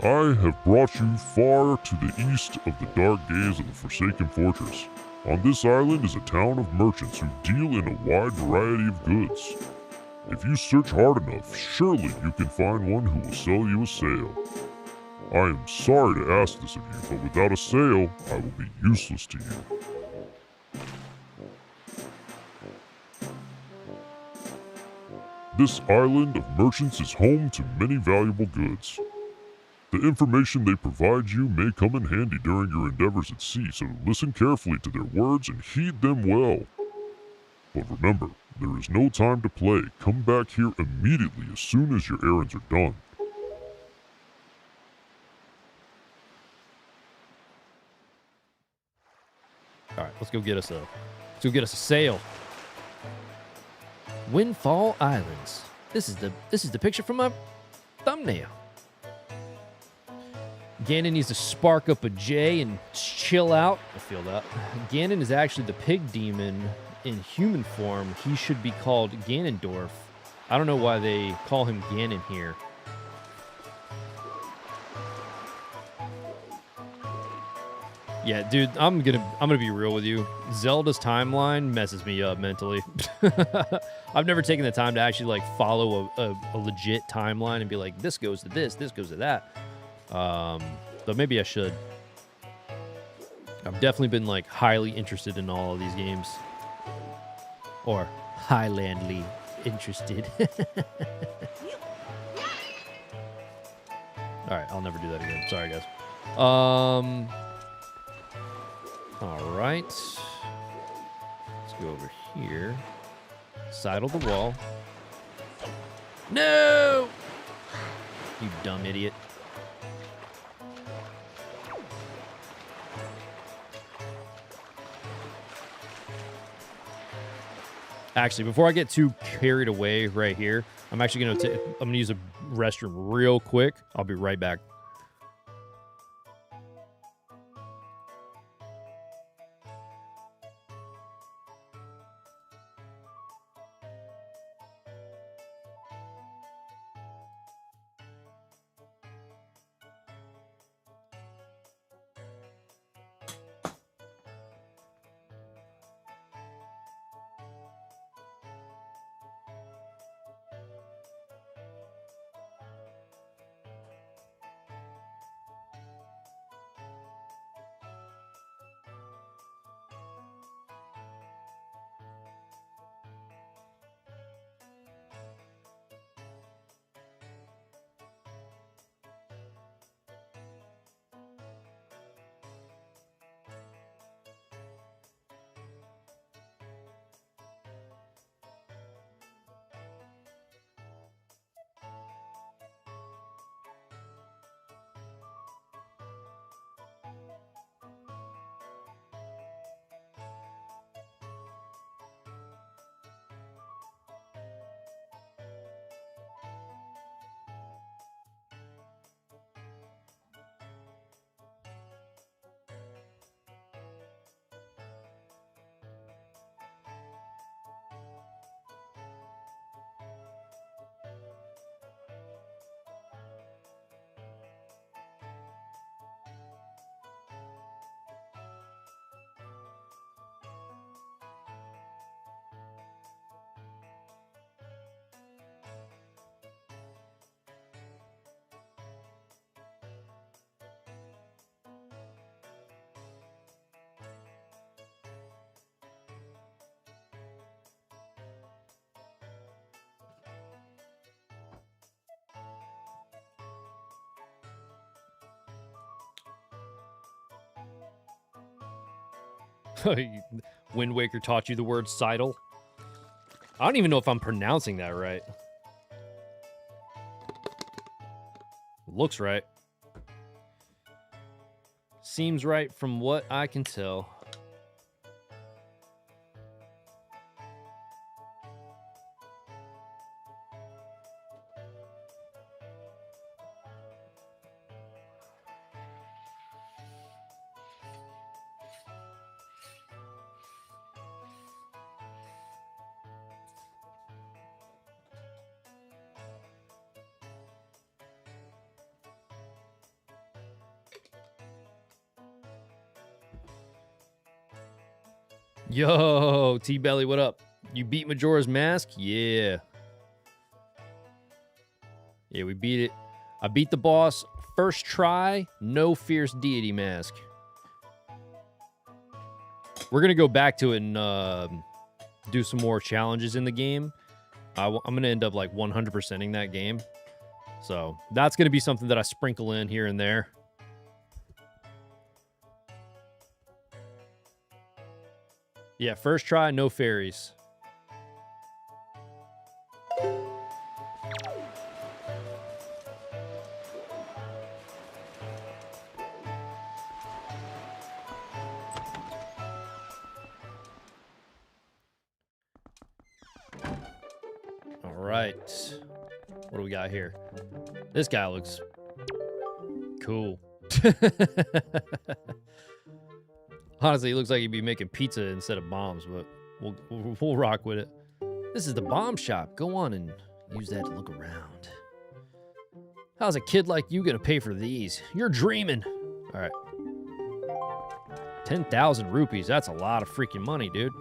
I have brought you far to the east of the dark gaze of the Forsaken Fortress. On this island is a town of merchants who deal in a wide variety of goods. If you search hard enough, surely you can find one who will sell you a sail. I am sorry to ask this of you, but without a sail, I will be useless to you. This island of merchants is home to many valuable goods. The information they provide you may come in handy during your endeavors at sea, so listen carefully to their words and heed them well. But remember, there is no time to play. Come back here immediately as soon as your errands are done. All right, let's go get us a sail. Windfall Islands. This is the picture from my thumbnail. Ganon needs to spark up a J and chill out. I feel that. Ganon is actually the pig demon in human form. He should be called Ganondorf. I don't know why they call him Ganon here. Yeah, dude, I'm gonna be real with you. Zelda's timeline messes me up mentally. I've never taken the time to actually like follow a legit timeline and be like, this goes to this goes to that. But maybe I should. I've definitely been like highly interested in all of these games. Or highlandly interested. Alright, I'll never do that again. Sorry, guys. Alright. Let's go over here. Sidle the wall. No! You dumb idiot. Actually, before I get too carried away right here, I'm actually I'm gonna use a restroom real quick. I'll be right back. WindWaker taught you the word sidle. I don't even know if I'm pronouncing that right. Looks right. Seems right from what I can tell. Yo, T-Belly, what up? You beat Majora's Mask? Yeah. Yeah, we beat it. I beat the boss first try, no fierce deity mask. We're going to go back to it and do some more challenges in the game. I'm going to end up like 100%ing that game. So that's going to be something that I sprinkle in here and there. Yeah, first try, no fairies. All right. What do we got here? This guy looks cool. Honestly, he looks like he'd be making pizza instead of bombs, but we'll rock with it. This is the bomb shop. Go on and use that to look around. How's a kid like you gonna pay for these? You're dreaming. All right. 10,000 rupees. That's a lot of freaking money, dude.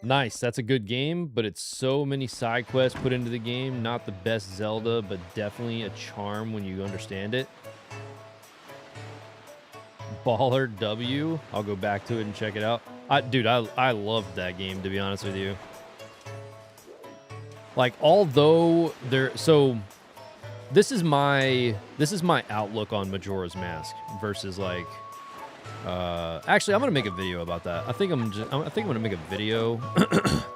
Nice. That's a good game, but it's so many side quests put into the game. Not the best Zelda, but definitely a charm when you understand it. Baller W. I'll go back to it and check it out. Dude, I loved that game, to be honest with you. Like, although there, so this is my outlook on Majora's Mask versus like, actually, I'm gonna make a video about that. I think I'm gonna make a video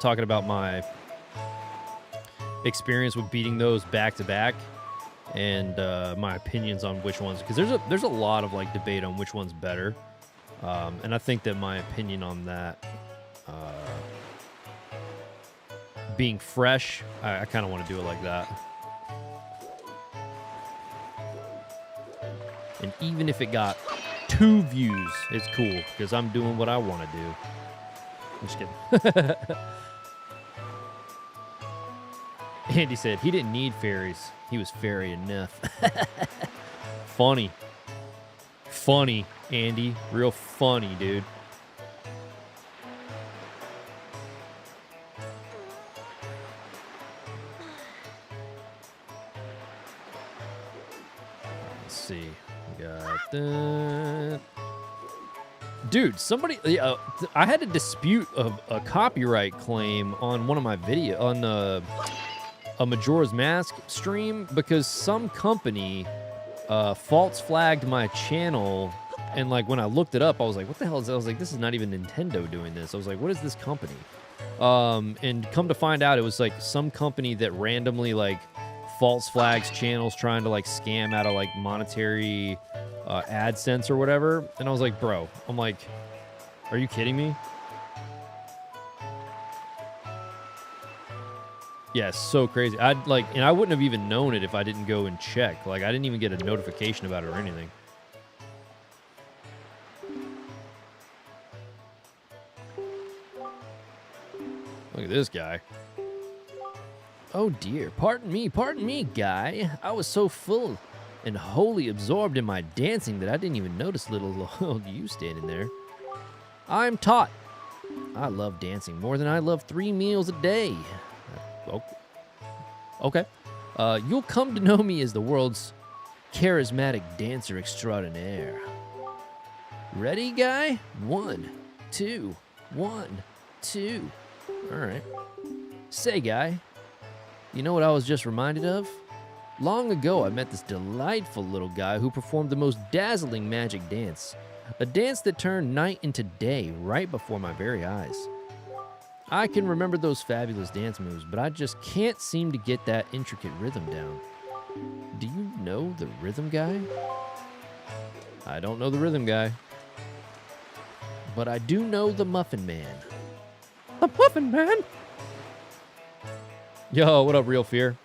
talking about my experience with beating those back to back. And my opinions on which ones, because there's a lot of like debate on which one's better, and I think that my opinion on that being fresh, I kind of want to do it like that. And even if it got 2 views, it's cool because I'm doing what I want to do. I'm just kidding. Andy said he didn't need fairies. He was fairy enough. Funny. Funny, Andy. Real funny, dude. Let's see. We got that. Dude, somebody... I had to dispute a copyright claim on one of my videos... on a Majora's Mask stream because some company false flagged my channel, and like when I looked it up, I was like, what the hell is that? I was like, this is not even Nintendo doing this. I was like, what is this company? And come to find out, it was like some company that randomly like false flags channels trying to like scam out of like monetary AdSense or whatever. And I was like, bro, I'm like, are you kidding me? Yeah, it's so crazy. And I wouldn't have even known it if I didn't go and check. Like, I didn't even get a notification about it or anything. Look at this guy. Oh dear, pardon me, guy. I was so full and wholly absorbed in my dancing that I didn't even notice little old you standing there. I'm taught. I love dancing more than I love 3 meals a day. Okay. You'll come to know me as the world's charismatic dancer extraordinaire. Ready, guy? 1, 2, 1, 2. All right. Say, guy, you know what I was just reminded of? Long ago, I met this delightful little guy who performed the most dazzling magic dance. A dance that turned night into day right before my very eyes. I can remember those fabulous dance moves, but I just can't seem to get that intricate rhythm down. Do you know the rhythm guy? I don't know the rhythm guy. But I do know the Muffin Man. The Muffin Man? Yo, what up, Real Fear?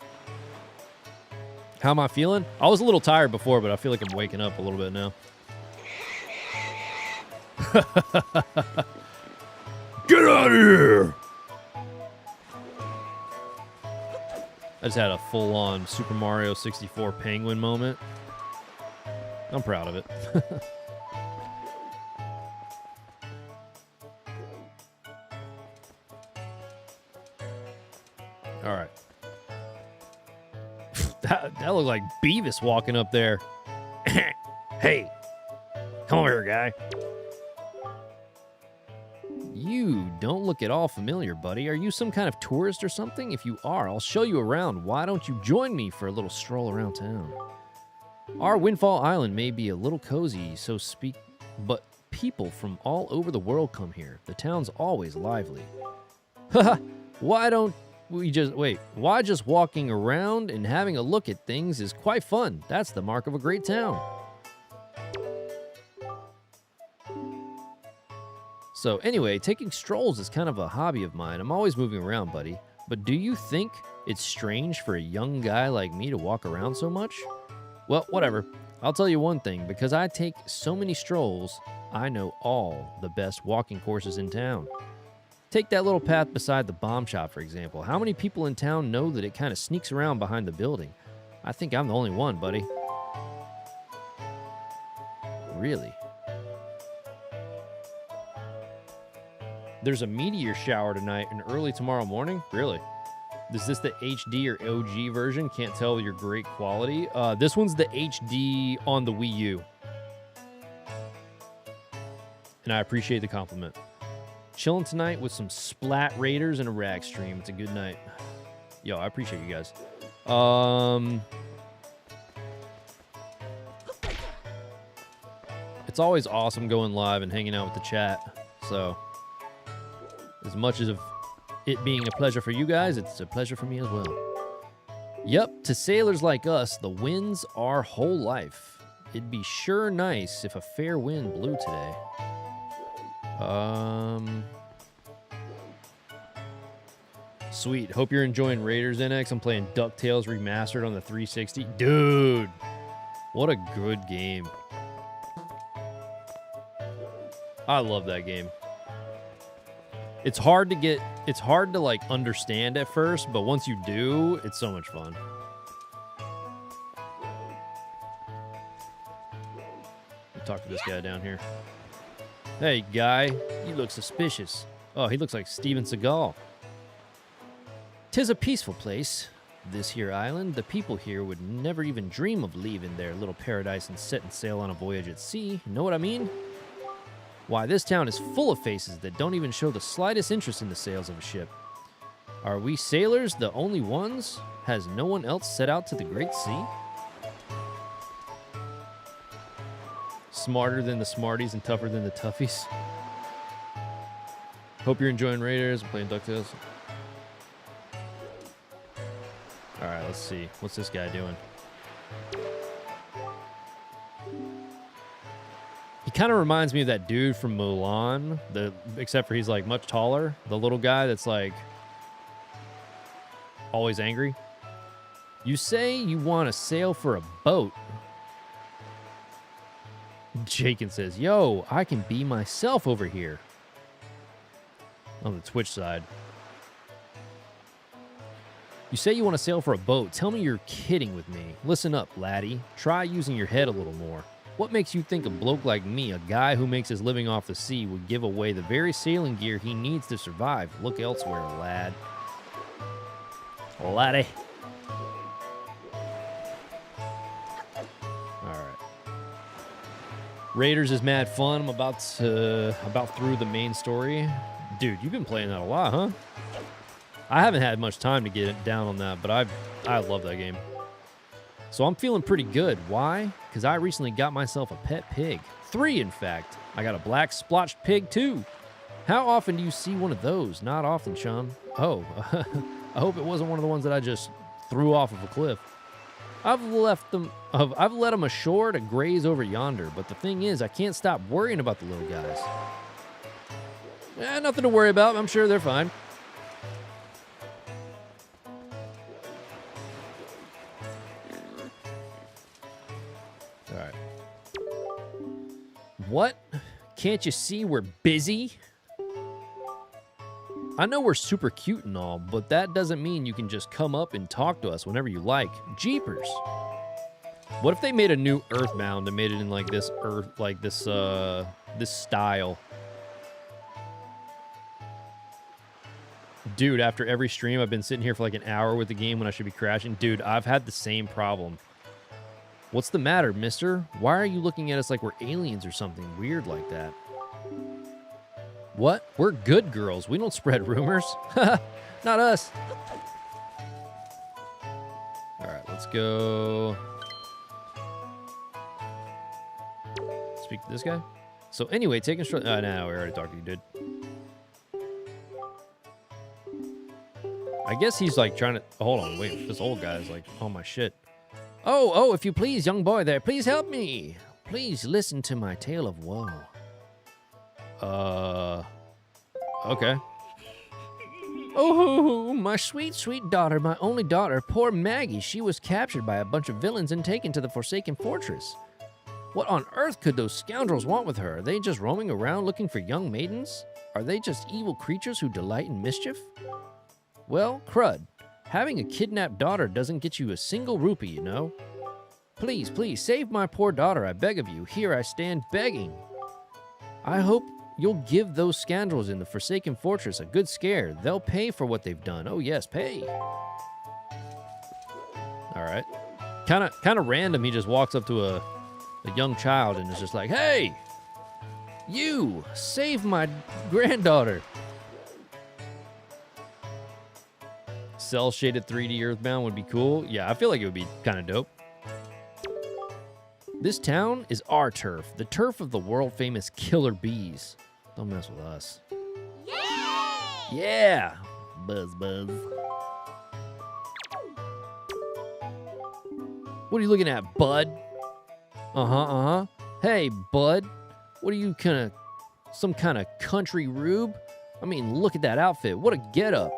How am I feeling? I was a little tired before, but I feel like I'm waking up a little bit now. Get out of here! I just had a full-on Super Mario 64 penguin moment. I'm proud of it. All right. That looked like Beavis walking up there. Hey, come over here, guy. You don't look at all familiar, buddy. Are you some kind of tourist or something? If you are, I'll show you around. Why don't you join me for a little stroll around town? Our Windfall Island may be a little cozy, so speak, but people from all over the world come here. The town's always lively. Haha, why don't we just, wait, why just walking around and having a look at things is quite fun. That's the mark of a great town. So anyway, taking strolls is kind of a hobby of mine. I'm always moving around, buddy. But do you think it's strange for a young guy like me to walk around so much? Well, whatever. I'll tell you one thing. Because I take so many strolls, I know all the best walking courses in town. Take that little path beside the bomb shop, for example. How many people in town know that it kind of sneaks around behind the building? I think I'm the only one, buddy. Really? There's a meteor shower tonight and early tomorrow morning? Really? Is this the HD or OG version? Can't tell your great quality. This one's the HD on the Wii U. And I appreciate the compliment. Chilling tonight with some Splat Raiders and a rag stream. It's a good night. Yo, I appreciate you guys. It's always awesome going live and hanging out with the chat. So, as much as it being a pleasure for you guys, it's a pleasure for me as well. Yep, to sailors like us, the wind's our whole life. It'd be sure nice if a fair wind blew today. Sweet. Hope you're enjoying Raiders NX. I'm playing DuckTales Remastered on the 360. Dude, what a good game. I love that game. It's hard to like understand at first, but once you do, it's so much fun. I'll talk to this guy down here. Hey, guy, you look suspicious. Oh, he looks like Steven Seagal. 'Tis a peaceful place, this here island. The people here would never even dream of leaving their little paradise and setting sail on a voyage at sea. Know what I mean? Why, this town is full of faces that don't even show the slightest interest in the sails of a ship. Are we sailors the only ones? Has no one else set out to the great sea? Smarter than the smarties and tougher than the toughies. Hope you're enjoying Raiders. I'm playing DuckTales. Alright, let's see. What's this guy doing? He kind of reminds me of that dude from Mulan, except for he's like much taller. The little guy that's like always angry. You say you want to sail for a boat. Jakin says, yo, I can be myself over here. On the Twitch side. You say you want to sail for a boat. Tell me you're kidding with me. Listen up, laddie. Try using your head a little more. What makes you think a bloke like me, a guy who makes his living off the sea, would give away the very sailing gear he needs to survive? Look elsewhere, lad. Laddie. Alright. Raiders is mad fun. I'm about through the main story. Dude, you've been playing that a lot, huh? I haven't had much time to get down on that, but I love that game. So I'm feeling pretty good. Why? Because I recently got myself a pet pig. 3, in fact. I got a black splotched pig, too. How often do you see one of those? Not often, Sean. Oh, I hope it wasn't one of the ones that I just threw off of a cliff. I've let them ashore to graze over yonder, but the thing is, I can't stop worrying about the little guys. Nothing to worry about. I'm sure they're fine. All right. What? Can't you see we're busy? I know we're super cute and all, but that doesn't mean you can just come up and talk to us whenever you like. Jeepers. What if they made a new Earthbound and made it in like this this style? Dude, after every stream, I've been sitting here for like an hour with the game when I should be crashing. Dude, I've had the same problem. What's the matter, mister? Why are you looking at us like we're aliens or something weird like that? What? We're good girls. We don't spread rumors. Not us. All right, let's go. Speak to this guy. So anyway, take instructions. Oh, no, we already talked to you, dude. I guess he's like trying to... Hold on, wait. This old guy's like, oh my shit. Oh, if you please, young boy there, please help me. Please listen to my tale of woe. Okay. Oh, my sweet, sweet daughter, my only daughter, poor Maggie. She was captured by a bunch of villains and taken to the Forsaken Fortress. What on earth could those scoundrels want with her? Are they just roaming around looking for young maidens? Are they just evil creatures who delight in mischief? Well, crud. Having a kidnapped daughter doesn't get you a single rupee, you know? Please, please, save my poor daughter, I beg of you. Here I stand begging. I hope you'll give those scoundrels in the Forsaken Fortress a good scare. They'll pay for what they've done. Oh, yes, pay. All right. Kind of random. He just walks up to a young child and is just like, hey, you, save my granddaughter. Cell-shaded 3D Earthbound would be cool. Yeah, I feel like it would be kind of dope. This town is our turf, the turf of the world-famous killer bees. Don't mess with us. Yay! Yeah! Buzz, buzz. What are you looking at, bud? Uh-huh. Hey, bud. What are you some kind of country rube? I mean, look at that outfit. What a getup.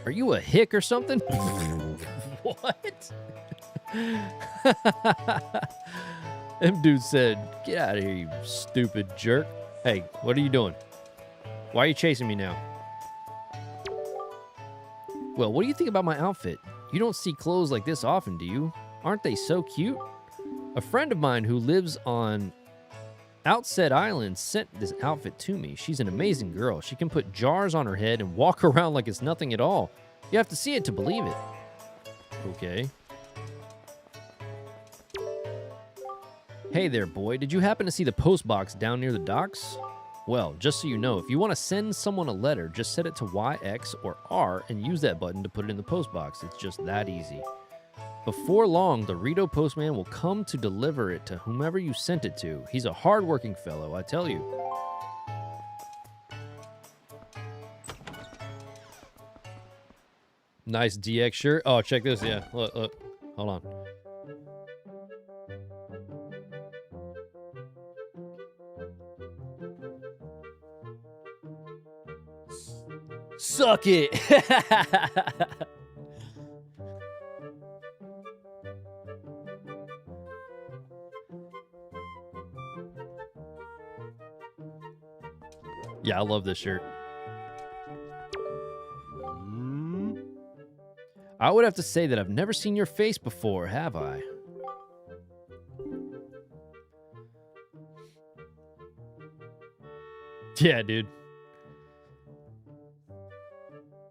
Are you a hick or something? What? Them dude said, get out of here, you stupid jerk. Hey, what are you doing? Why are you chasing me now? Well, what do you think about my outfit? You don't see clothes like this often, do you? Aren't they so cute? A friend of mine who lives on Outset Island sent this outfit to me. She's an amazing girl. She can put jars on her head and walk around like it's nothing at all. You have to see it to believe it. Okay. Hey there, boy. Did you happen to see the post box down near the docks? Well, just so you know, if you want to send someone a letter, just set it to Y, X, or R and use that button to put it in the post box. It's just that easy. Before long, the Rito postman will come to deliver it to whomever you sent it to. He's a hard-working fellow, I tell you. Nice DX shirt. Oh, check this. Yeah, look. Hold on. Suck it. Yeah, I love this shirt. I would have to say that I've never seen your face before, have I? Yeah, dude.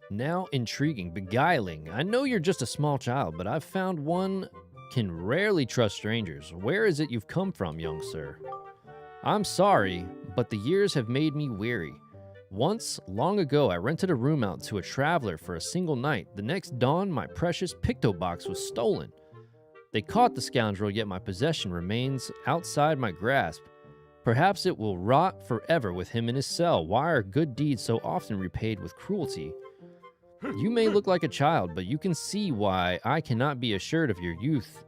Now intriguing, beguiling. I know you're just a small child, but I've found one can rarely trust strangers. Where is it you've come from, young sir? I'm sorry, but the years have made me weary. Once, long ago, I rented a room out to a traveler for a single night. The next dawn, my precious Picto box was stolen. They caught the scoundrel, yet my possession remains outside my grasp. Perhaps it will rot forever with him in his cell. Why are good deeds so often repaid with cruelty? You may look like a child, but you can see why I cannot be assured of your youth.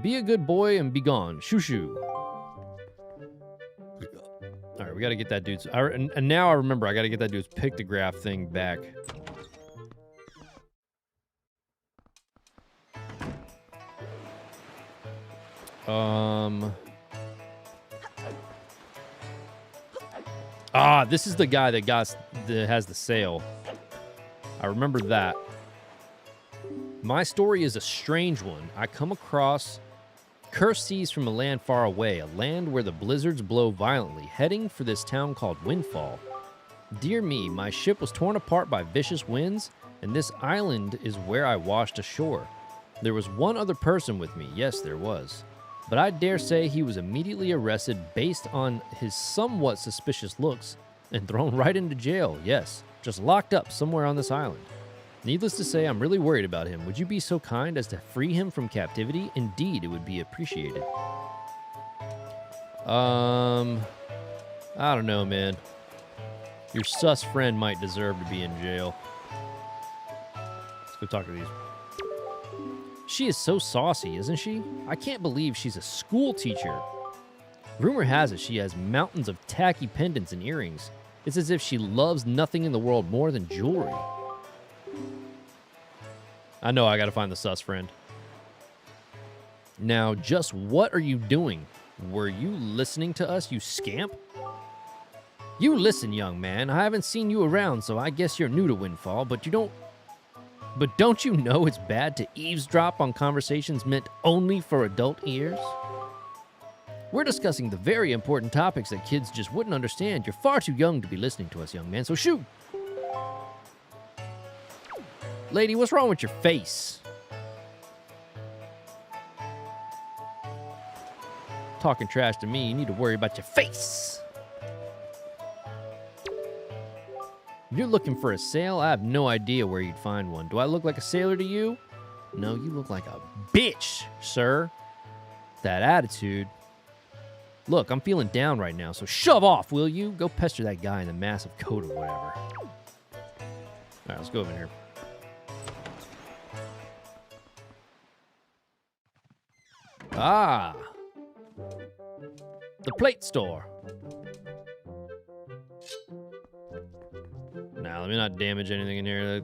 Be a good boy and be gone. Shoo shoo. All right, we got to get that dude's... and now I remember, I got to get that dude's pictograph thing back. This is the guy that has the sail. I remember that. My story is a strange one. I come across cursed seas from a land far away, a land where the blizzards blow violently, heading for this town called Windfall. Dear me, my ship was torn apart by vicious winds, and this island is where I washed ashore. There was one other person with me, yes, there was. But I dare say he was immediately arrested based on his somewhat suspicious looks and thrown right into jail, yes, just locked up somewhere on this island. Needless to say, I'm really worried about him. Would you be so kind as to free him from captivity? Indeed, it would be appreciated. I don't know, man. Your sus friend might deserve to be in jail. Let's go talk to these. She is so saucy, isn't she? I can't believe she's a school teacher. Rumor has it she has mountains of tacky pendants and earrings. It's as if she loves nothing in the world more than jewelry. I know I gotta find the sus friend. Now, just what are you doing? Were you listening to us, you scamp? You listen, young man. I haven't seen you around, so I guess you're new to Windfall, but don't you know it's bad to eavesdrop on conversations meant only for adult ears? We're discussing the very important topics that kids just wouldn't understand. You're far too young to be listening to us, young man, so shoot! Lady, what's wrong with your face? Talking trash to me, you need to worry about your face. You're looking for a sail? I have no idea where you'd find one. Do I look like a sailor to you? No, you look like a bitch, sir. That attitude. Look, I'm feeling down right now, so shove off, will you? Go pester that guy in the massive coat or whatever. All right, let's go over here. Ah, the plate store. Now, let me not damage anything in here.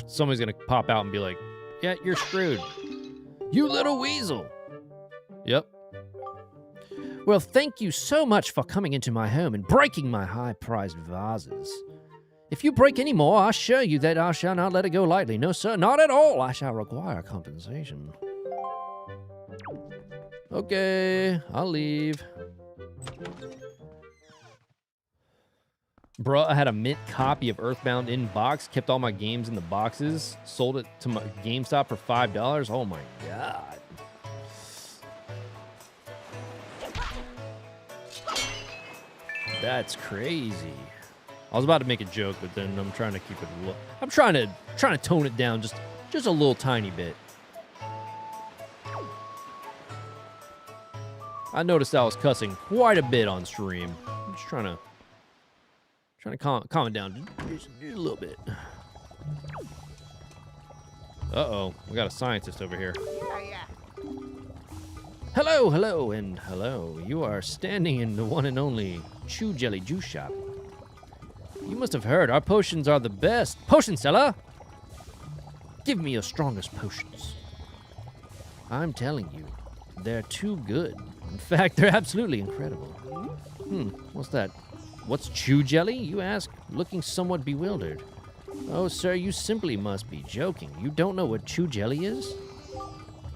Somebody's gonna pop out and be like, yeah, you're screwed. You little weasel. Yep. Well, thank you so much for coming into my home and breaking my high-priced vases. If you break any more, I assure you that I shall not let it go lightly. No, sir, not at all. I shall require compensation. Okay, I'll leave. Bruh, I had a mint copy of Earthbound in box, kept all my games in the boxes, sold it to my GameStop for $5. Oh my god. That's crazy. I was about to make a joke, but then I'm trying to keep it a little... I'm trying to tone it down just a little tiny bit. I noticed I was cussing quite a bit on stream. I'm just trying to calm it down just a little bit. Uh-oh, we got a scientist over here. Yeah. Hello, hello, and hello. You are standing in the one and only Chew Jelly Juice Shop. You must have heard our potions are the best. Potion seller! Give me your strongest potions. I'm telling you, they're too good. In fact, they're absolutely incredible. What's that? What's Chew Jelly, you ask, looking somewhat bewildered. Oh, sir, you simply must be joking. You don't know what Chew Jelly is?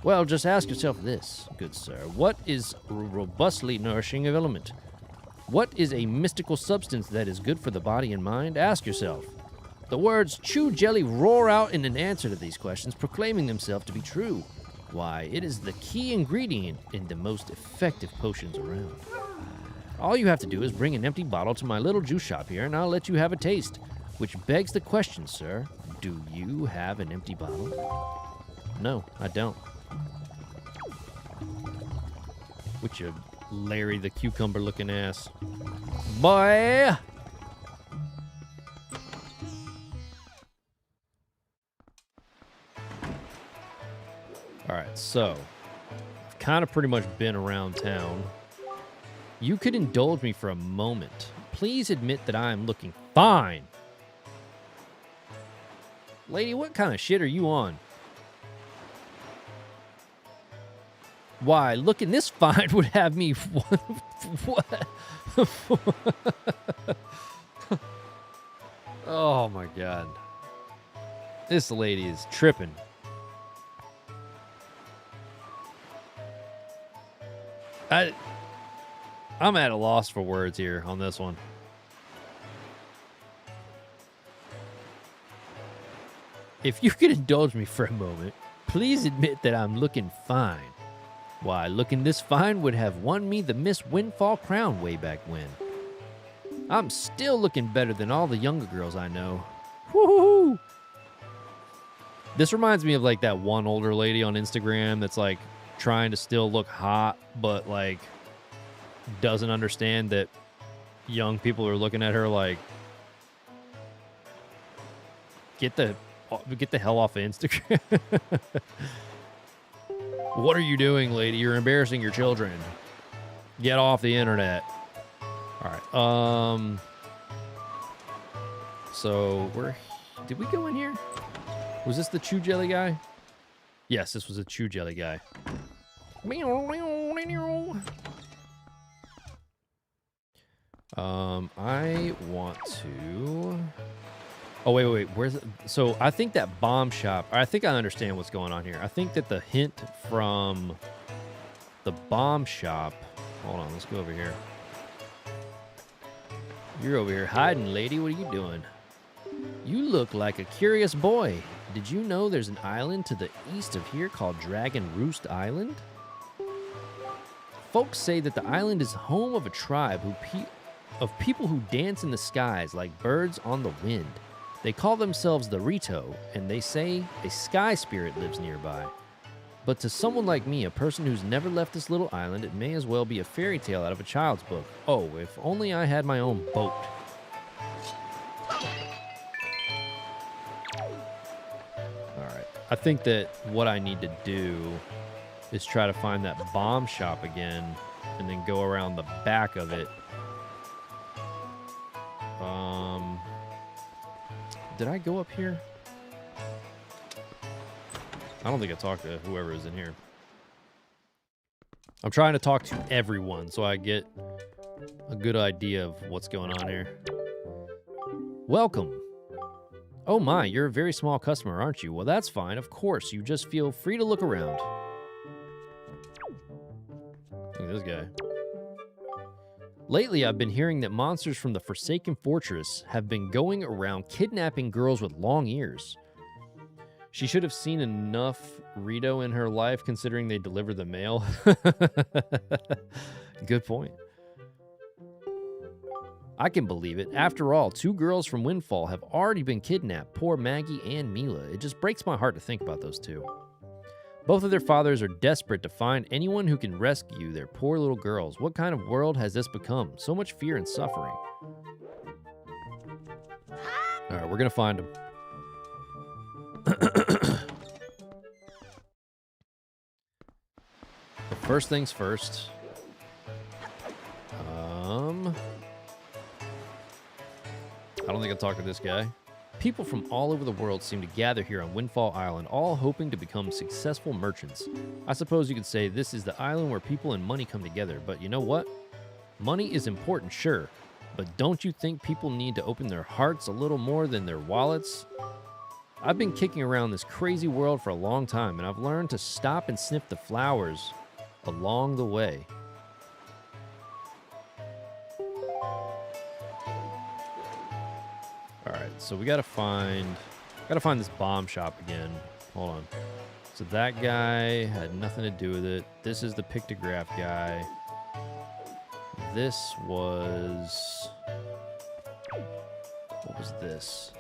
Well, just ask yourself this, good sir. What is a robustly nourishing element? What is a mystical substance that is good for the body and mind? Ask yourself. The words Chew Jelly roar out in an answer to these questions, proclaiming themselves to be true. Why, it is the key ingredient in the most effective potions around. All you have to do is bring an empty bottle to my little juice shop here, and I'll let you have a taste. Which begs the question, sir, do you have an empty bottle? No, I don't. With your Larry the Cucumber looking ass. Boy! Alright, so I've kind of pretty much been around town. You could indulge me for a moment. Please admit that I am looking fine. Lady, what kind of shit are you on? Why, looking this fine would have me... What? Oh, my God. This lady is tripping. I'm at a loss for words here on this one. If you could indulge me for a moment, please admit that I'm looking fine. Why, looking this fine would have won me the Miss Windfall crown way back when. I'm still looking better than all the younger girls I know. Woohoo! This reminds me of like that one older lady on Instagram that's like trying to still look hot, but like doesn't understand that young people are looking at her like, get the hell off of Instagram. What are you doing, lady? You're embarrassing your children. Get off the internet. All right. So did we go in here? Was this the chew jelly guy? Yes, this was a chew jelly guy. I want to... Oh, wait. Where's it? So I think that bomb shop... I think I understand what's going on here. I think that the hint from the bomb shop... Hold on, let's go over here. You're over here hiding, lady. What are you doing? You look like a curious boy. Did you know there's an island to the east of here called Dragon Roost Island? Folks say that the island is home of a tribe of people who dance in the skies like birds on the wind. They call themselves the Rito, and they say a sky spirit lives nearby. But to someone like me, a person who's never left this little island, it may as well be a fairy tale out of a child's book. Oh, if only I had my own boat. Alright, I think that what I need to do is try to find that bomb shop again, and then go around the back of it. Did I go up here? I don't think I talked to whoever is in here. I'm trying to talk to everyone so I get a good idea of what's going on here. Welcome. Oh my, you're a very small customer, aren't you? Well, that's fine. Of course, you just feel free to look around. Look at this guy. Lately, I've been hearing that monsters from the Forsaken Fortress have been going around kidnapping girls with long ears. She should have seen enough Rito in her life, considering they deliver the mail. Good point. I can believe it. After all, 2 girls from Windfall have already been kidnapped. Poor Maggie and Mila. It just breaks my heart to think about those 2. Both of their fathers are desperate to find anyone who can rescue their poor little girls. What kind of world has this become? So much fear and suffering. All right, we're going to find them. But first things first. I don't think I'll talk to this guy. People from all over the world seem to gather here on Windfall Island, all hoping to become successful merchants. I suppose you could say this is the island where people and money come together, but you know what? Money is important, sure, but don't you think people need to open their hearts a little more than their wallets? I've been kicking around this crazy world for a long time, and I've learned to stop and sniff the flowers along the way. Alright, so we gotta find this bomb shop again. Hold on. So that guy had nothing to do with it. This is the pictograph guy. this was... What was this?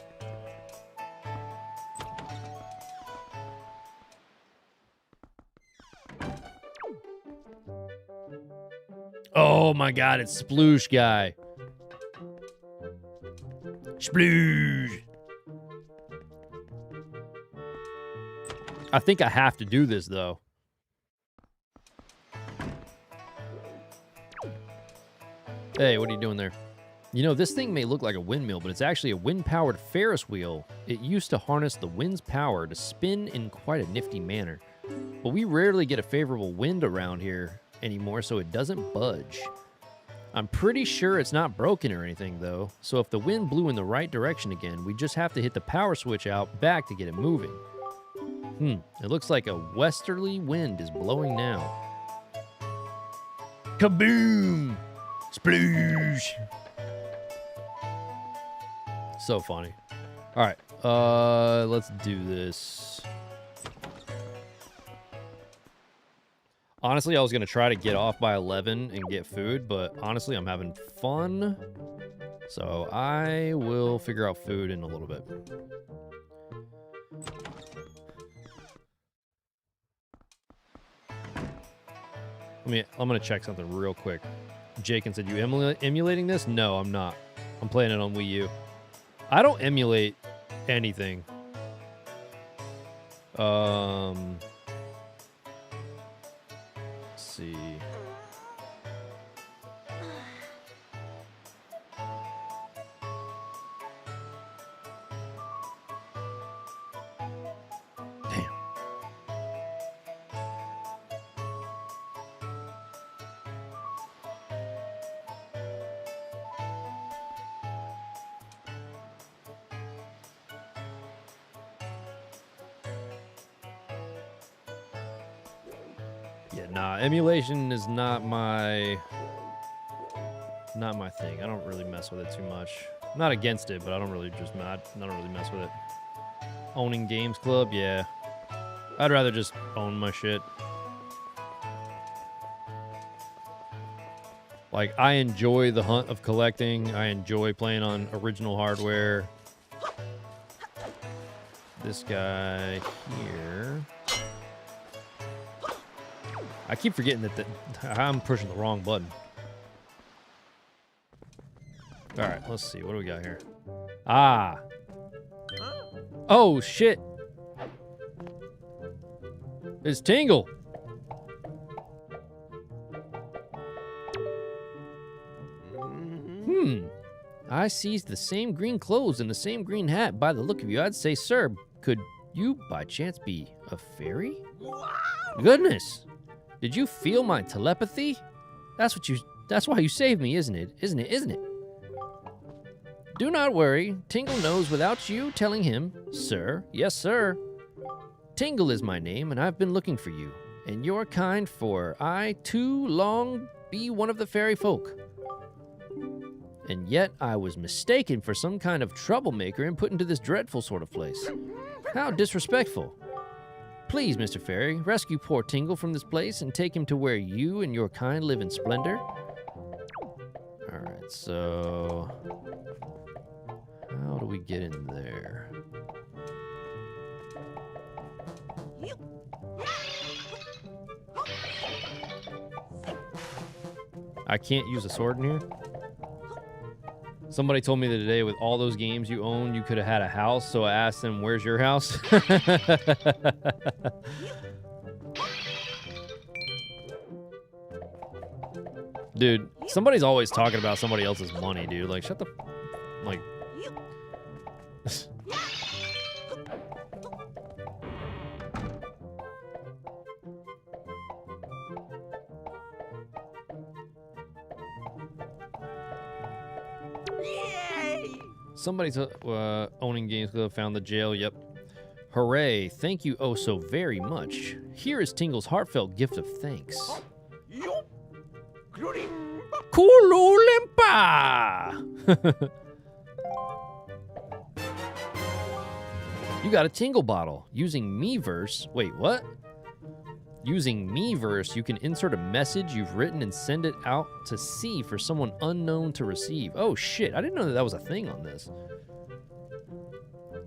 Oh my god, it's Sploosh Guy. Sploosh! I think I have to do this, though. Hey, what are you doing there? You know, this thing may look like a windmill, but it's actually a wind-powered Ferris wheel. It used to harness the wind's power to spin in quite a nifty manner. But we rarely get a favorable wind around here anymore, so it doesn't budge. I'm pretty sure it's not broken or anything, though. So if the wind blew in the right direction again, we just have to hit the power switch out back to get it moving. It looks like a westerly wind is blowing now. Kaboom! Sploosh! So funny. All right, let's do this. Honestly, I was going to try to get off by 11 and get food, but honestly, I'm having fun. So I will figure out food in a little bit. I'm going to check something real quick. Jakin said, you emulating this? No, I'm not. I'm playing it on Wii U. I don't emulate anything. Let's see. Damn. Yeah, nah, emulation is not my thing. I don't really mess with it too much. I'm not against it, but I don't really mess with it. Owning Games Club, yeah. I'd rather just own my shit. Like, I enjoy the hunt of collecting. I enjoy playing on original hardware. This guy here. I keep forgetting that I'm pushing the wrong button. All right, let's see. What do we got here? Ah. Oh, shit. It's Tingle. I sees the same green clothes and the same green hat. By the look of you, I'd say, sir, could you by chance be a fairy? Goodness. Did you feel my telepathy? That's why you saved me, isn't it? Isn't it? Do not worry. Tingle knows without you telling him, sir. Yes, sir. Tingle is my name, and I've been looking for you, and your kind, for I too long be one of the fairy folk. And yet I was mistaken for some kind of troublemaker and put into this dreadful sort of place. How disrespectful. Please, Mr. Fairy, rescue poor Tingle from this place and take him to where you and your kind live in splendor. Alright, so... how do we get in there? I can't use a sword in here? Somebody told me that today with all those games you own, you could have had a house, so I asked them, where's your house? Dude, somebody's always talking about somebody else's money, dude. Like, shut the... like... Somebody's owning Games Club found the jail. Yep. Hooray. Thank you oh so very much. Here is Tingle's heartfelt gift of thanks. Kululimpa! You got a Tingle bottle using Miiverse. Wait, what? Using Miiverse, you can insert a message you've written and send it out to sea for someone unknown to receive. Oh, shit. I didn't know that that was a thing on this.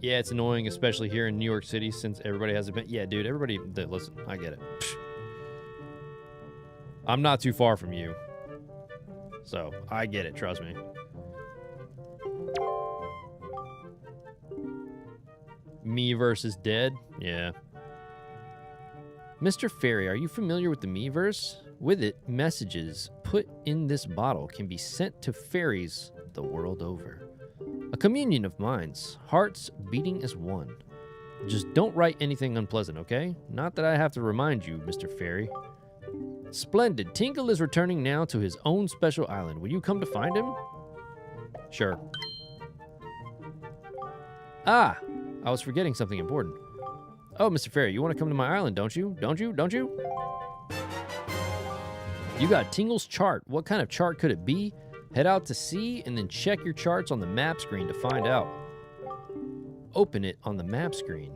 Yeah, it's annoying, especially here in New York City, since everybody has a been. Yeah, dude, everybody. Listen, I get it. I'm not too far from you. So, I get it, trust me. Miiverse is dead? Yeah. Mr. Fairy, are you familiar with the Miiverse? With it, messages put in this bottle can be sent to fairies the world over. A communion of minds, hearts beating as one. Just don't write anything unpleasant, okay? Not that I have to remind you, Mr. Fairy. Splendid. Tingle is returning now to his own special island. Will you come to find him? Sure. Ah! I was forgetting something important. Oh, Mr. Fairy, you want to come to my island, don't you? Don't you? Don't you? You got Tingle's chart. What kind of chart could it be? Head out to sea and then check your charts on the map screen to find out. Open it on the map screen.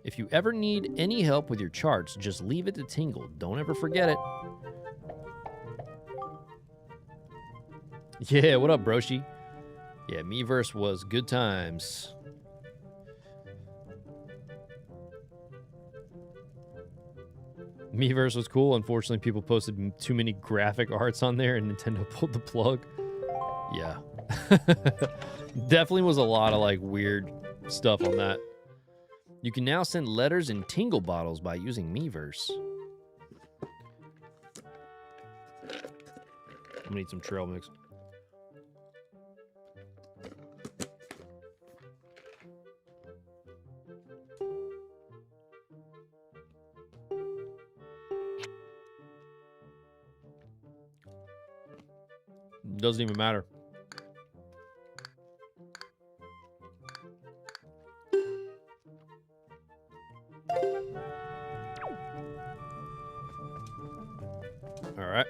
If you ever need any help with your charts, just leave it to Tingle. Don't ever forget it. Yeah, what up, broshi? Yeah, Miiverse was good times. Miiverse was cool. Unfortunately, people posted too many graphic arts on there and Nintendo pulled the plug. Yeah. Definitely was a lot of, like, weird stuff on that. You can now send letters in Tingle bottles by using Miiverse. I'm gonna need some trail mix. Doesn't even matter. All right.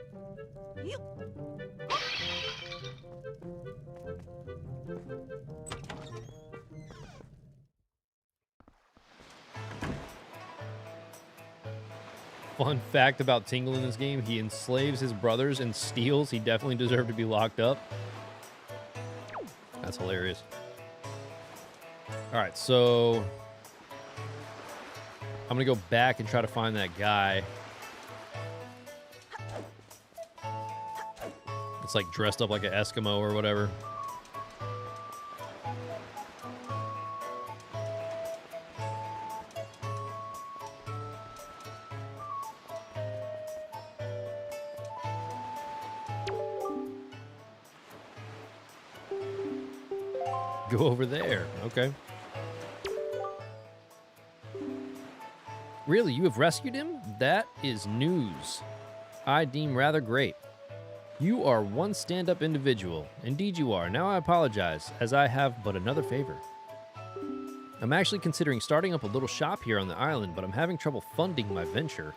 Fun fact about Tingle in this game, he enslaves his brothers and steals. He definitely deserved to be locked up. That's hilarious. All right, so I'm going to go back and try to find that guy. It's like dressed up like an Eskimo or whatever. Go over there. Okay. Really, you have rescued him? That is news. I deem rather great. You are one stand-up individual. Indeed you are. Now I apologize, as I have but another favor. I'm actually considering starting up a little shop here on the island, but I'm having trouble funding my venture.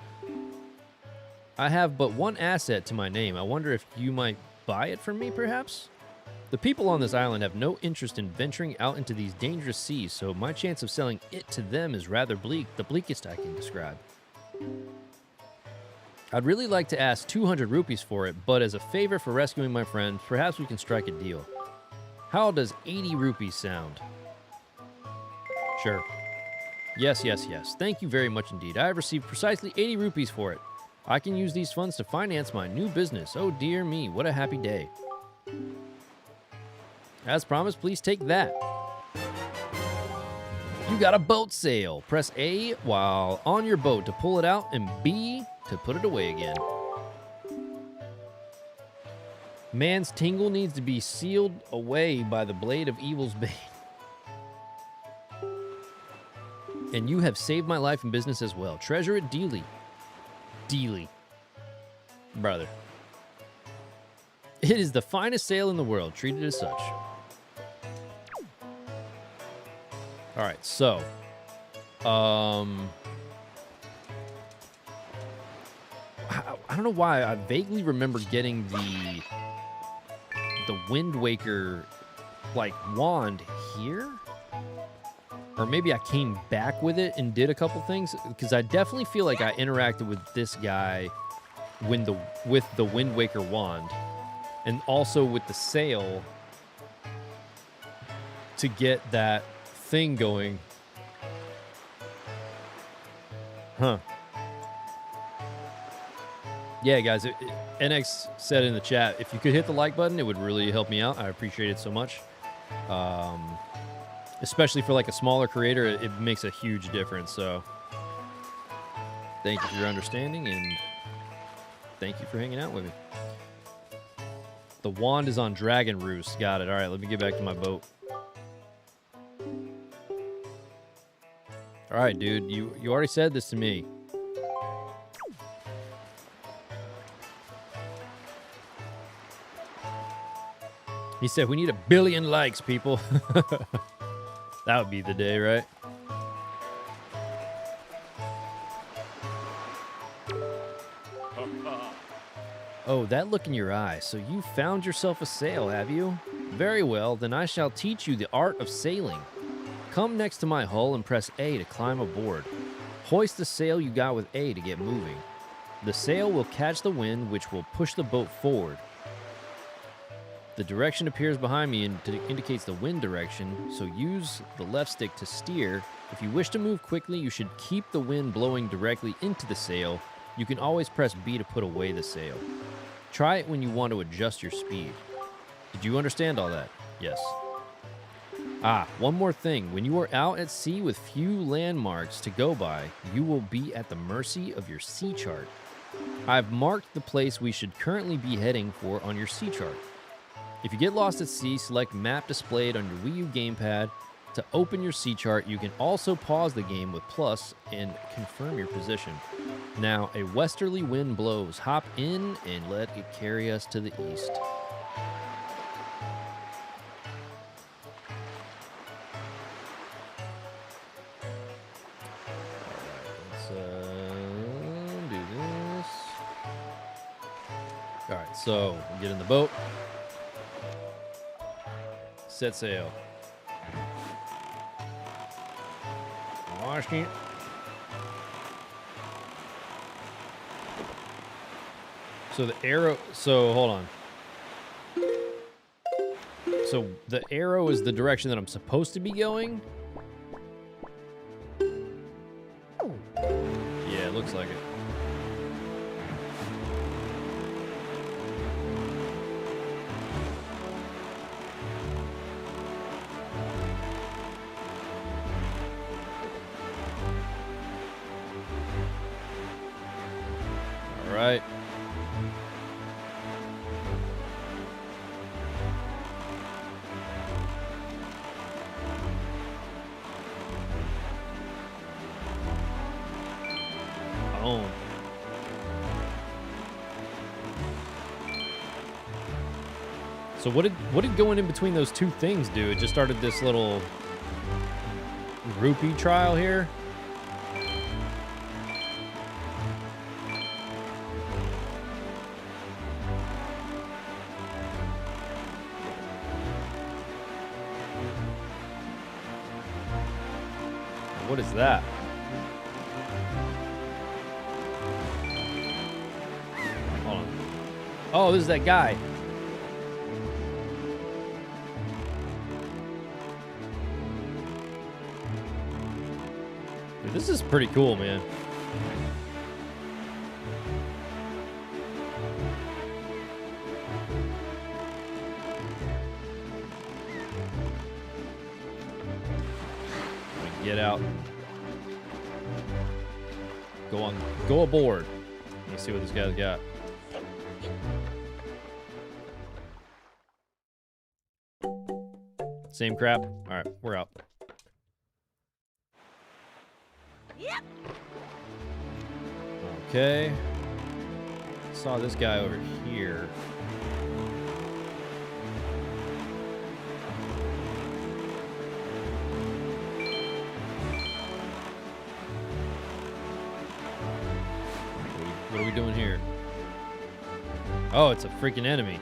I have but one asset to my name. I wonder if you might buy it from me, perhaps? The people on this island have no interest in venturing out into these dangerous seas, so my chance of selling it to them is rather bleak, the bleakest I can describe. I'd really like to ask 200 rupees for it, but as a favor for rescuing my friend, perhaps we can strike a deal. How does 80 rupees sound? Sure. Yes, yes, yes. Thank you very much indeed. I have received precisely 80 rupees for it. I can use these funds to finance my new business. Oh dear me, what a happy day. As promised, please take that. You got a boat sail. Press A while on your boat to pull it out and B to put it away again. Man's tingle needs to be sealed away by the blade of evil's bane. And you have saved my life and business as well. Treasure it dearly. Dearly. Brother. It is the finest sail in the world. Treat it as such. All right, so, I don't know why I vaguely remember getting the WindWaker like wand here, or or maybe I came back with it and did a couple things, because I definitely feel like I interacted with this guy with the Wind Waker wand, and also with the sail to get that thing going. Huh. Yeah, guys, NX said in the chat, if you could hit the like button, it would really help me out. I appreciate it so much. Especially for like a smaller creator, it makes a huge difference. So thank you for your understanding, and thank you for hanging out with me. The wand is on Dragon Roost. Got it. All right, let me get back to my boat. All right, dude, you already said this to me. He said, we need 1 billion likes, people. That would be the day, right? Oh, that look in your eye. So you found yourself a sail, have you? Very well, then I shall teach you the art of sailing. Come next to my hull and press A to climb aboard. Hoist the sail you got with A to get moving. The sail will catch the wind, which will push the boat forward. The direction appears behind me and indicates the wind direction, so use the left stick to steer. If you wish to move quickly, you should keep the wind blowing directly into the sail. You can always press B to put away the sail. Try it when you want to adjust your speed. Did you understand all that? Yes. Ah, one more thing. When you are out at sea with few landmarks to go by, you will be at the mercy of your sea chart. I've marked the place we should currently be heading for on your sea chart. If you get lost at sea, select Map displayed on your Wii U gamepad. To open your sea chart, you can also pause the game with plus and confirm your position. Now, a westerly wind blows. Hop in and let it carry us to the east. Do this. All right, so we get in the boat. Set sail. Washing it. So the arrow, so hold on. So the arrow is the direction that I'm supposed to be going? Yeah, it looks like it. All right. Oh. So what did going in between those two things do? It just started this little rupee trial here. What is that? Hold on. Oh, this is that guy. Dude, this is pretty cool, man. Get out. Go aboard. Let's see what this guy's got. Same crap. All right, we're out. Yep. Okay. Saw this guy over here. What are we doing here? Oh, it's a freaking enemy.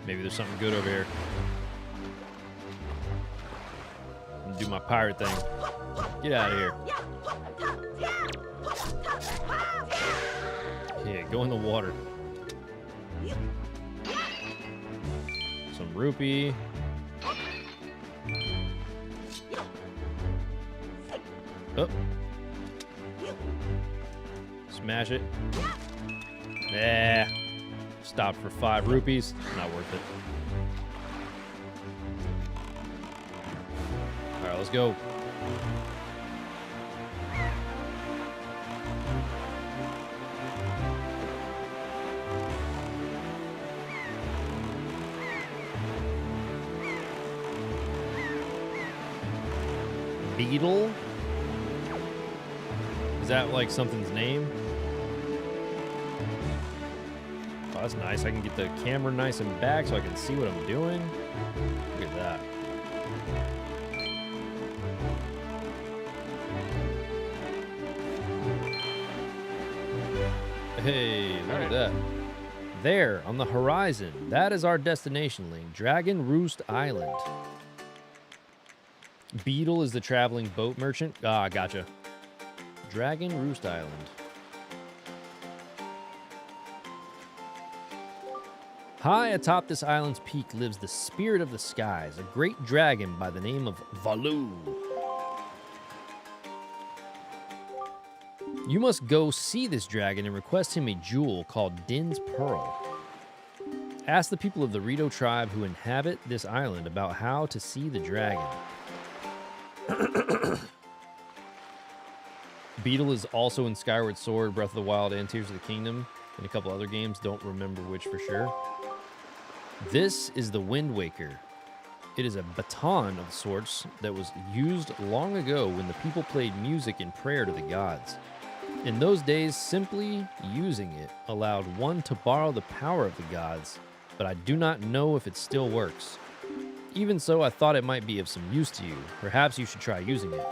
Maybe there's something good over here. do my pirate thing. Get out of here. Yeah, go in the water. Some rupee. Oh. Smash it. Nah. Stop for 5 rupees. Not worth it. All right, let's go. Beetle? Is that like something's name? Oh, that's nice. I can get the camera nice and back so I can see what I'm doing. Look at that. Hey, look at that. There, on the horizon, that is our destination link, Dragon Roost Island. Beetle is the traveling boat merchant. Ah, gotcha. Dragon Roost Island. High atop this island's peak lives the spirit of the skies, a great dragon by the name of Valu. You must go see this dragon and request him a jewel called Din's Pearl. Ask the people of the Rito tribe who inhabit this island about how to see the dragon. Beetle is also in Skyward Sword, Breath of the Wild, and Tears of the Kingdom, and a couple other games. Don't remember which for sure. This is the WindWaker. It is a baton of sorts that was used long ago when the people played music in prayer to the gods. In those days, simply using it allowed one to borrow the power of the gods, but I do not know if it still works. Even so, I thought it might be of some use to you. Perhaps you should try using it.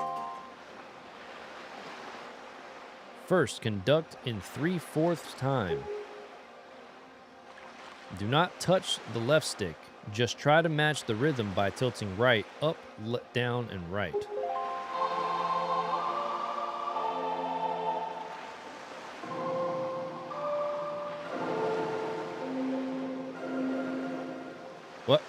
First, conduct in 3/4 time. Do not touch the left stick. Just try to match the rhythm by tilting right, up, down, and right. What?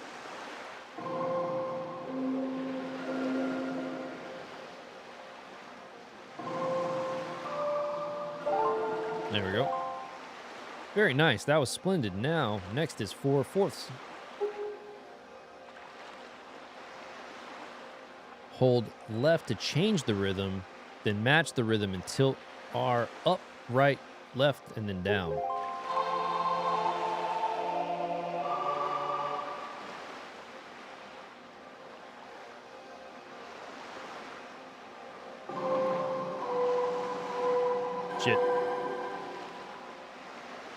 There we go. Very nice. That was splendid. Now, next is 4/4. Hold left to change the rhythm, then match the rhythm and tilt R up, right, left, and then down. Shit.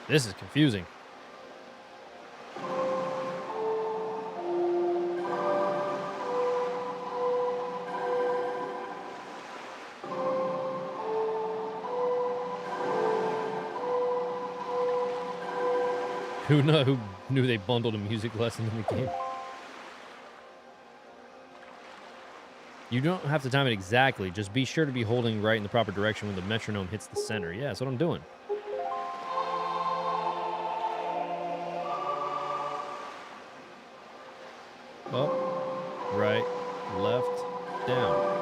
This is confusing. Who knew they bundled a music lesson in the game? You don't have to time it exactly. Just be sure to be holding right in the proper direction when the metronome hits the center. Yeah, that's what I'm doing. Up, right, left, down.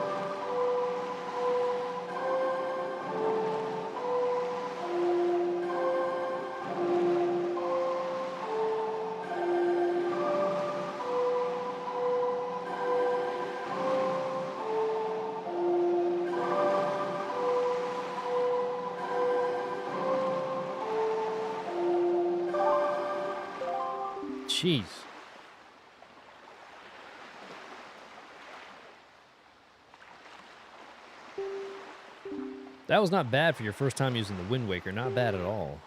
Jeez. That was not bad for your first time using the WindWaker. Not bad at all.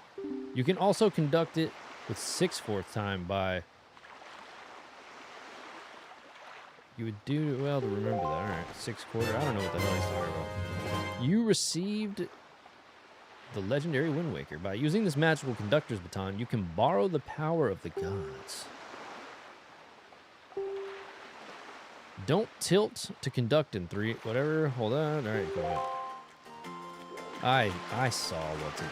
You can also conduct it with 6/4 time by... You would do well to remember that. All right, 6/4. I don't know what the hell he's talking about. You received the legendary WindWaker. By using this magical conductor's baton, you can borrow the power of the gods. Don't tilt to conduct in 3. Whatever. Hold on. All right, go ahead. I saw what to do.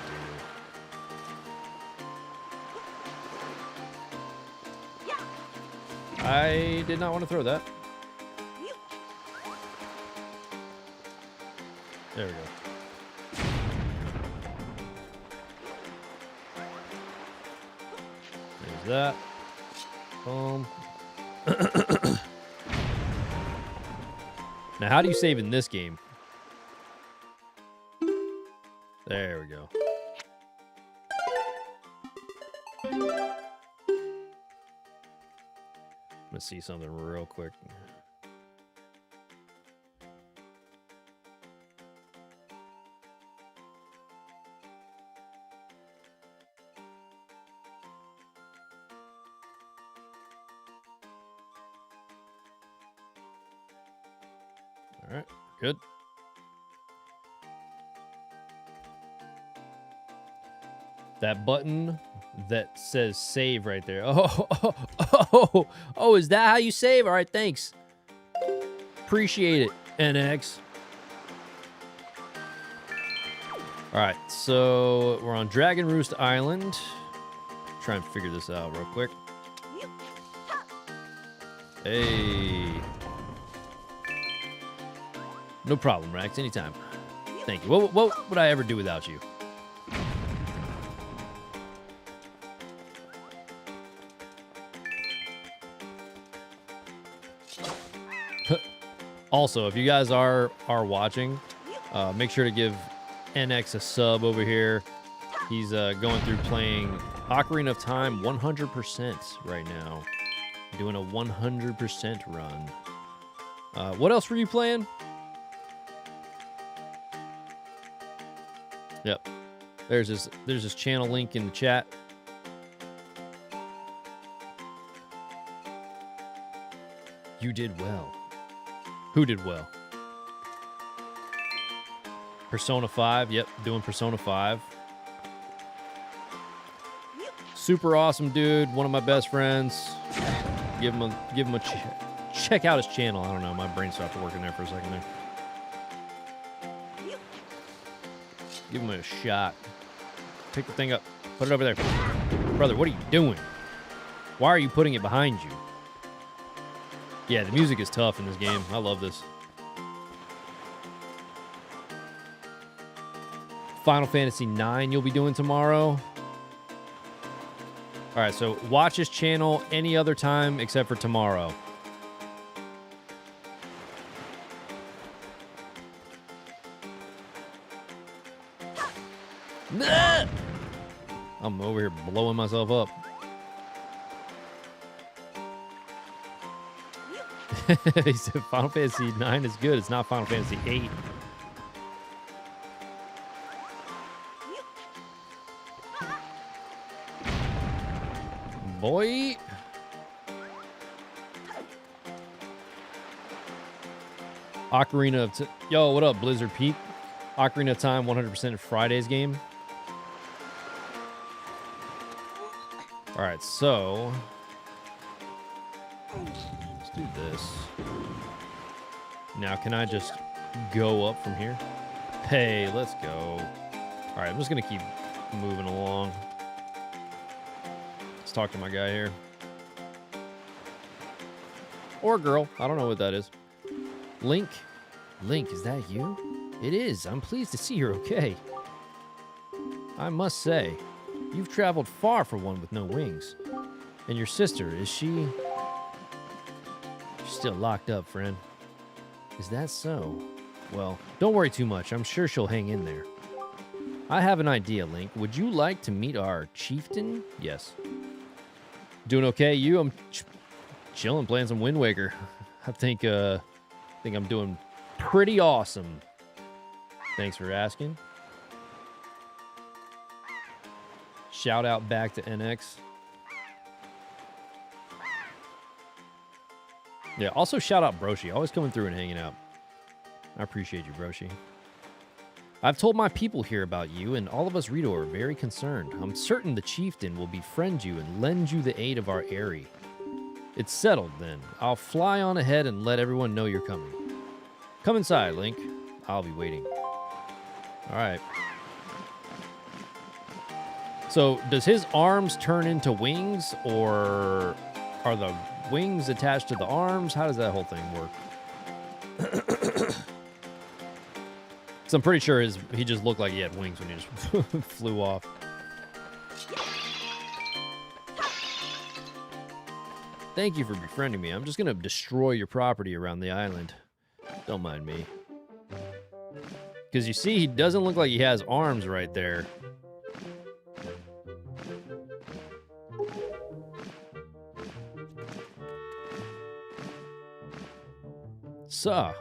I did not want to throw that. There we go. There's that. Boom. Now, how do you save in this game? There we go. Let's see something real quick. All right, good. That button that says save right there. Oh, is that how you save? All right, thanks. Appreciate it, NX. All right, so we're on Dragon Roost Island. Try and figure this out real quick. Hey. No problem, Rex. Anytime. Thank you. What would I ever do without you? Also, if you guys are watching, make sure to give NX a sub over here. He's going through playing Ocarina of Time 100% right now. Doing a 100% run. What else were you playing? Yep. There's his channel link in the chat. You did well. Who did well? Persona 5. Yep, doing Persona 5. Super awesome dude. One of my best friends. Give him a check out his channel. I don't know. My brain stopped working there for a second there. Give him a shot. Pick the thing up. Put it over there. Brother, what are you doing? Why are you putting it behind you? Yeah, the music is tough in this game. I love this. Final Fantasy IX you'll be doing tomorrow. All right, so watch his channel any other time except for tomorrow. I'm over here blowing myself up. He said Final Fantasy IX is good. It's not Final Fantasy VIII. Boy. Ocarina of... Yo, what up, Blizzard Pete? Ocarina of Time 100% Friday's game. All right, so... let's do this. Now, can I just go up from here? Hey, let's go. All right, I'm just going to keep moving along. Let's talk to my guy here. Or girl. I don't know what that is. Link. Link, is that you? It is. I'm pleased to see you're okay. I must say, you've traveled far for one with no wings. And your sister, is she... She's still locked up, friend. Is that so? Well, don't worry too much. I'm sure she'll hang in there. I have an idea, Link. Would you like to meet our chieftain? Yes. Doing okay? You? I'm chilling, playing some WindWaker. I think I'm doing pretty awesome. Thanks for asking. Shout out back to NX. Yeah, also shout out Broshi. Always coming through and hanging out. I appreciate you, Broshi. I've told my people here about you, and all of us Rito are very concerned. I'm certain the chieftain will befriend you and lend you the aid of our Aerie. It's settled, then. I'll fly on ahead and let everyone know you're coming. Come inside, Link. I'll be waiting. All right. So, does his arms turn into wings, or are the wings attached to the arms? How does that whole thing work? So I'm pretty sure he just looked like he had wings when he just flew off. Thank you for befriending me. I'm just going to destroy your property around the island. Don't mind me. Because you see, he doesn't look like he has arms right there. So.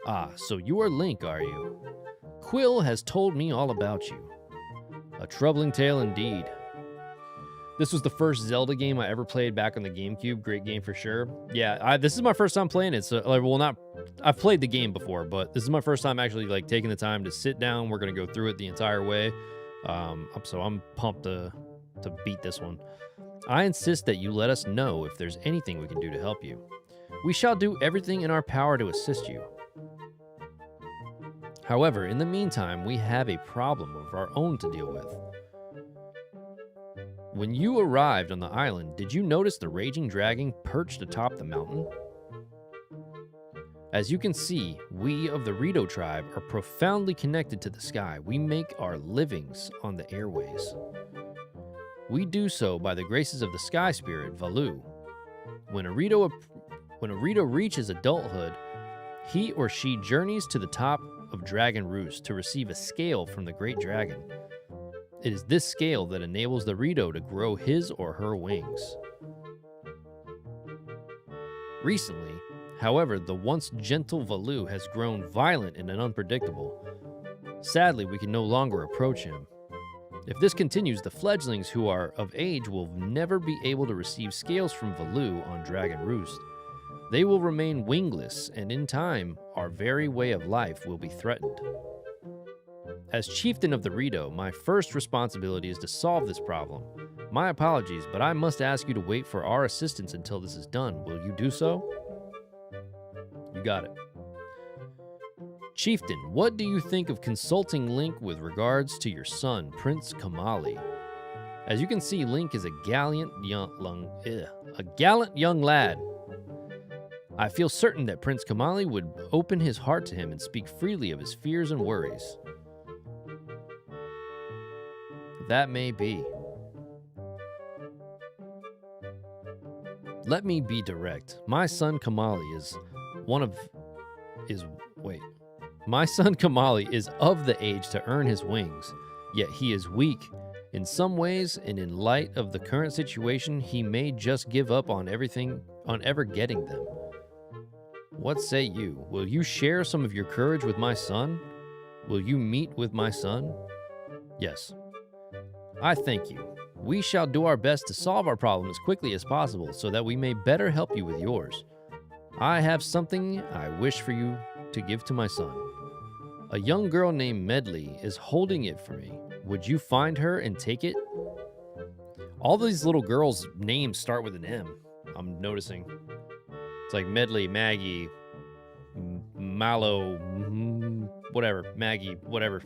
Ah, so you are Link, are you? Quill has told me all about you. A troubling tale indeed. This was the first Zelda game I ever played back on the GameCube. Great game for sure. Yeah, this is my first time playing it. So, I've played the game before, but this is my first time actually like taking the time to sit down. We're gonna go through it the entire way. So I'm pumped to beat this one. I insist that you let us know if there's anything we can do to help you. We shall do everything in our power to assist you. However, in the meantime, we have a problem of our own to deal with. When you arrived on the island, did you notice the raging dragon perched atop the mountain? As you can see, we of the Rito tribe are profoundly connected to the sky. We make our livings on the airways. We do so by the graces of the sky spirit, Valu. When a Rito reaches adulthood, he or she journeys to the top of Dragon Roost to receive a scale from the Great Dragon. It is this scale that enables the Rito to grow his or her wings. Recently, however, the once gentle Valu has grown violent and unpredictable. Sadly, we can no longer approach him. If this continues, the fledglings who are of age will never be able to receive scales from Valu on Dragon Roost. They will remain wingless, and in time, our very way of life will be threatened. As chieftain of the Rito, my first responsibility is to solve this problem. My apologies, but I must ask you to wait for our assistance until this is done. Will you do so? You got it. Chieftain, what do you think of consulting Link with regards to your son, Prince Kamali? As you can see, Link is a gallant young lad. I feel certain that Prince Kamali would open his heart to him and speak freely of his fears and worries. That may be. Let me be direct. My son Kamali is of the age to earn his wings, yet he is weak in some ways, and in light of the current situation, he may just give up on ever getting them. What say you? Will you share some of your courage with my son? Will you meet with my son? Yes. I thank you. We shall do our best to solve our problem as quickly as possible so that we may better help you with yours. I have something I wish for you to give to my son. A young girl named Medley is holding it for me. Would you find her and take it? All these little girls' names start with an M, I'm noticing. It's like Medley, Maggie, Mallow, whatever, Maggie, whatever.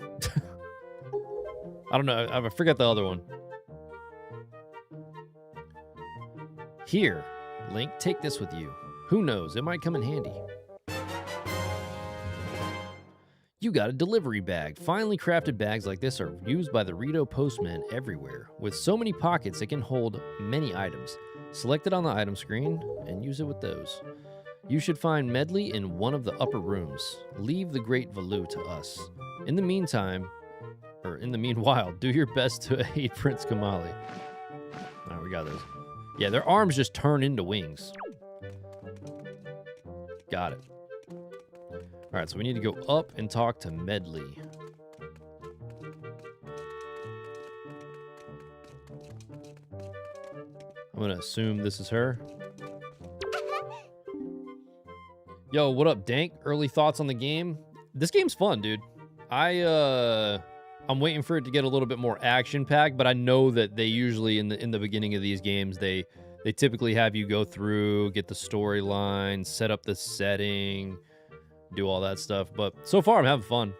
I don't know, I forget the other one. Here, Link, take this with you. Who knows, it might come in handy. You got a delivery bag. Finely crafted bags like this are used by the Rito postmen everywhere. With so many pockets, it can hold many items. Select it on the item screen and use it with those. You should find Medley in one of the upper rooms. Leave the great Valu to us. In the meanwhile, do your best to aid Prince Kamali. Alright, we got those. Yeah, their arms just turn into wings. Got it. Alright, so we need to go up and talk to Medley. I'm gonna assume this is her. Yo, what up, Dank? Early thoughts on the game? This game's fun, dude. I I'm waiting for it to get a little bit more action-packed, but I know that they usually in the beginning of these games, they typically have you go through, get the storyline, set up the setting, do all that stuff. But so far, I'm having fun.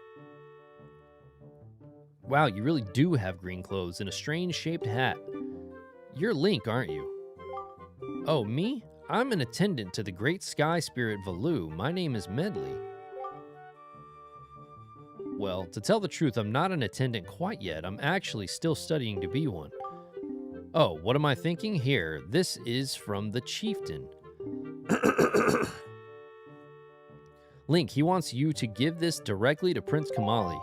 Wow, you really do have green clothes and a strange-shaped hat. You're Link, aren't you? Oh, me? I'm an attendant to the great sky spirit Valoo. My name is Medley. Well, to tell the truth, I'm not an attendant quite yet. I'm actually still studying to be one. Oh, what am I thinking? Here, this is from the chieftain. Link, he wants you to give this directly to Prince Kamali.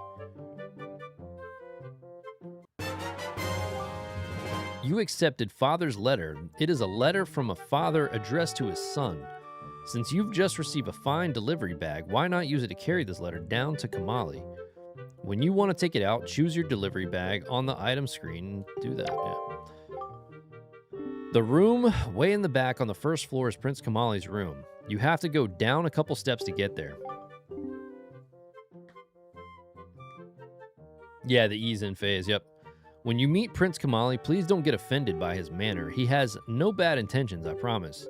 You accepted Father's letter. It is a letter from a father addressed to his son. Since you've just received a fine delivery bag, why not use it to carry this letter down to Kamali? When you want to take it out, choose your delivery bag on the item screen. Do that, yeah. The room way in the back on the first floor is Prince Kamali's room. You have to go down a couple steps to get there. Yeah, the ease in phase, yep. When you meet Prince Kamali, please don't get offended by his manner. He has no bad intentions, I promise.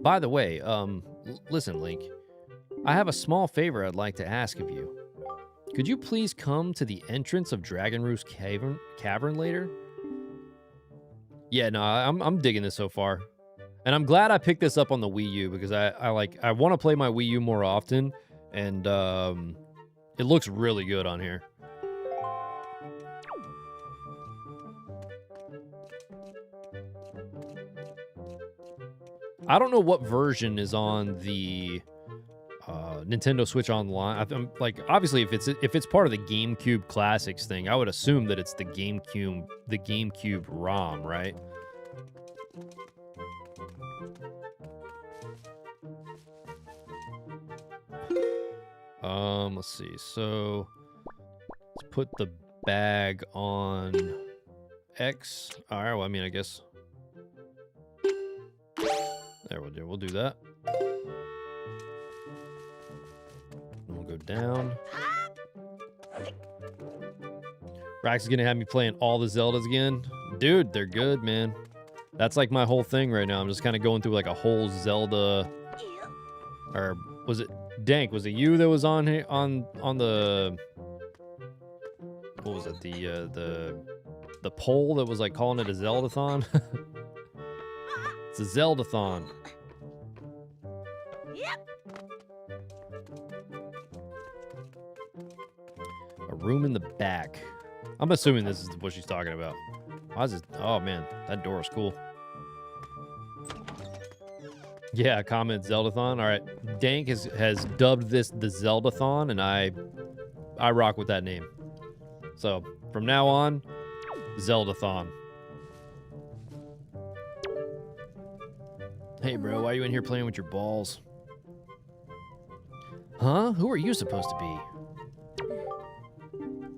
By the way, listen, Link. I have a small favor I'd like to ask of you. Could you please come to the entrance of Dragon Roost Cavern later? Yeah, no, I'm digging this so far. And I'm glad I picked this up on the Wii U because I want to play my Wii U more often, and it looks really good on here. I don't know what version is on the Nintendo Switch Online. I'm like, obviously, if it's part of the GameCube Classics thing, I would assume that it's the GameCube ROM, right? Let's see. So let's put the bag on X. All right. Well, I mean, I guess there we'll do that. We'll go down. Rax is gonna have me playing all the Zeldas again. Dude, they're good, man. That's like my whole thing right now. I'm just kind of going through like a whole Zelda. Or was it Dank? Was it you that was on here on the what was it? The poll that was like calling it a Zeldathon? It's a Zeldathon. A room in the back. I'm assuming this is what she's talking about. Why is this? Oh man, that door is cool. Yeah, comment Zeldathon. All right, Dank has dubbed this the Zeldathon, and I rock with that name. So from now on, Zeldathon. Hey bro, why are you in here playing with your balls? Huh? Who are you supposed to be?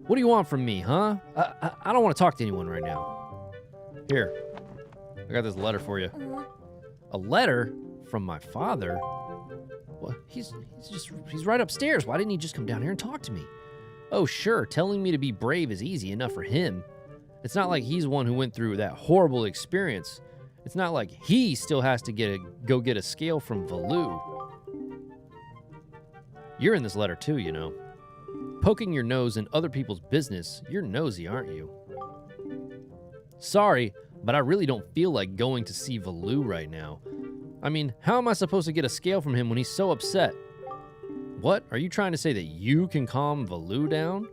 What do you want from me, huh? I don't want to talk to anyone right now. Here, I got this letter for you. A letter from my father? Well, he's right upstairs. Why didn't he just come down here and talk to me? Oh, sure, telling me to be brave is easy enough for him. It's not like he's one who went through that horrible experience. It's not like he still has to go get a scale from Valoo. You're in this letter too, you know. Poking your nose in other people's business, you're nosy, aren't you? Sorry, but I really don't feel like going to see Valoo right now. I mean, how am I supposed to get a scale from him when he's so upset? What? Are you trying to say that you can calm Valoo down?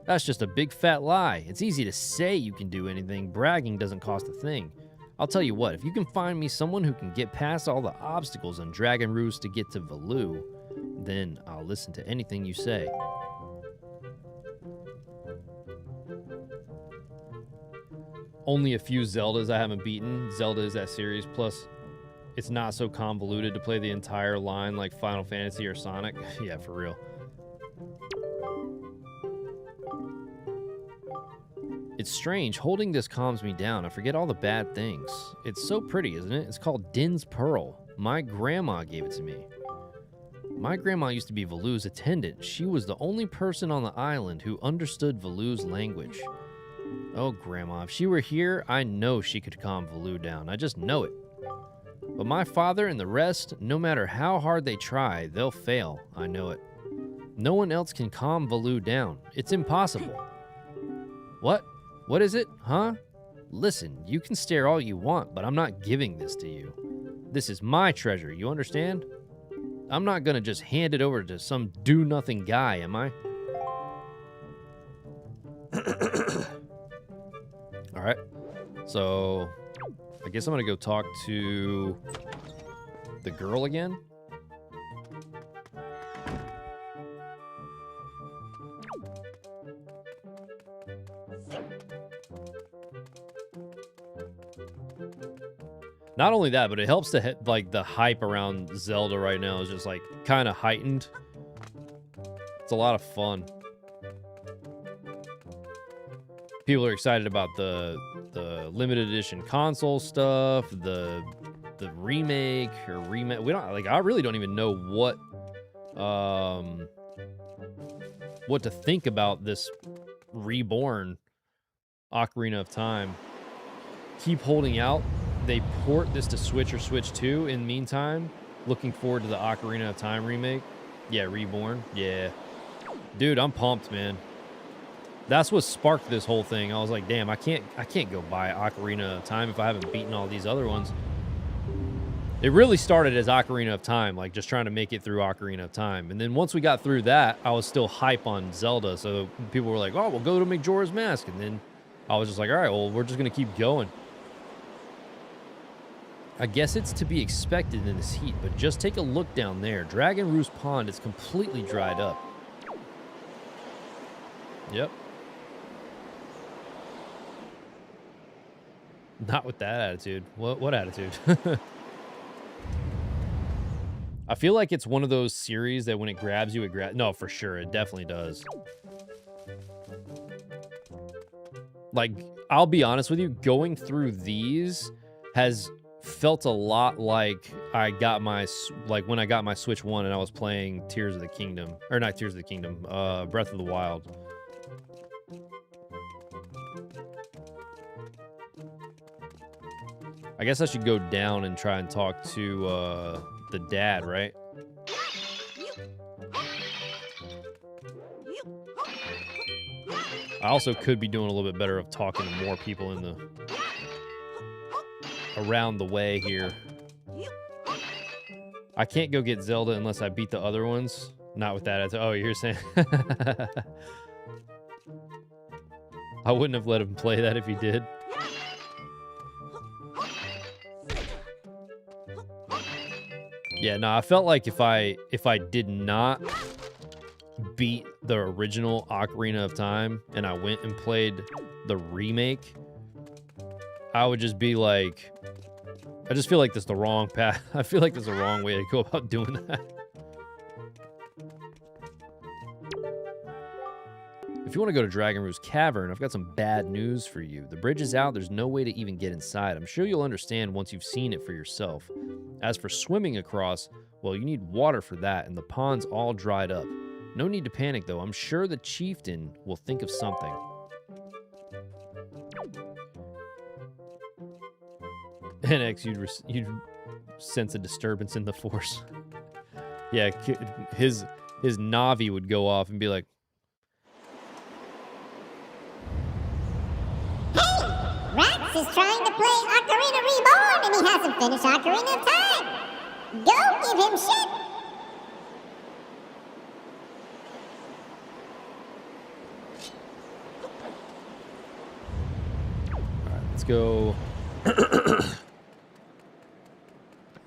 That's just a big fat lie. It's easy to say you can do anything. Bragging doesn't cost a thing. I'll tell you what, if you can find me someone who can get past all the obstacles on Dragon Roost to get to Valoo, then I'll listen to anything you say. Only a few Zeldas I haven't beaten. Zelda is that series, plus it's not so convoluted to play the entire line like Final Fantasy or Sonic. Yeah, for real. It's strange. Holding this calms me down. I forget all the bad things. It's so pretty, isn't it? It's called Din's Pearl. My grandma gave it to me. My grandma used to be Valu's attendant. She was the only person on the island who understood Valu's language. Oh, Grandma, if she were here, I know she could calm Valu down. I just know it. But my father and the rest, no matter how hard they try, they'll fail. I know it. No one else can calm Valu down. It's impossible. What? What is it? Huh? Listen, you can stare all you want, but I'm not giving this to you. This is my treasure, you understand? I'm not gonna just hand it over to some do-nothing guy, am I? Alright, so I guess I'm gonna go talk to the girl again. Not only that, but it helps to hit, like, the hype around Zelda right now is just, like, kind of heightened. It's a lot of fun. People are excited about the limited edition console stuff, the remake or remake. We don't, like, I really don't even know what to think about this reborn Ocarina of Time. Keep holding out. They port this to Switch or Switch 2 in the meantime. Looking forward to the Ocarina of Time remake. Yeah, Reborn. Yeah. Dude, I'm pumped, man. That's what sparked this whole thing. I was like, damn, I can't go buy Ocarina of Time if I haven't beaten all these other ones. It really started as Ocarina of Time, like just trying to make it through Ocarina of Time. And then once we got through that, I was still hype on Zelda. So people were like, oh, we'll go to Majora's Mask. And then I was just like, all right, well, we're just going to keep going. I guess it's to be expected in this heat, but just take a look down there. Dragon Roost Pond is completely dried up. Yep. Not with that attitude. What attitude? I feel like it's one of those series that when it grabs you, it grabs... No, for sure. It definitely does. Like, I'll be honest with you. Going through these has felt a lot like I got my... Like, when I got my Switch 1 and I was playing Tears of the Kingdom. Or not Tears of the Kingdom. Breath of the Wild. I guess I should go down and try and talk to the dad, right? I also could be doing a little bit better of talking to more people in the around the way here. I can't go get Zelda unless I beat the other ones. Not with that. Oh, you're saying I wouldn't have let him play that if he did. Yeah, no, I felt like if I did not beat the original Ocarina of Time and I went and played the remake, I would just be like, I just feel like this is the wrong path. I feel like this is the wrong way to go about doing that. If you want to go to Dragon Roost Cavern, I've got some bad news for you. The bridge is out. There's no way to even get inside. I'm sure you'll understand once you've seen it for yourself. As for swimming across, well, you need water for that, and the pond's all dried up. No need to panic, though. I'm sure the chieftain will think of something. NX, you'd sense a disturbance in the force. Yeah, his Navi would go off and be like, Rax is trying to play Ocarina Reborn and he hasn't finished Ocarina of Time. Go give him shit. Alright, let's go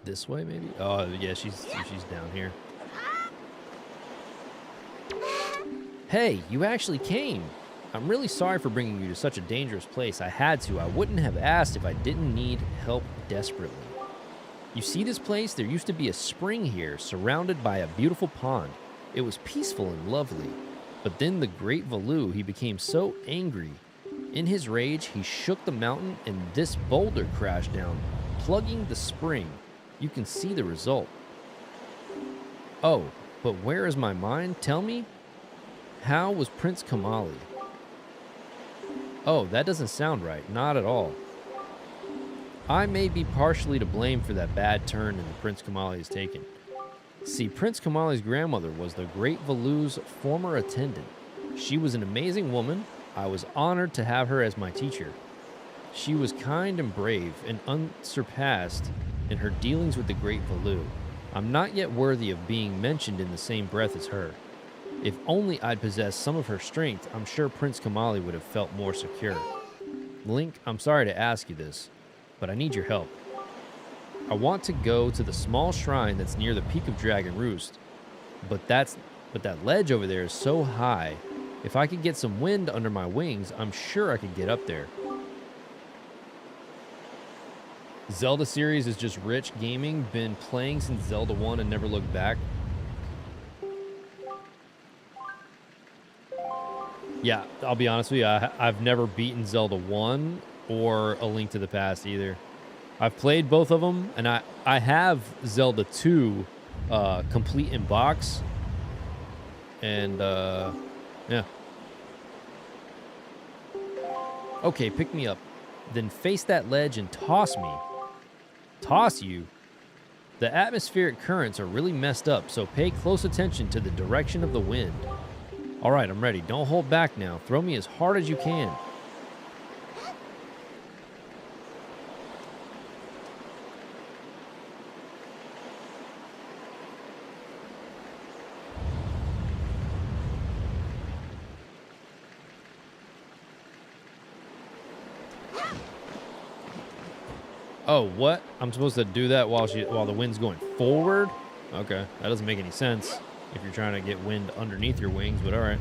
this way maybe? Oh yeah, she's down here. Hey, you actually came. I'm really sorry for bringing you to such a dangerous place. I had to. I wouldn't have asked if I didn't need help desperately. You see this place? There used to be a spring here, surrounded by a beautiful pond. It was peaceful and lovely. But then the great Valu, he became so angry. In his rage, he shook the mountain and this boulder crashed down, plugging the spring. You can see the result. Oh, But where is my mind? Tell me, how was Prince Kamali? Oh, that doesn't sound right. Not at all. I may be partially to blame for that bad turn in Prince Kamali has taken. See, Prince Kamali's grandmother was the great Valu's former attendant. She was an amazing woman. I was honored to have her as my teacher. She was kind and brave and unsurpassed in her dealings with the great Valu. I'm not yet worthy of being mentioned in the same breath as her. If only I'd possessed some of her strength, I'm sure Prince Kamali would have felt more secure. Link, I'm sorry to ask you this, but I need your help. I want to go to the small shrine that's near the peak of Dragon Roost, but that ledge over there is so high. If I could get some wind under my wings, I'm sure I could get up there. Zelda series is just rich gaming. Been playing since Zelda 1 and never looked back. Yeah, I'll be honest with you. I've never beaten Zelda 1 or A Link to the Past either. I've played both of them, and I have Zelda 2 complete in box. And, yeah. Okay, pick me up. Then face that ledge and toss me. Toss you? The atmospheric currents are really messed up, so pay close attention to the direction of the wind. All right, I'm ready. Don't hold back now. Throw me as hard as you can. Oh, what? I'm supposed to do that while the wind's going forward? Okay, that doesn't make any sense if you're trying to get wind underneath your wings, but all right.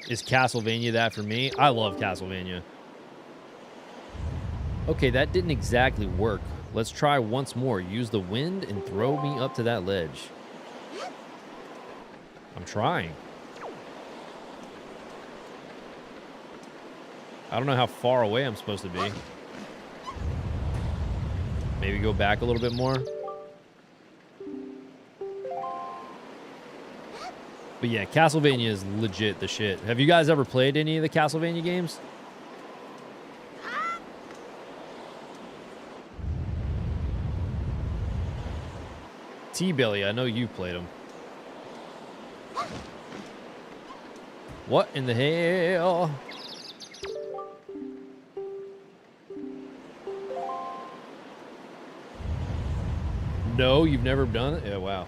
Is Castlevania that for me? I love Castlevania. Okay, that didn't exactly work. Let's try once more. Use the wind and throw me up to that ledge. I'm trying. I don't know how far away I'm supposed to be. Maybe go back a little bit more. But yeah, Castlevania is legit the shit. Have you guys ever played any of the Castlevania games? T-Belly, I know you played them. What in the hell? No, you've never done it? Yeah, wow.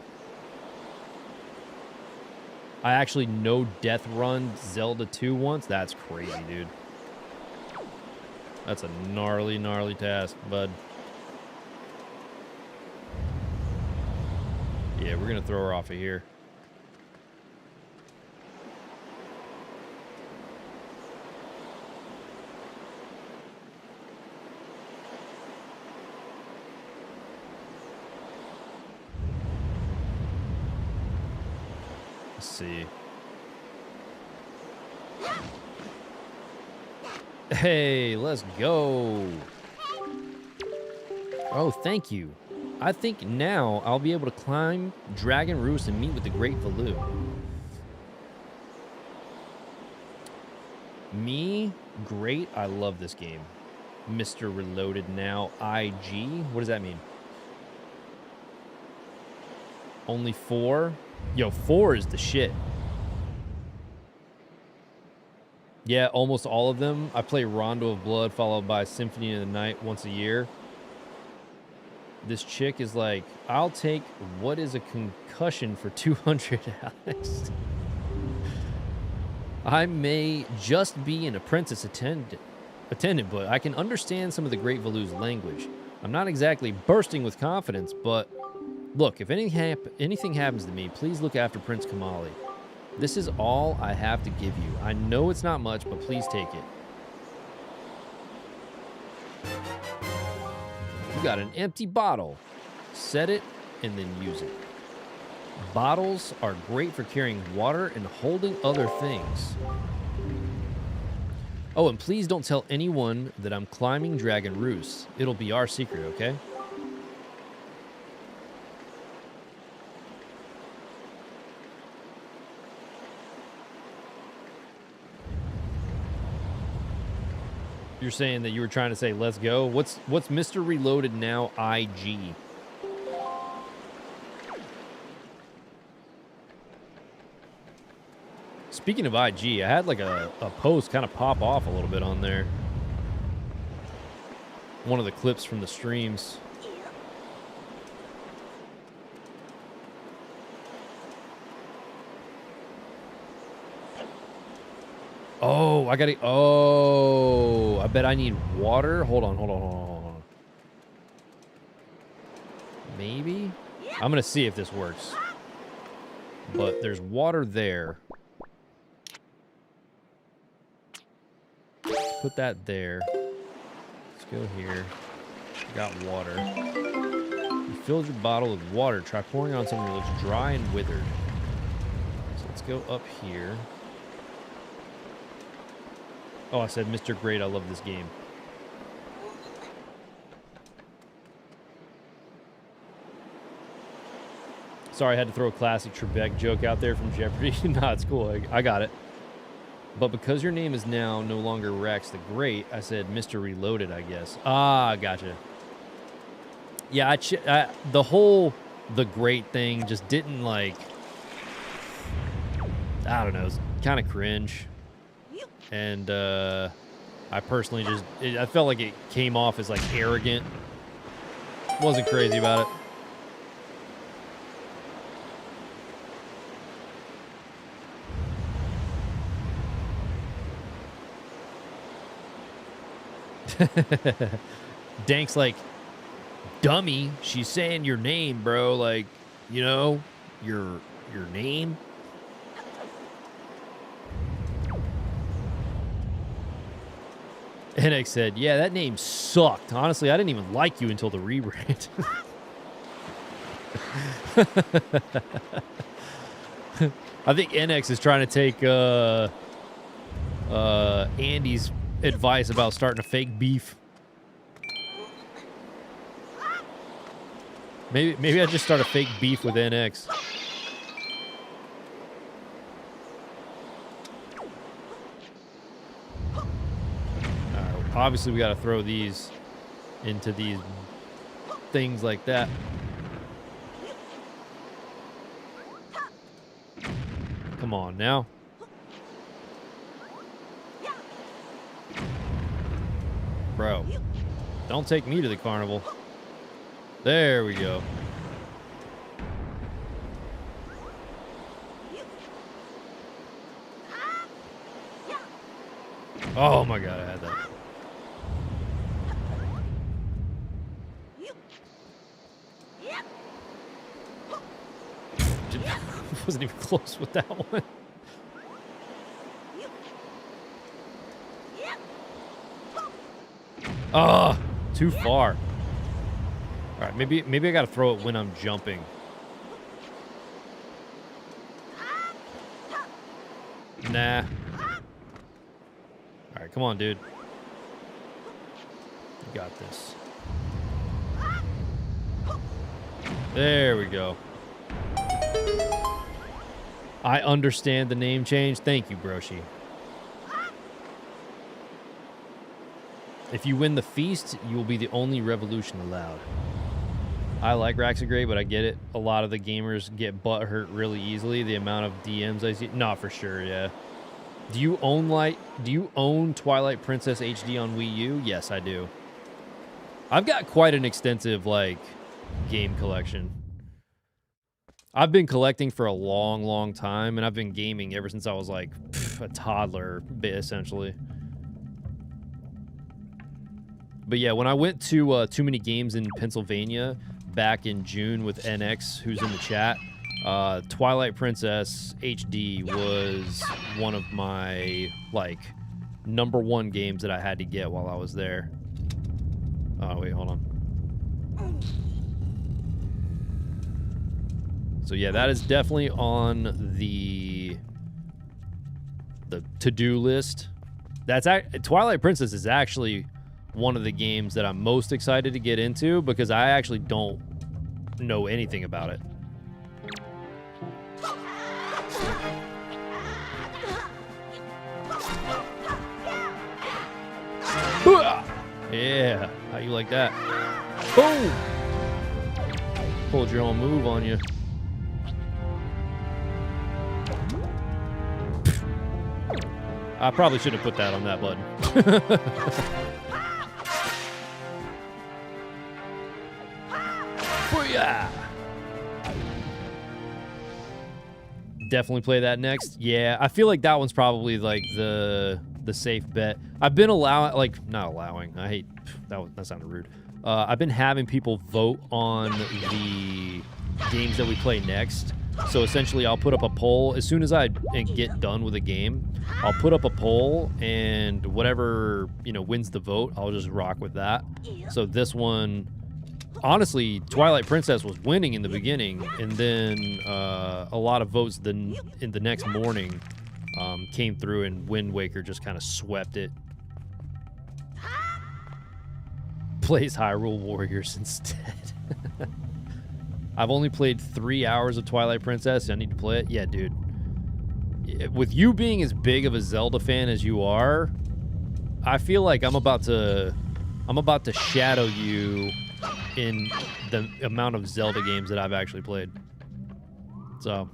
I actually no death run Zelda 2 once. That's crazy, dude. That's a gnarly, gnarly task, bud. Yeah, we're gonna throw her off of here. Let's see. Hey, let's go. Oh, thank you. I think now I'll be able to climb Dragon Roost and meet with the Great Valu. Me? Great. I love this game. Mr. Reloaded now. IG? What does that mean? Only 4? Yo, 4 is the shit. Yeah, almost all of them. I play Rondo of Blood followed by Symphony of the Night once a year. This chick is like, I'll take what is a concussion for 200, Alex. I may just be an apprentice attendant, but I can understand some of the Great Valu's language. I'm not exactly bursting with confidence, but look, if anything happens to me, please look after Prince Kamali. This is all I have to give you. I know it's not much, but please take it. You got an empty bottle. Set it and then use it. Bottles are great for carrying water and holding other things. Oh, and please don't tell anyone that I'm climbing Dragon Roost. It'll be our secret, okay? You're saying that you were trying to say, let's go? What's Mr. Reloaded now IG? Speaking of IG, I had like a post kind of pop off a little bit on there. One of the clips from the streams. Oh, I gotta. Oh, I bet I need water. Hold on. Maybe? I'm gonna see if this works. But there's water there. Put that there. Let's go here. Got water. You filled your bottle with water. Try pouring it on something that looks dry and withered. So let's go up here. Oh, I said, Mr. Great, I love this game. Sorry, I had to throw a classic Trebek joke out there from Jeopardy. Nah, it's cool. I got it. But because your name is now no longer Rex the Great, I said Mr. Reloaded, I guess. Ah, gotcha. Yeah, the whole The Great thing just didn't, like... I don't know. It's kind of cringe. And I personally just... I felt like it came off as, like, arrogant. Wasn't crazy about it. Dank's like, dummy, she's saying your name, bro. Like, you know, your name. NX said, yeah, that name sucked. Honestly, I didn't even like you until the rebrand. I think NX is trying to take Andy's advice about starting a fake beef. Maybe I just start a fake beef with NX. Obviously, we got to throw these into these things like that. Come on now. Bro, don't take me to the carnival. There we go. Oh my god, I had that. Wasn't even close with that one. Ah, too far. All right, maybe I gotta throw it when I'm jumping. Nah. All right, come on, dude. You got this. There we go. I understand the name change. Thank you, Broshi. If you win the feast, you will be the only revolution allowed. I like Raxagray, but I get it. A lot of the gamers get butthurt really easily. The amount of DMs I see. Not for sure, yeah. Do you own Twilight Princess HD on Wii U? Yes, I do. I've got quite an extensive, like, game collection. I've been collecting for a long, long time, and I've been gaming ever since I was, like, a toddler, essentially. But yeah, when I went to Too Many Games in Pennsylvania back in June with NX, who's in the chat, Twilight Princess HD was one of my, like, #1 games that I had to get while I was there. Oh, wait, hold on. So yeah, that is definitely on the to-do list Twilight Princess is actually one of the games that I'm most excited to get into because I actually don't know anything about it. Yeah, how you like that? Boom! Pulled your own move on you. I probably should have put that on that button. Booyah! Definitely play that next. Yeah, I feel like that one's probably like the safe bet. I've been not allowing. I hate that sounded rude. I've been having people vote on the games that we play next. So essentially, I'll put up a poll as soon as I get done with a game. I'll put up a poll, and whatever wins the vote, I'll just rock with that. So this one, honestly, Twilight Princess was winning in the beginning, and then a lot of votes in the next morning came through, and WindWaker just kind of swept it. Plays Hyrule Warriors instead. I've only played 3 hours of Twilight Princess. I need to play it. Yeah, dude. With you being as big of a Zelda fan as you are, I feel like I'm about to shadow you in the amount of Zelda games that I've actually played. So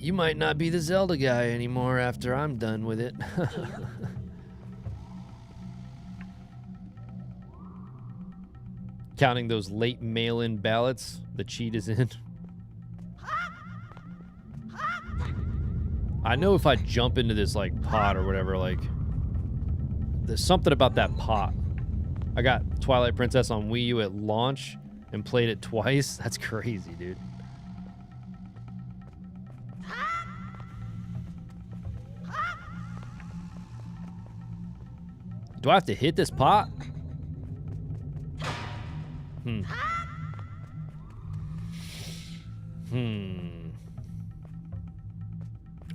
you might not be the Zelda guy anymore after I'm done with it. Counting those late mail-in ballots, the cheat is in. I know if I jump into this like pot or whatever, like there's something about that pot. I got Twilight Princess on Wii U at launch and played it twice. That's crazy, dude. Do I have to hit this pot?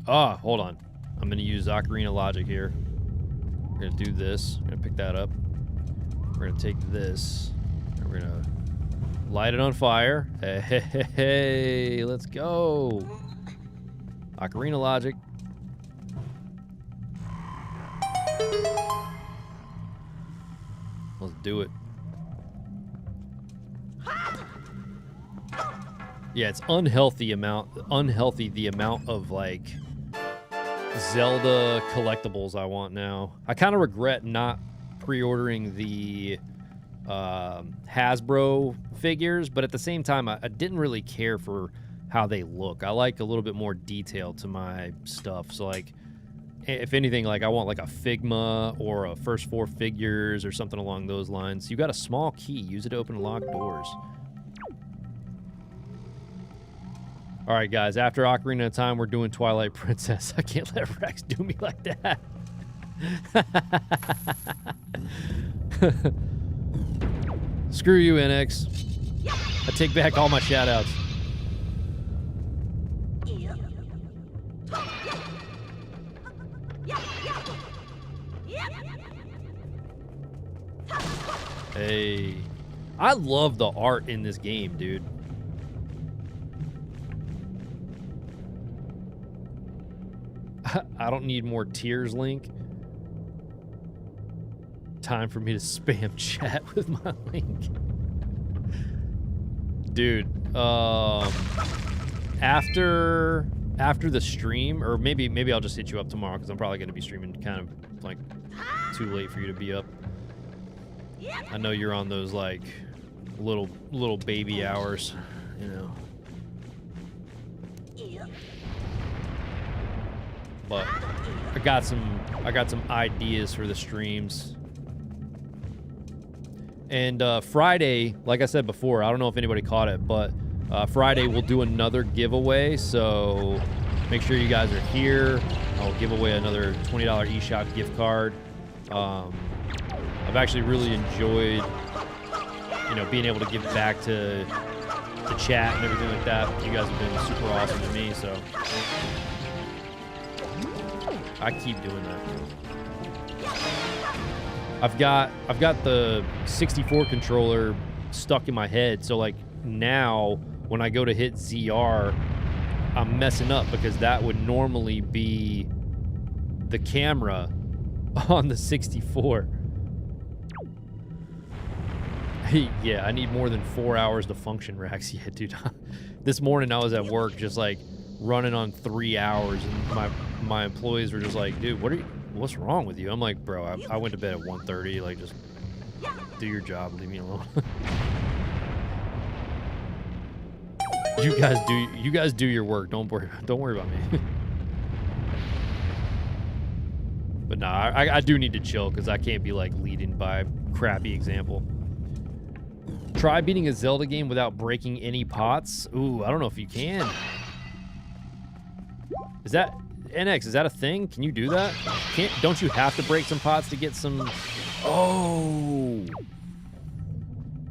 Oh, hold on. I'm going to use Ocarina Logic here. We're going to do this. I'm going to pick that up. We're going to take this. And we're going to light it on fire. Hey, let's go. Ocarina Logic. Let's do it. Yeah, it's unhealthy the amount of like Zelda collectibles I want now. I kind of regret not pre-ordering the Hasbro figures, but at the same time, I didn't really care for how they look. I like a little bit more detail to my stuff. So like, if anything, like I want like a Figma or a First Four Figures or something along those lines. You got a small key. Use it to open locked doors. All right, guys, after Ocarina of Time, we're doing Twilight Princess. I can't let Rex do me like that. Screw you, NX. I take back all my shout-outs. Hey. I love the art in this game, dude. I don't need more tears, Link. Time for me to spam chat with my Link. Dude, after the stream, or maybe I'll just hit you up tomorrow because I'm probably going to be streaming kind of like too late for you to be up. I know you're on those like little baby hours, you know. But I got some ideas for the streams. And Friday, like I said before, I don't know if anybody caught it, but Friday we'll do another giveaway. So make sure you guys are here. I'll give away another $20 eShop gift card. I've actually really enjoyed, being able to give back to the chat and everything like that. You guys have been super awesome to me, so. I keep doing that. I've got the 64 controller stuck in my head, so like now when I go to hit ZR, I'm messing up because that would normally be the camera on the 64. Yeah, I need more than 4 hours to function, Rax. Yeah, dude. This morning I was at work just like running on 3 hours, and my employees were just like, dude, what's wrong with you? I'm like, bro, I went to bed at 1:30. Like, just do your job, leave me alone. You guys do your work. Don't worry about me. But nah, I do need to chill because I can't be like leading by a crappy example. Try beating a Zelda game without breaking any pots. Ooh, I don't know if you can. Is that NX? Is that a thing? Can you do that? Don't you have to break some pots to get some? Oh,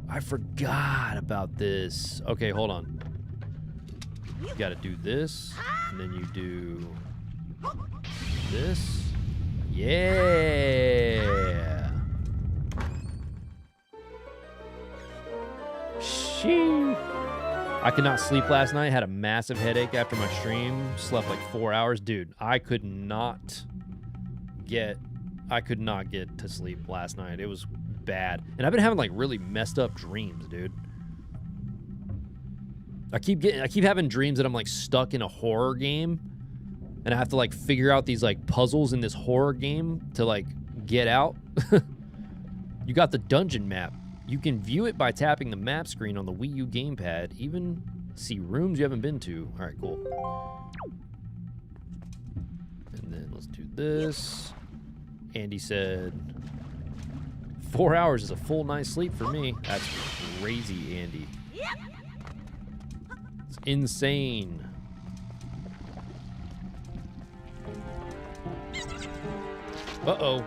I forgot about this. Okay, hold on. You got to do this, and then you do this. Yeah. Sheesh. I could not sleep last night. Had a massive headache after my stream. Slept like 4 hours. Dude, I could not get to sleep last night. It was bad. And I've been having like really messed up dreams, dude. I keep having dreams that I'm like stuck in a horror game, and I have to like figure out these like puzzles in this horror game to like get out. You got the dungeon map. You can view it by tapping the map screen on the Wii U gamepad. Even see rooms you haven't been to. All right, cool. And then let's do this. Andy said 4 hours is a full night's sleep for me. That's crazy, Andy. It's insane. Uh-oh.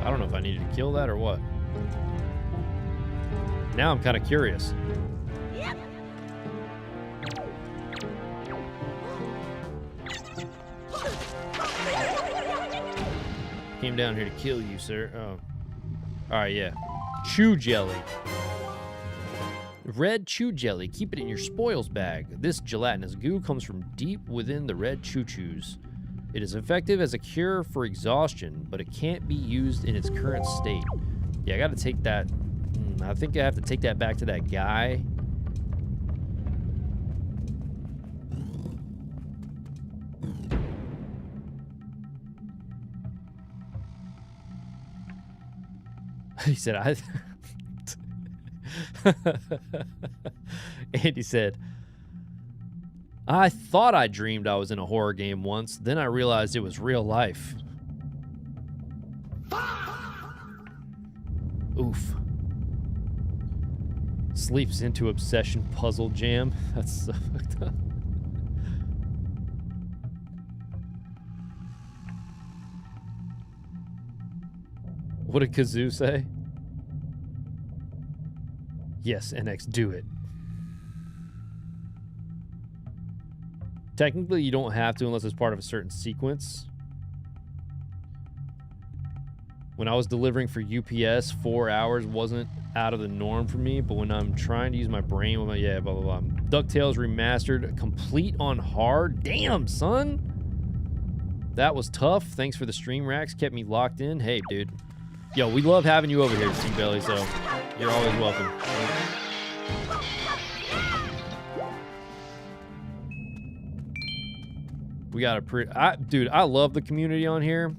I don't know if I needed to kill that or what. Now I'm kind of curious. Came down here to kill you, sir. Oh. Alright, yeah. Chew jelly. Red chew jelly. Keep it in your spoils bag. This gelatinous goo comes from deep within the red choo-choos. It is effective as a cure for exhaustion, but it can't be used in its current state. Yeah, I gotta take that. I think I have to take that back to that guy. He said, Andy said, I thought I dreamed I was in a horror game once, then I realized it was real life. Oof. Sleeps into obsession puzzle jam. That's so fucked up. What did Kazoo say? Yes, NX, do it. Technically, you don't have to unless it's part of a certain sequence. When I was delivering for UPS, 4 hours wasn't out of the norm for me, but when I'm trying to use my brain, with my, yeah, blah, blah, blah. DuckTales Remastered, complete on hard. Damn, son. That was tough. Thanks for the stream, Rax. Kept me locked in. Hey, dude. Yo, we love having you over here, T-Belly, so you're always welcome. We got a pretty... dude, I love the community on here.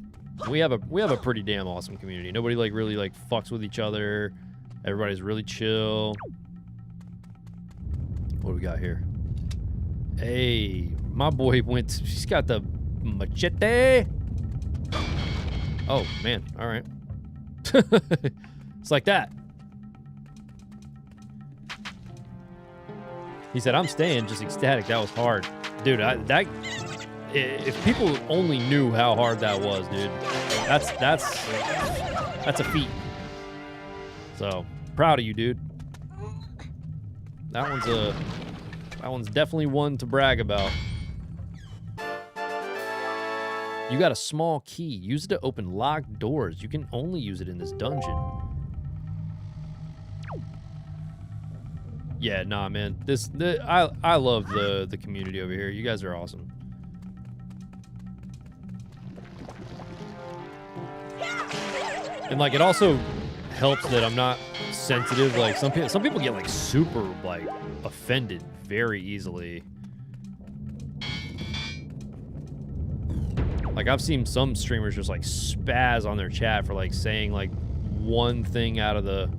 We have a pretty damn awesome community. Nobody like really like fucks with each other. Everybody's really chill. What do we got here? Hey, my boy went... She's got the machete. Oh, man. All right. It's like that. He said, I'm staying, just ecstatic. That was hard. Dude, if people only knew how hard that was, dude, that's a feat. So, proud of you, dude. That one's a... That one's definitely one to brag about. You got a small key. Use it to open locked doors. You can only use it in this dungeon. Yeah, nah, man. I love the community over here. You guys are awesome. And like, it also helps that I'm not sensitive. Like some people get like super like offended very easily. Like I've seen some streamers just like spaz on their chat for like saying like one thing out of the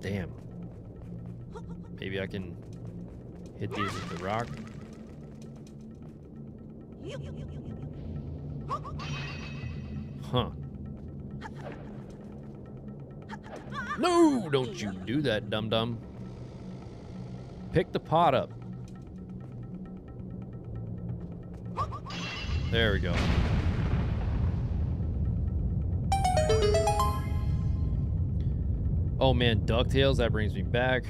damn. Maybe I can hit these with the rock. Huh. No, don't you do that, dum-dum. Pick the pot up. There we go. Oh man, DuckTales, that brings me back.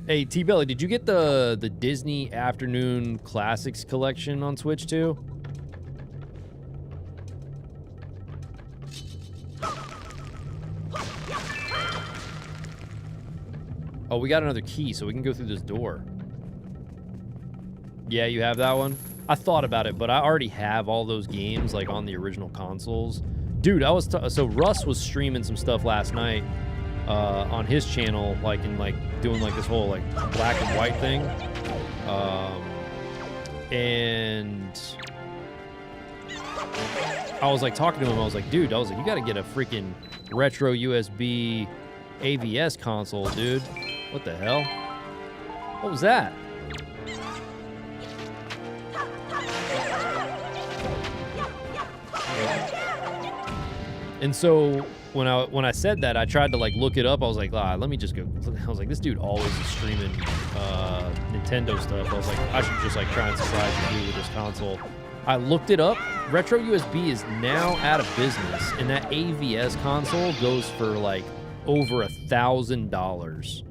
Hey, T-Belly, did you get the Disney Afternoon Classics collection on Switch too? Oh, we got another key, so we can go through this door. Yeah, you have that one? I thought about it, but I already have all those games, like, on the original consoles. Dude, so Russ was streaming some stuff last night on his channel, like, doing, like, this whole, like, black and white thing. And I was, like, talking to him. I was like, dude, you got to get a freaking retro USB AVS console, dude. What the hell? What was that? And so when I said that, I tried to like look it up. I was like, let me just go. I was like, this dude always is streaming Nintendo stuff. I was like, I should just like try and surprise you with this console. I looked it up. Retro USB is now out of business, and that AVS console goes for like over $1,000.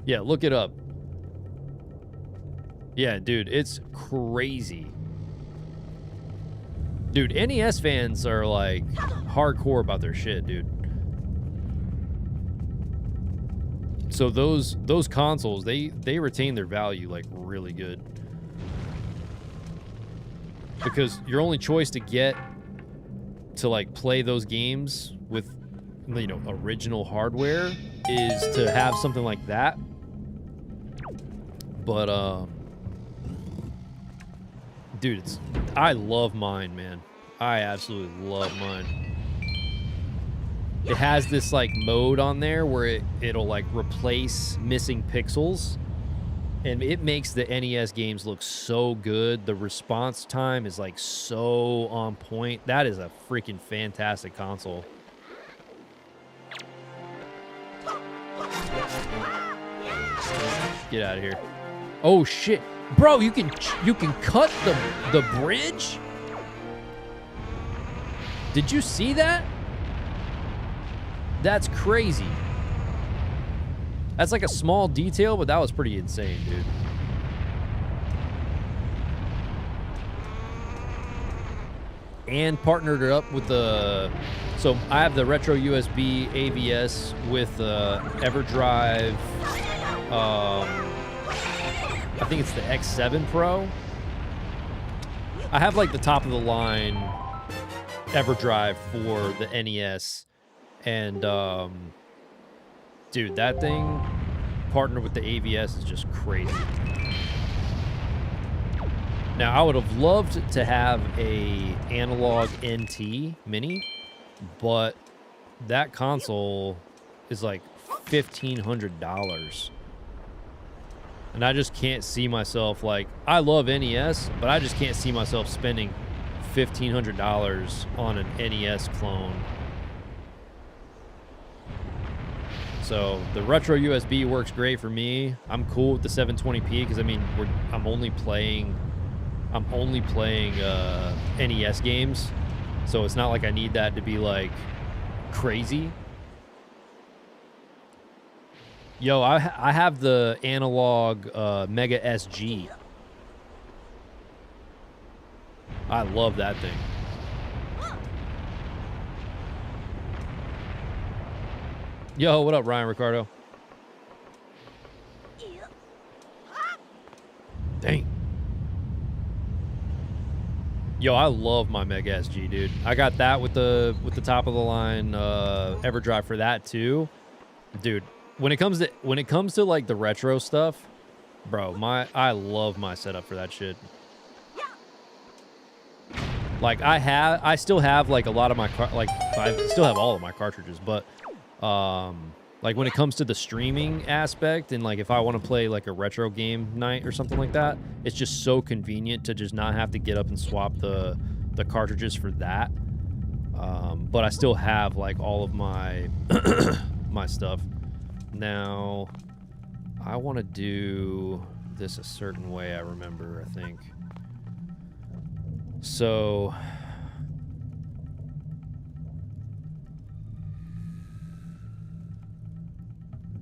Yeah, look it up. Yeah, dude, it's crazy. Dude, NES fans are like hardcore about their shit, dude. So those consoles, they retain their value like really good. Because your only choice to get to like play those games with, you know, original hardware is to have something like that. But dude, I love mine, man. I absolutely love mine. It has this like mode on there where it'll like replace missing pixels, and it makes the NES games look so good. The response time is like so on point. That is a freaking fantastic console. Get out of here. Oh shit. Bro, you can cut the bridge? Did you see that? That's crazy. That's like a small detail, but that was pretty insane, dude. And partnered it up with the... So I have the retro USB AVS with EverDrive. I think it's the X7 Pro. I have like the top of the line EverDrive for the NES. And dude, that thing partnered with the AVS is just crazy. Now, I would have loved to have a analog NT Mini, but that console is like $1,500. And I just can't see myself, like, I love NES, but I just can't see myself spending $1,500 on an NES clone. So the retro USB works great for me. I'm cool with the 720p because I mean I'm only playing NES games. So it's not like I need that to be like crazy. Yo, I have the analog Mega SG. I love that thing. Yo, what up, Ryan Ricardo? Dang. Yo, I love my Mega SG, dude. I got that with the top of the line EverDrive for that too. Dude, when it comes to like the retro stuff, bro, I love my setup for that shit. Like I still have like a lot of my I still have all of my cartridges, but like when it comes to the streaming aspect and like if I want to play like a retro game night or something like that, it's just so convenient to just not have to get up and swap the cartridges for that. But I still have like all of my my stuff. Now I want to do this a certain way, I remember, I think. So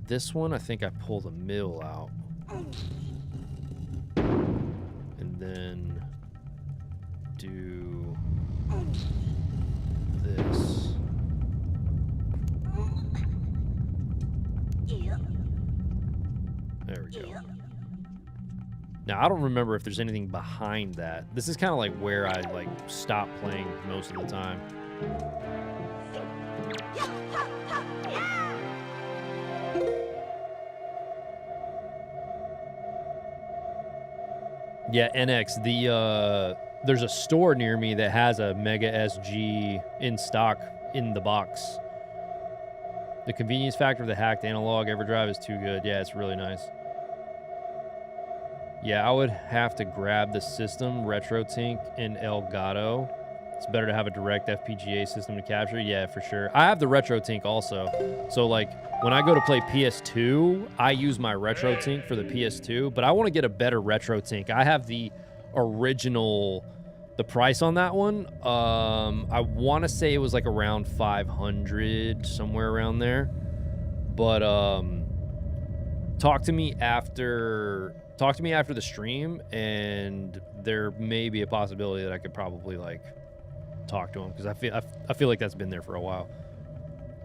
this one, I think I pull the mill out. And then do this. There we go. Now, I don't remember if there's anything behind that. This is kind of like where I like stop playing most of the time. Yeah, NX, there's a store near me that has a Mega SG in stock in the box. The convenience factor of the hacked analog EverDrive is too good. Yeah, it's really nice. Yeah, I would have to grab the system, RetroTink, and Elgato. It's better to have a direct FPGA system to capture. Yeah, for sure. I have the RetroTink also. So, like, when I go to play PS2, I use my RetroTink for the PS2, but I want to get a better RetroTink. I have the original, the price on that one, I want to say it was like around 500, somewhere around there. But talk to me after the stream, and there may be a possibility that I could probably like talk to him, because I feel like that's been there for a while.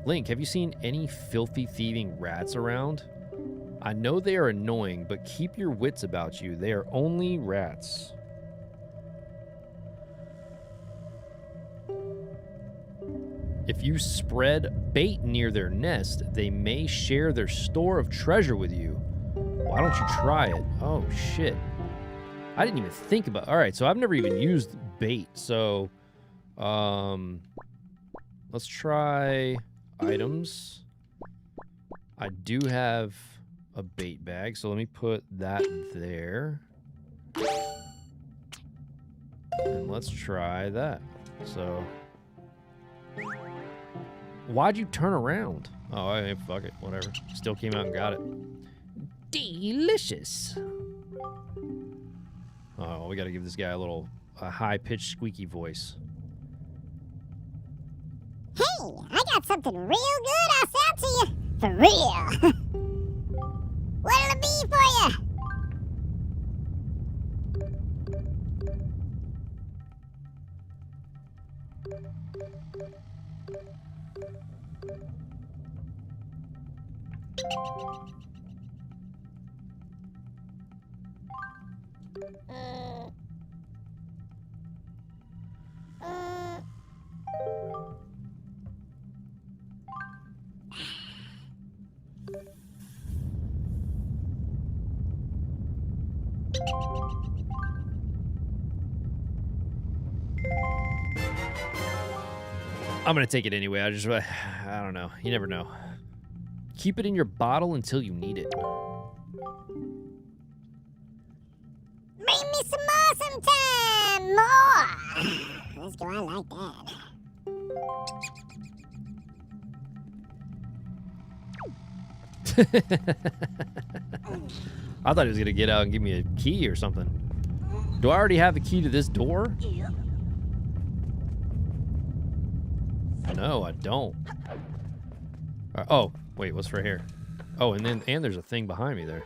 Link, have you seen any filthy thieving rats around? I know they are annoying, but keep your wits about you. They are only rats. If you spread bait near their nest, they may share their store of treasure with you. Why don't you try it? Oh, shit. I didn't even think about... All right, so I've never even used bait. So, let's try items. I do have a bait bag, so let me put that there. And let's try that. So... Why'd you turn around? Oh, fuck it. Whatever. Still came out and got it. Delicious. Oh, we gotta give this guy a high-pitched squeaky voice. Hey, I got something real good I'll sell to you. For real. What'll it be for you? I'm gonna take it anyway. I don't know. You never know. Keep it in your bottle until you need it. Bring me some more sometime. More. Let's go. I like that. I thought he was gonna get out and give me a key or something. Do I already have the key to this door? No, I don't. Oh, wait, what's right here? Oh, and there's a thing behind me there.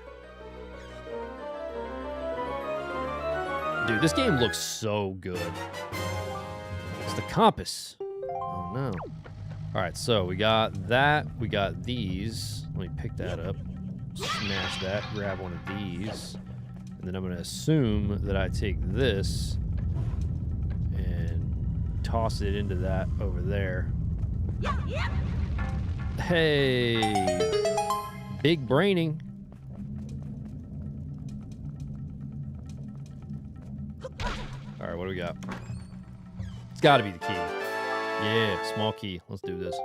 Dude, this game looks so good. It's the compass. Oh, no. All right, so we got that. We got these. Let me pick that up. Smash that. Grab one of these. And then I'm going to assume that I take this and toss it into that over there. Hey! Big braining. All right, what do we got? It's got to be the key. Yeah, small key. Let's do this.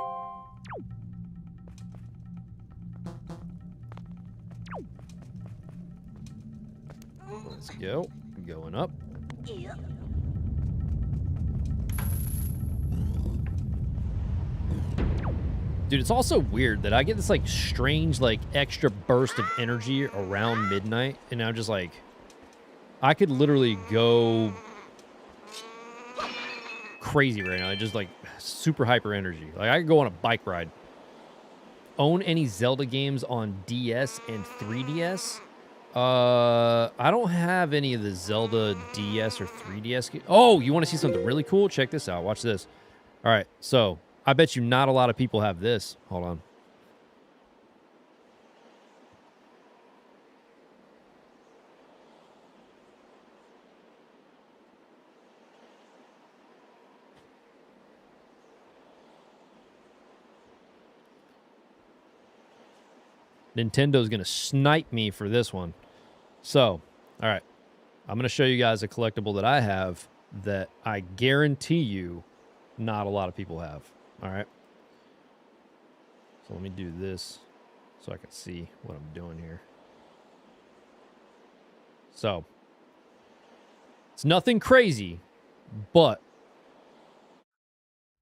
Let's go. Going up. Dude, it's also weird that I get this, like, strange, like, extra burst of energy around midnight, and I'm just like, I could literally go crazy right now. Just, like, super hyper energy. Like, I could go on a bike ride. Own any Zelda games on DS and 3DS? I don't have any of the Zelda DS or 3DS games. Oh, you want to see something really cool? Check this out. Watch this. All right, so I bet you not a lot of people have this. Hold on. Nintendo's going to snipe me for this one. So, all right. I'm going to show you guys a collectible that I have that I guarantee you not a lot of people have. All right. So let me do this so I can see what I'm doing here. So, it's nothing crazy, but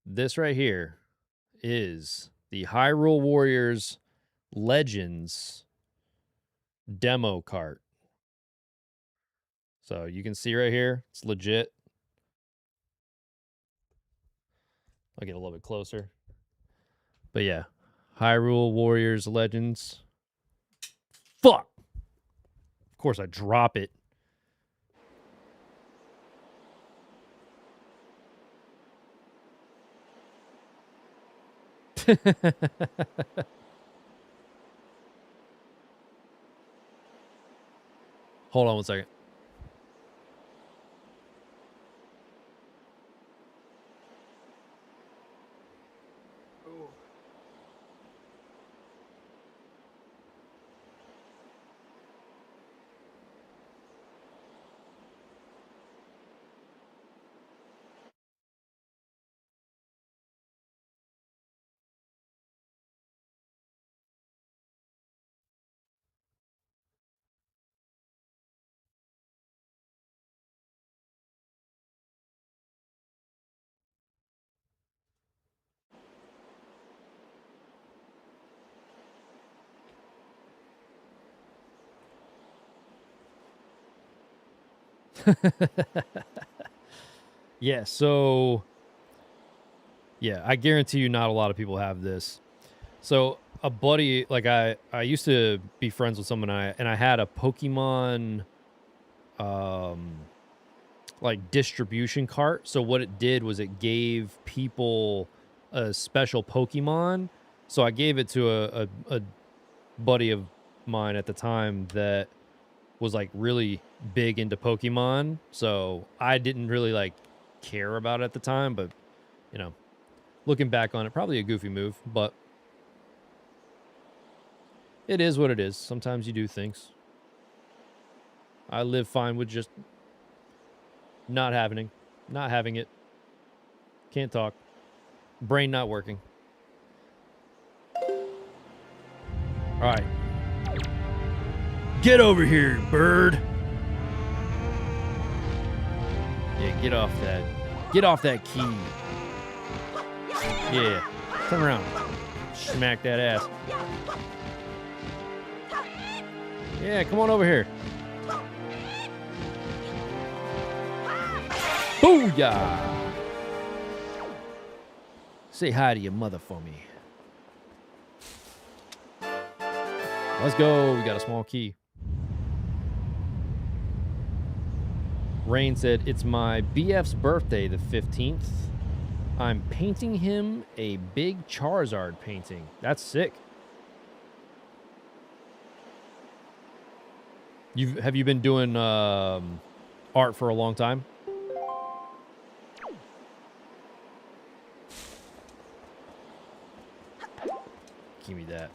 this right here is the Hyrule Warriors Legends demo cart. So you can see right here, it's legit. I'll get a little bit closer. But yeah, Hyrule Warriors Legends. Fuck! Of course I drop it. Hold on one second. Yeah, so yeah, I guarantee you not a lot of people have this. So a buddy, like I used to be friends with someone, and I had a Pokemon like distribution cart. So what it did was it gave people a special Pokemon. So I gave it to a buddy of mine at the time that was like really big into Pokemon. So I didn't really like care about it at the time, but you know, looking back on it, probably a goofy move, but it is what it is. Sometimes you do things. I live fine with just not having it. Can't talk. Brain not working. All right. Get over here, bird. Yeah, get off that. Get off that key. Yeah. Turn around. Smack that ass. Yeah, come on over here. Booyah! Say hi to your mother for me. Let's go. We got a small key. Rain said, it's my BF's birthday, the 15th. I'm painting him a big Charizard painting. That's sick. Have you been doing art for a long time? Give me that.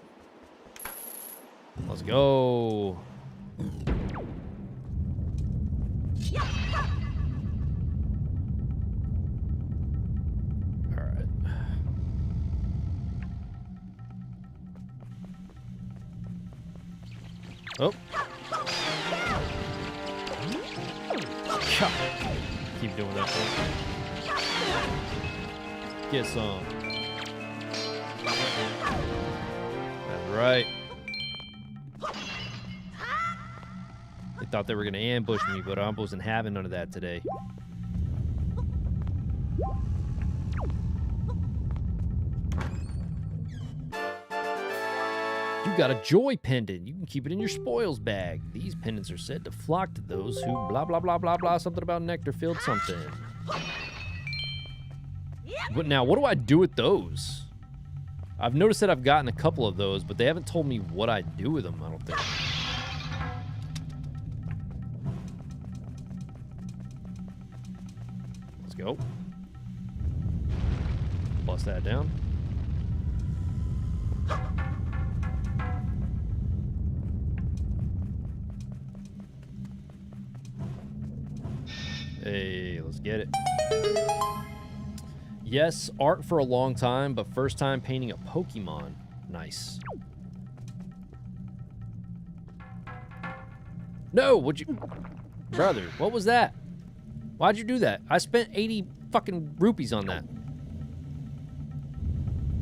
Let's go. All right. Oh. Keep doing that. Get some. That's right. They thought they were going to ambush me, but I wasn't having none of that today. You got a joy pendant. You can keep it in your spoils bag. These pendants are said to flock to those who blah, blah, blah, blah, blah, something about nectar filled something. But now, what do I do with those? I've noticed that I've gotten a couple of those, but they haven't told me what I do with them, I don't think. Let's go. Bust that down. Hey, let's get it. Yes, art for a long time, but first time painting a Pokemon. Nice. No, would you... Brother, what was that? Why'd you do that? I spent 80 fucking rupees on that.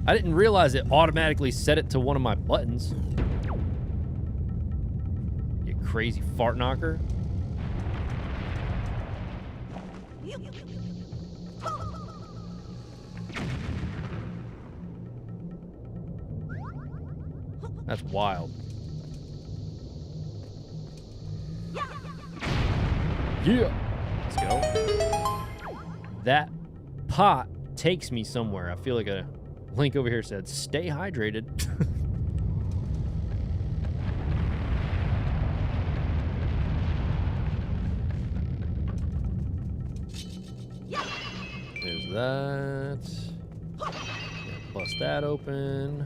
I didn't realize it automatically set it to one of my buttons. You crazy fart knocker. That's wild. Yeah. Let's go. That pot takes me somewhere. I feel like a link over here said, stay hydrated. There's that. Bust that open.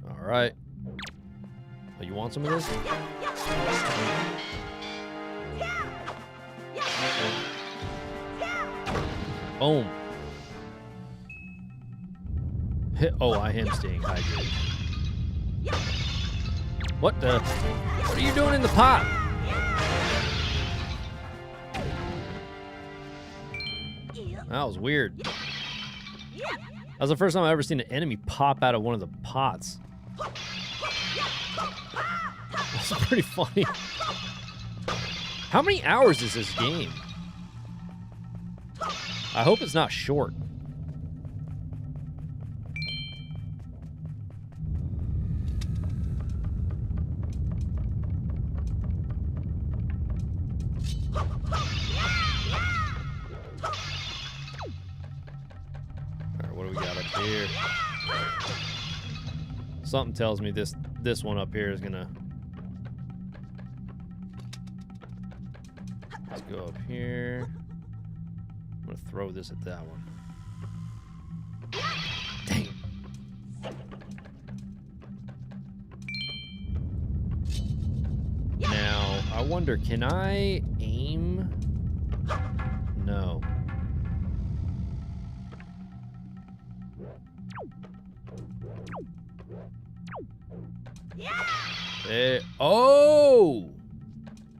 All right. Oh, you want some of this? Boom. Oh, I am staying hydrated. What the? What are you doing in the pot? That was weird. That was the first time I've ever seen an enemy pop out of one of the pots. That's pretty funny. How many hours is this game? I hope it's not short. Alright, what do we got up here? Something tells me this one up here is gonna... Let's go up here. I'm gonna throw this at that one. Dang. Now, I wonder, can I aim? No. Oh!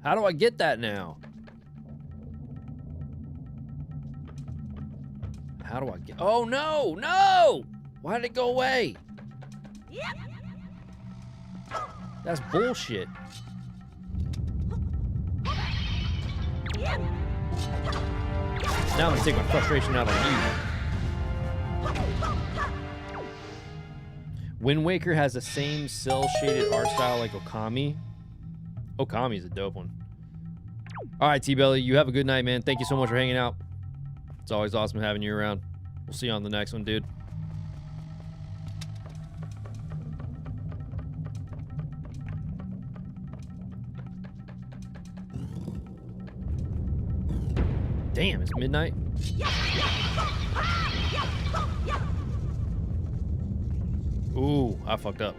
How do I get that now? How do I get... Oh, no! No! Why did it go away? That's bullshit. Now I'm gonna take my frustration out on you. WindWaker has the same cel-shaded art style like Okami. Okami's a dope one. All right, T-Belly, you have a good night, man. Thank you so much for hanging out. It's always awesome having you around. We'll see you on the next one, dude. Damn, it's midnight. Ooh, I fucked up.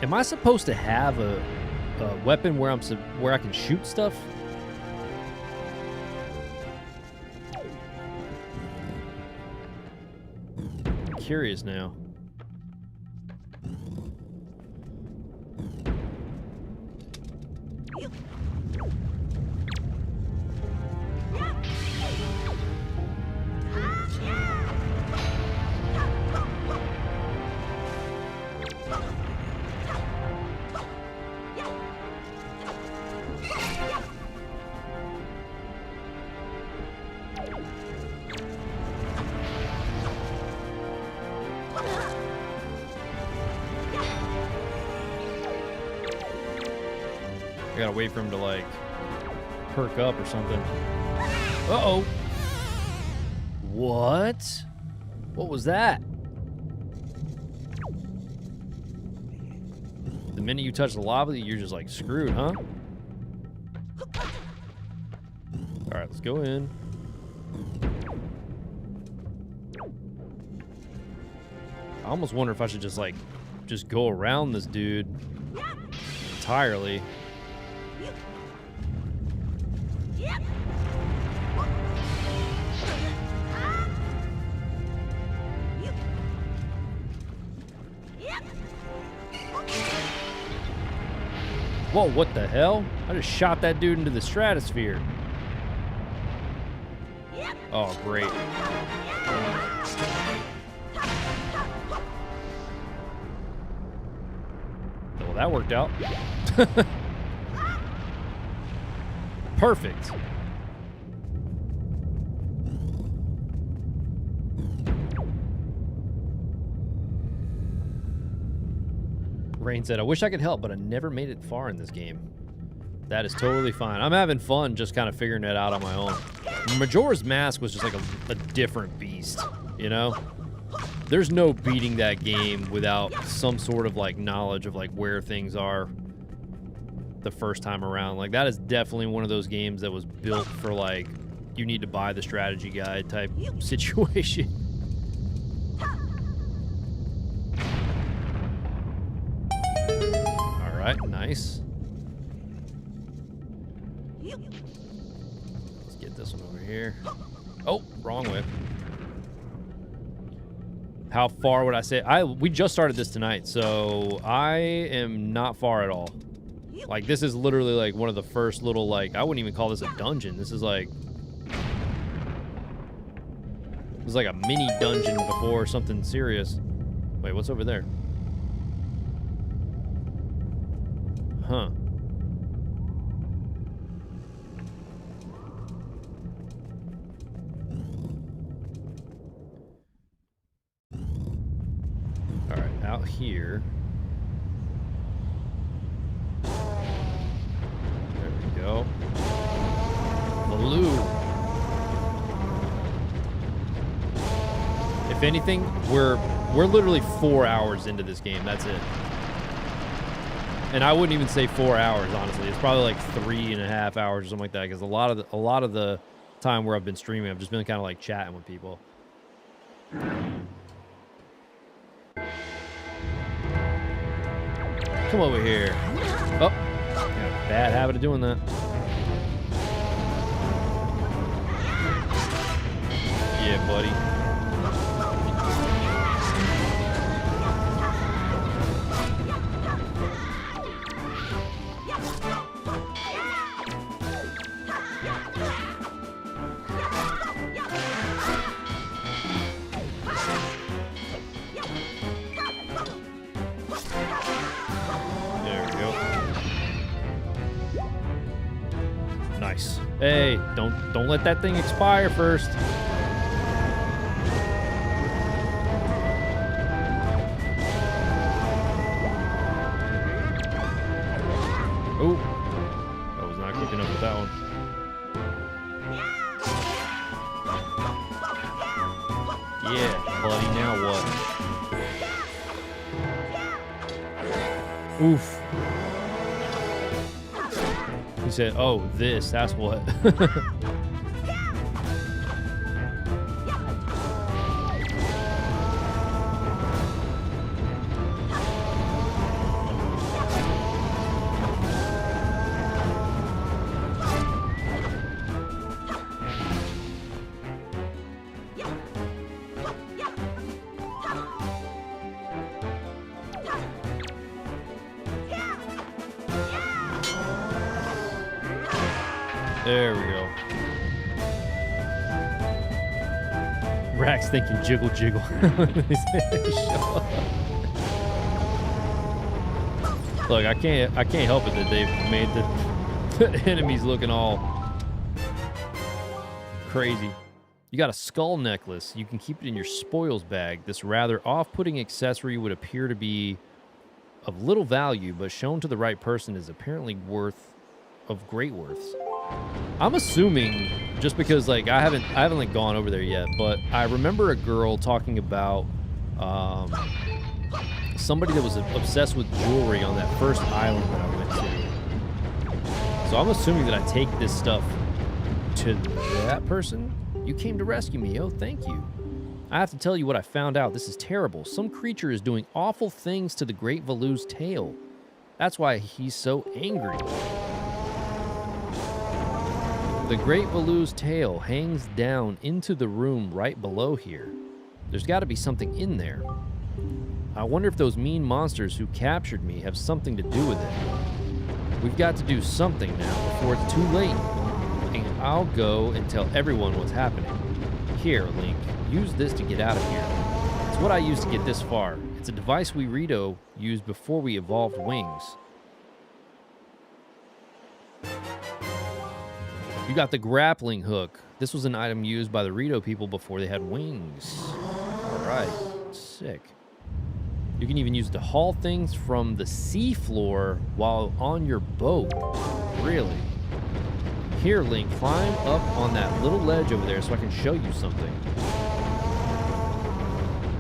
Am I supposed to have a weapon where I can shoot stuff? I'm curious now. I gotta wait for him to, like, perk up or something. Uh-oh. What? What was that? The minute you touch the lava, you're just, like, screwed, huh? Alright, let's go in. I almost wonder if I should just, like, just go around this dude entirely. Whoa, what the hell? I just shot that dude into the stratosphere. Oh, great. Well, that worked out. Perfect. Rain said, I wish I could help, but I never made it far in this game. That is totally fine. I'm having fun just kind of figuring it out on my own. Majora's Mask was just like a different beast, you know? There's no beating that game without some sort of like knowledge of like where things are the first time around. Like that is definitely one of those games that was built for like, you need to buy the strategy guide type situation. Alright, nice. Let's get this one over here. Oh, wrong way. How far would I say? We just started this tonight, so I am not far at all. Like, this is literally like one of the first little, like, I wouldn't even call this a dungeon. This is like, it was like a mini dungeon before something serious. Wait, what's over there? Huh. All right, out here. There we go. Blue. If anything, we're literally 4 hours into this game. That's it. And I wouldn't even say 4 hours, honestly. It's probably like 3.5 hours or something like that. Because a lot of the time where I've been streaming, I've just been kind of like chatting with people. Come over here. Oh, got a bad habit of doing that. Yeah, buddy. Nice. Hey, don't let that thing expire first. Oh, I was not quick enough with that one. Yeah, buddy, now what? Oof. He said, oh, that's what. There we go. Rack's thinking jiggle jiggle. Look, I can't help it that they've made the enemies looking all crazy. You got a skull necklace. You can keep it in your spoils bag. This rather off-putting accessory would appear to be of little value, but shown to the right person is apparently of great worth. I'm assuming, just because like I haven't like gone over there yet, but I remember a girl talking about somebody that was obsessed with jewelry on that first island that I went to. So I'm assuming that I take this stuff to that person. You came to rescue me. Oh, thank you. I have to tell you what I found out. This is terrible. Some creature is doing awful things to the Great Valu's tail. That's why he's so angry. The Great Valu's tail hangs down into the room right below here. There's got to be something in there. I wonder if those mean monsters who captured me have something to do with it. We've got to do something now before it's too late. And I'll go and tell everyone what's happening. Here, Link, use this to get out of here. It's what I used to get this far. It's a device we Rito used before we evolved wings. You got the grappling hook. This was an item used by the Rito people before they had wings. All right, sick. You can even use it to haul things from the seafloor while on your boat. Really? Here, Link, climb up on that little ledge over there so I can show you something.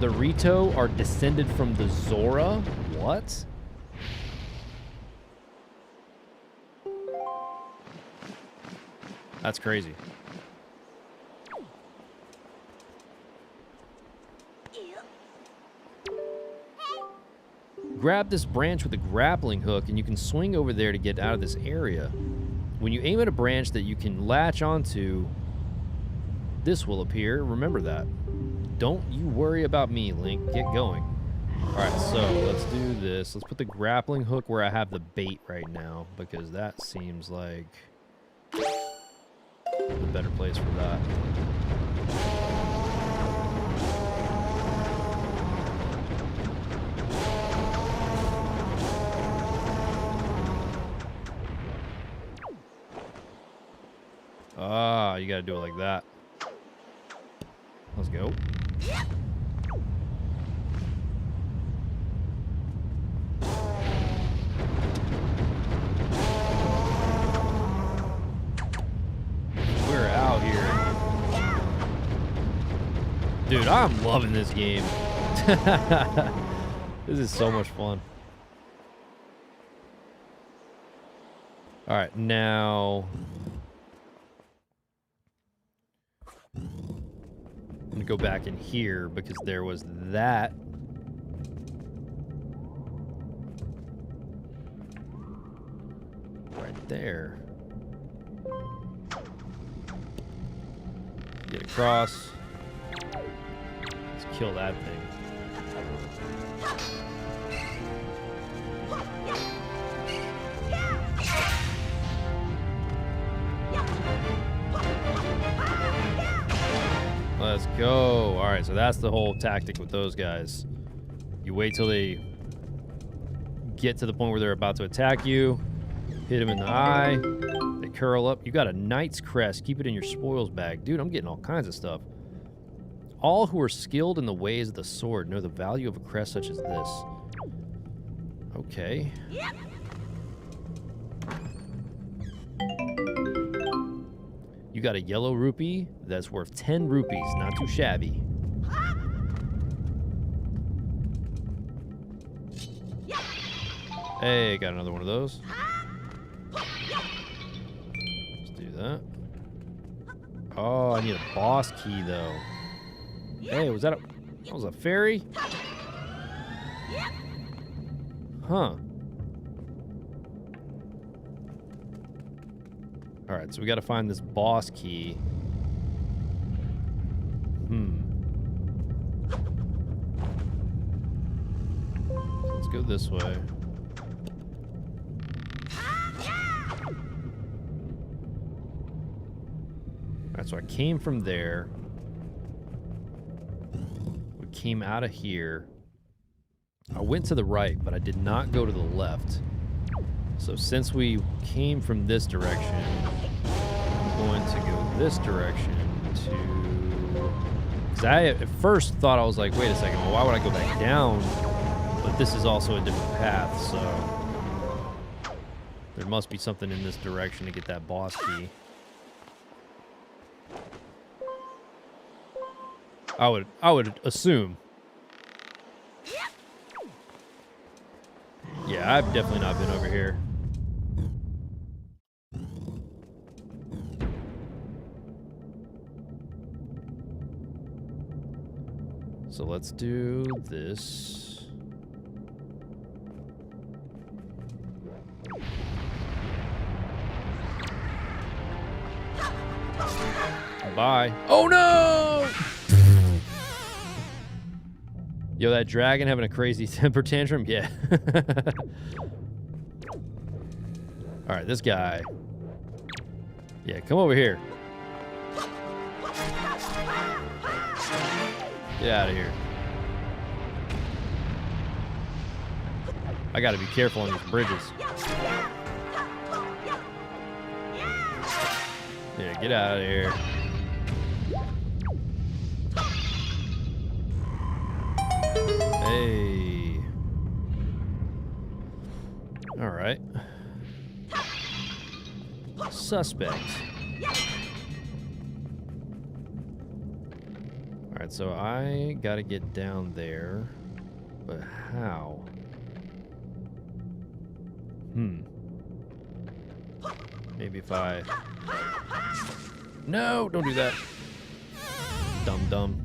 The Rito are descended from the Zora? What? That's crazy. Grab this branch with a grappling hook and you can swing over there to get out of this area. When you aim at a branch that you can latch onto, this will appear. Remember that. Don't you worry about me, Link. Get going. Alright, so let's do this. Let's put the grappling hook where I have the bait right now, because that seems like the better place for that. Ah, you gotta do it like that. Let's go. We're out here. Dude, I'm loving this game. This is so much fun. All right, now I'm gonna go back in here because there was that. Right there. Get across. Let's kill that thing. Let's go. All right, so that's the whole tactic with those guys. You wait till they get to the point where they're about to attack you, hit them in the eye, they curl up. You got a knight's crest. Keep it in your spoils bag. Dude, I'm getting all kinds of stuff. All who are skilled in the ways of the sword know the value of a crest such as this. Okay. You got a yellow rupee that's worth 10 rupees. Not too shabby. Hey, got another one of those. Let's do that. Oh, I need a boss key, though. Hey, was that was a fairy? Huh. Alright, so we gotta find this boss key. So let's go this way. Alright, so I came from there. We came out of here. I went to the right, but I did not go to the left. So since we came from this direction, I'm going to go this direction to... Because I at first thought, I was like, wait a second, well, why would I go back down? But this is also a different path, so... There must be something in this direction to get that boss key. I would assume. Yeah, I've definitely not been over here. So let's do this. Bye. Oh no! Yo, that dragon having a crazy temper tantrum? Yeah. Alright, this guy. Yeah, come over here. Get out of here. I gotta be careful on these bridges. Yeah, get out of here. Hey. All right. Suspect. All right, so I gotta get down there, but how? Maybe if I... No, don't do that. Dumb.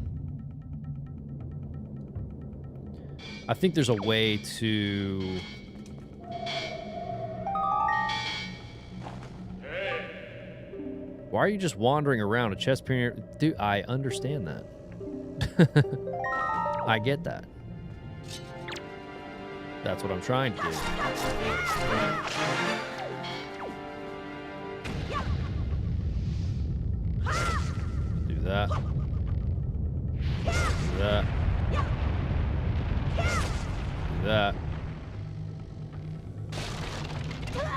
I think there's a way to... Why are you just wandering around a chest period? Dude, I understand that. I get that. That's what I'm trying to do. Do that. Do that. Do that.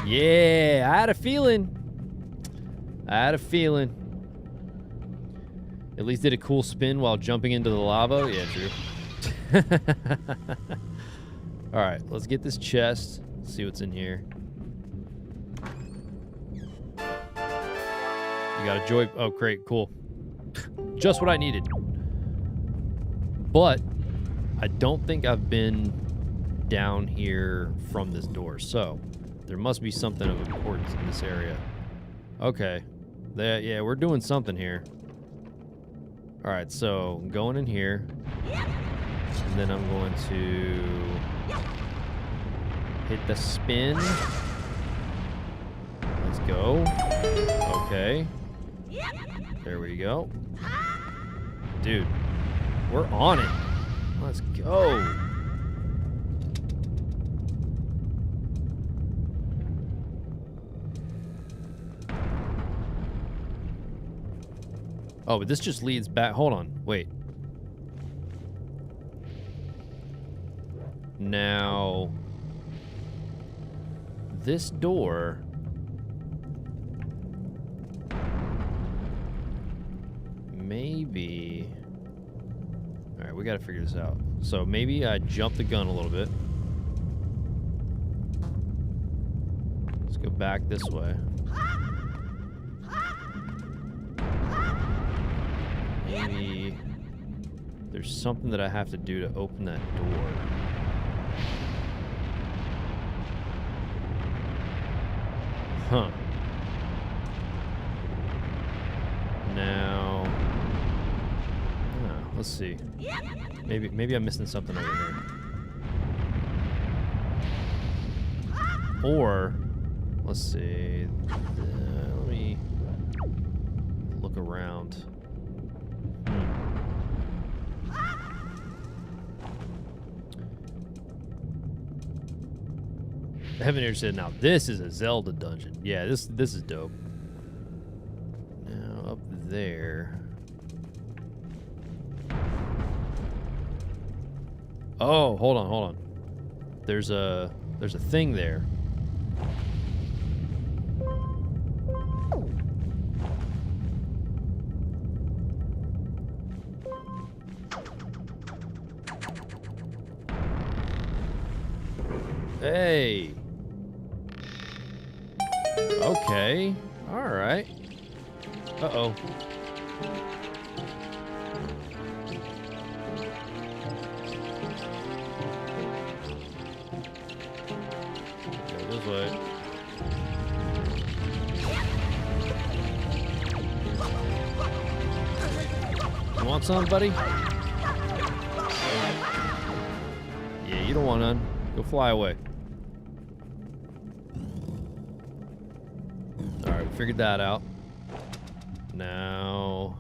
Yeah, I had a feeling. At least did a cool spin while jumping into the lava. Yeah, true. All right, let's get this chest. See what's in here. You got a joy. Oh, great, cool. Just what I needed. But I don't think I've been down here from this door, so there must be something of importance in this area. Okay. Yeah, we're doing something here. All right, so I'm going in here. And then I'm going to hit the spin. Let's go. Okay. There we go. Dude, we're on it. Let's go. Oh, but this just leads back. Hold on. Wait. Now, this door be... All right, we got to figure this out. So maybe I jump the gun a little bit. Let's go back this way. Maybe there's something that I have to do to open that door. Huh. Now, let's see. Maybe I'm missing something over here. Or, let's see. Let me look around. Heaven said, now this is a Zelda dungeon. Yeah, this is dope. Now up there. Oh, hold on. There's a thing there. Hey. Okay. All right. Uh-oh. Go this way. You want some, buddy? Yeah, you don't want none. Go fly away. Figured that out. Now,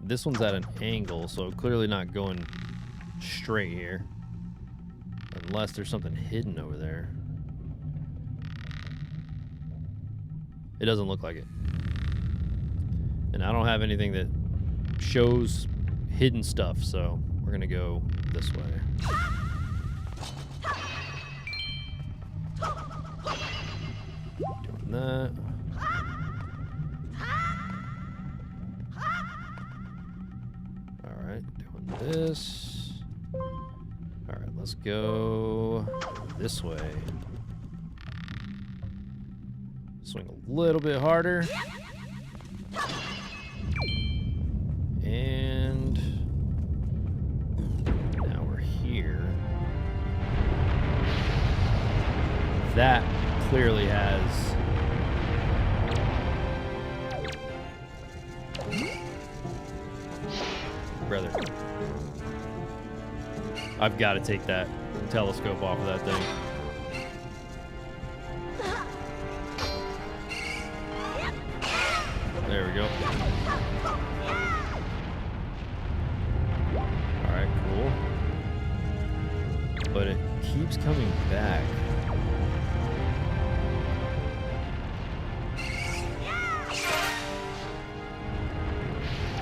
this one's at an angle, so clearly not going straight here. Unless there's something hidden over there. It doesn't look like it. And I don't have anything that shows hidden stuff, so we're gonna go this way. Doing that. Doing this. All right, let's go this way. Swing a little bit harder. And now we're here. That clearly has... Brother. I've got to take that telescope off of that thing. There we go. Alright, cool. But it keeps coming back.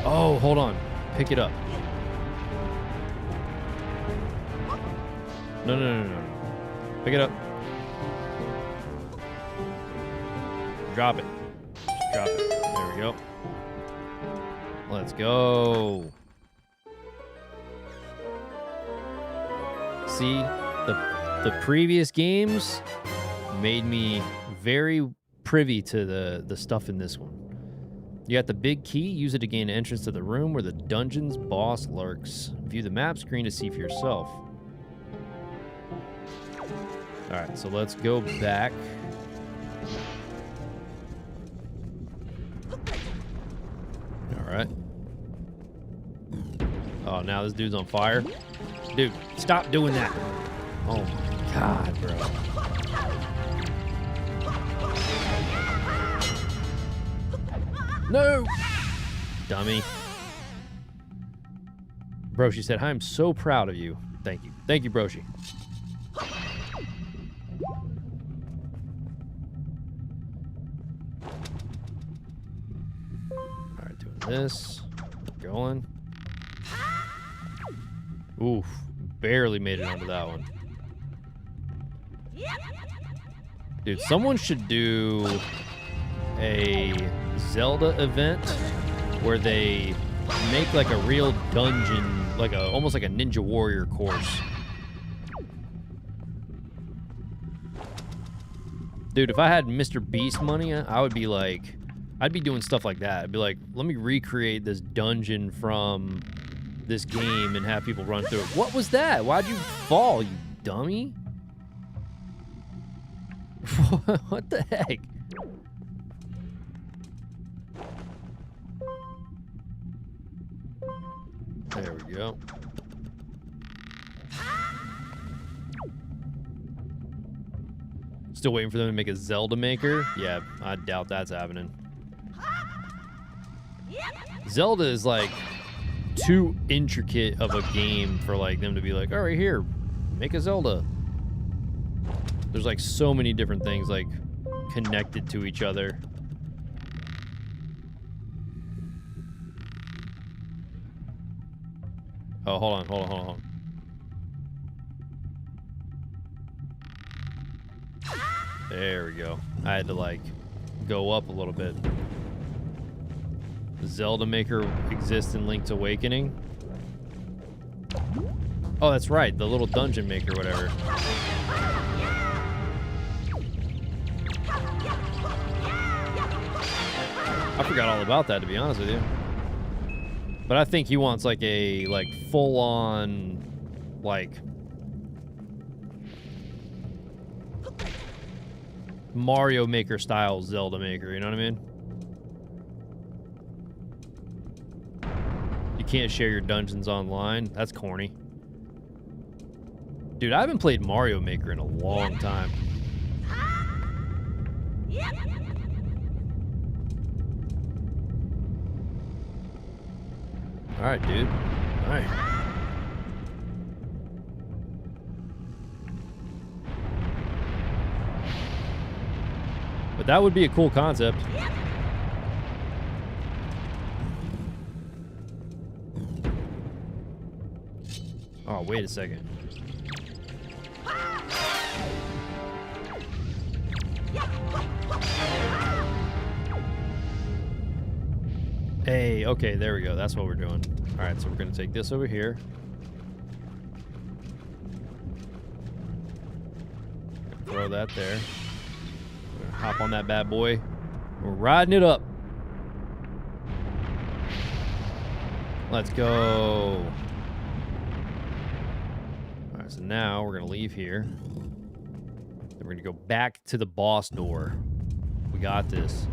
Oh, hold on. Pick it up. No. Pick it up. Drop it. Just drop it. There we go. Let's go. See, the previous games made me very privy to the stuff in this one. You got the big key. Use it to gain entrance to the room where the dungeon's boss lurks. View the map screen to see for yourself. All right, so let's go back. All right. Oh, now this dude's on fire. Dude, stop doing that. Oh my God, bro. No! Dummy. Broshi said, I am so proud of you. Thank you. Thank you, Broshi. Alright, doing this. Going. Oof. Barely made it onto that one. Dude, someone should do a Zelda event where they make like a real dungeon, like almost like a Ninja Warrior course. Dude, if I had Mr. Beast money, I would be like, I'd be doing stuff like that. I'd be like, let me recreate this dungeon from this game and have people run through it. What was that? Why'd you fall, you dummy? What the heck? There we go. Still waiting for them to make a Zelda maker? Yeah, I doubt that's happening. Zelda is like too intricate of a game for like them to be like, all right, here, make a Zelda. There's like so many different things like connected to each other. Oh, hold on. There we go. I had to like go up a little bit. The Zelda Maker exists in Link's Awakening. Oh, that's right. The little dungeon maker, whatever. I forgot all about that, to be honest with you. But I think he wants like a full-on like Mario Maker style Zelda Maker, you know what I mean? You can't share your dungeons online. That's corny. Dude, I haven't played Mario Maker in a long time. All right, dude. All right. But that would be a cool concept. Oh, wait a second. Hey, okay, there we go. That's what we're doing. All right, so we're going to take this over here. Throw that there. We're gonna hop on that bad boy. We're riding it up. Let's go. All right, so now we're going to leave here. Then we're going to go back to the boss door. We got this.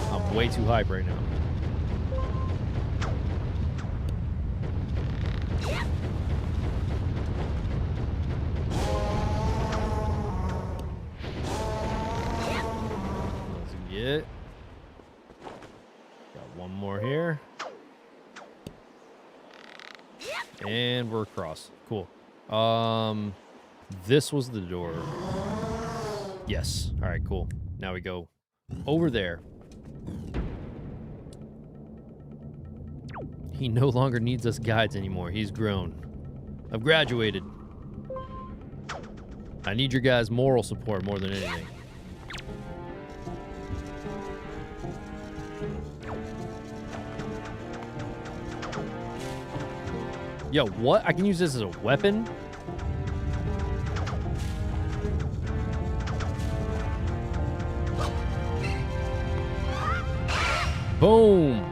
I'm way too hype right now. Let's get. Got one more here. And we're across. Cool. This was the door. Yes. All right, cool. Now we go over there. He no longer needs us guides anymore. He's grown. I've graduated. I need your guys' moral support more than anything. Yo, what? I can use this as a weapon? Boom!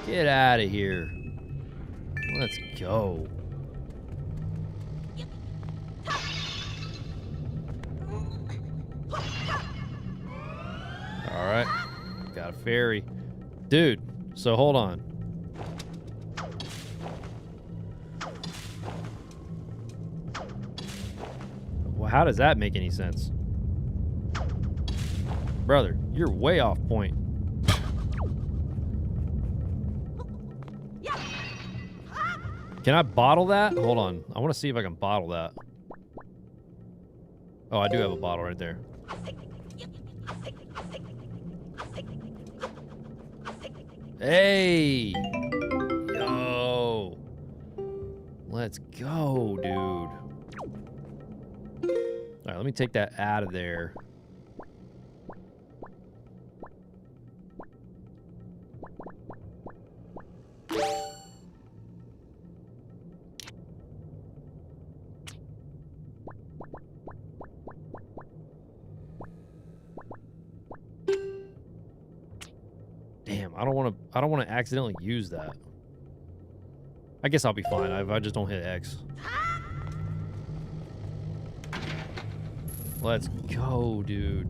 Get out of here. Let's go. All right. Got a fairy. Dude, so hold on. Well, how does that make any sense? Brother, you're way off point. Can I bottle that? Hold on. I want to see if I can bottle that. Oh, I do have a bottle right there. Hey! Yo! Let's go, dude. Alright, let me take that out of there. I don't want to accidentally use that. I guess I'll be fine if I just don't hit X. Let's go, dude.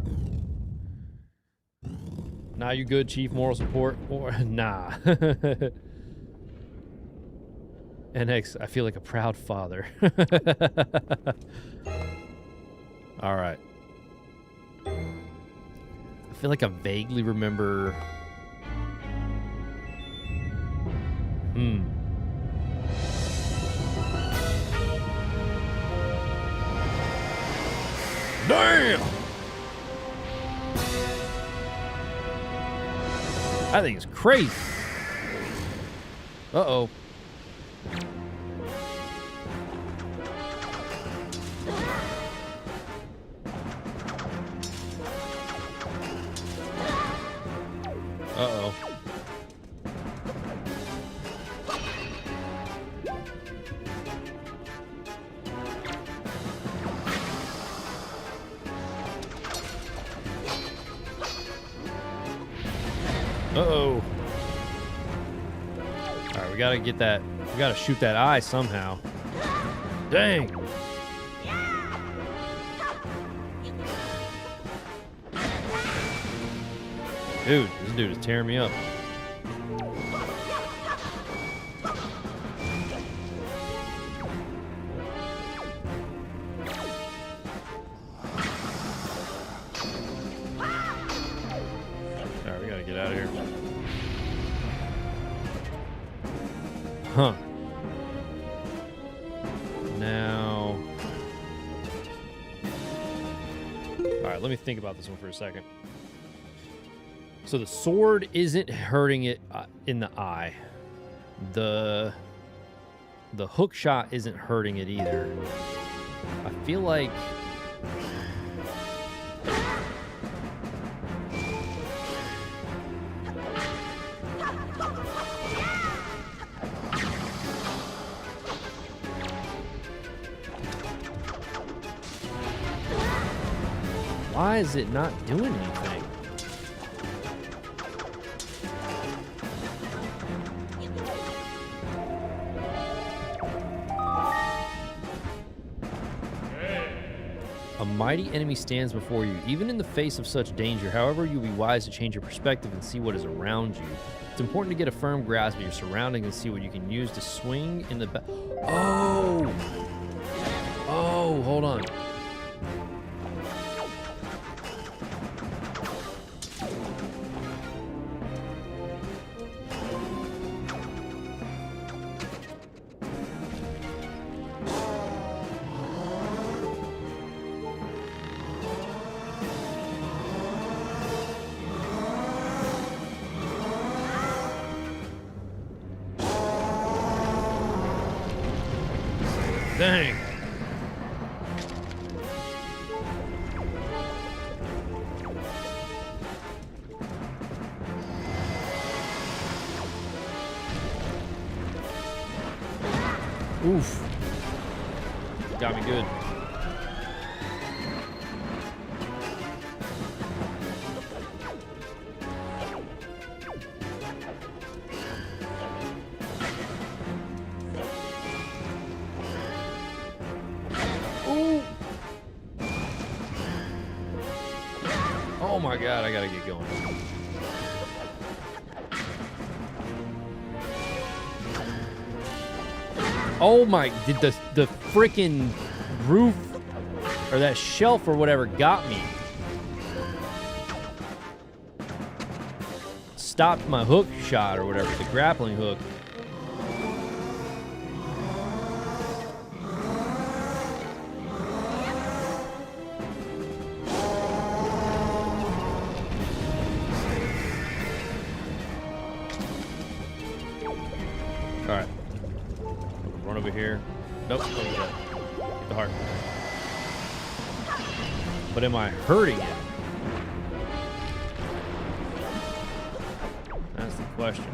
Nah, you good, Chief? Moral support? Or nah. NX, I feel like a proud father. All right. I feel like I vaguely remember. Damn! I think it's crazy. Uh-oh. Uh-oh. Uh-oh. Alright, we gotta get that. We gotta shoot that eye somehow. Dang! Dude, this dude is tearing me up. Alright, we gotta get out of here. Huh. Now... Alright, let me think about this one for a second. So the sword isn't hurting it in the eye. The hook shot isn't hurting it either. I feel like... Why is it not doing anything? A mighty enemy stands before you, even in the face of such danger. However, you'll be wise to change your perspective and see what is around you. It's important to get a firm grasp of your surroundings and see what you can use to swing in the back. Oh! Oh, hold on. Dang. Oof. Got me good. Oh my god, I gotta get going. Oh my, did the freaking roof or that shelf or whatever got me. Stopped my hook shot or whatever, the grappling hook. Alright. Run over here. Nope. Over there. Get the heart. But am I hurting it? That's the question.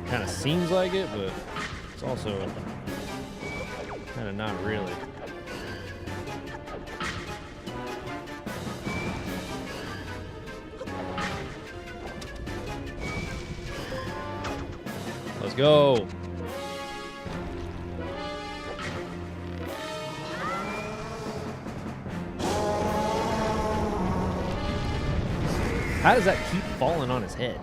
Kind of seems like it, but it's also kind of not really. go. How does that keep falling on his head?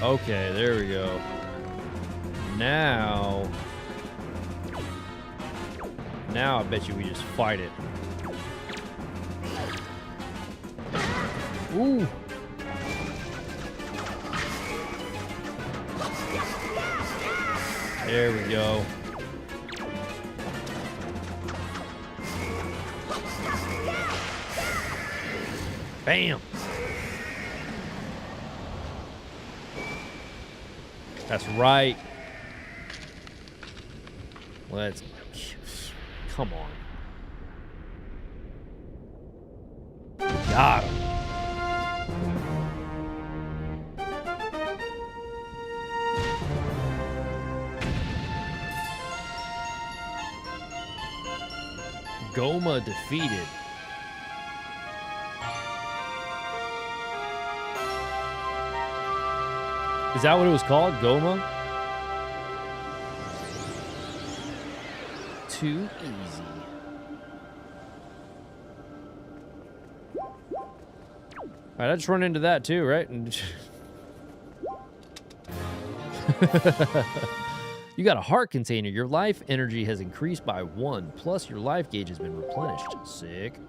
Okay, there we go. Now I bet you we just fight it. Ooh. There we go. Bam. That's right. Let's... Come on. Got him. Goma defeated. Is that what it was called? Goma? Too easy. Alright, I just run into that too, right? You got a heart container. Your life energy has increased by 1. Plus, your life gauge has been replenished. Sick.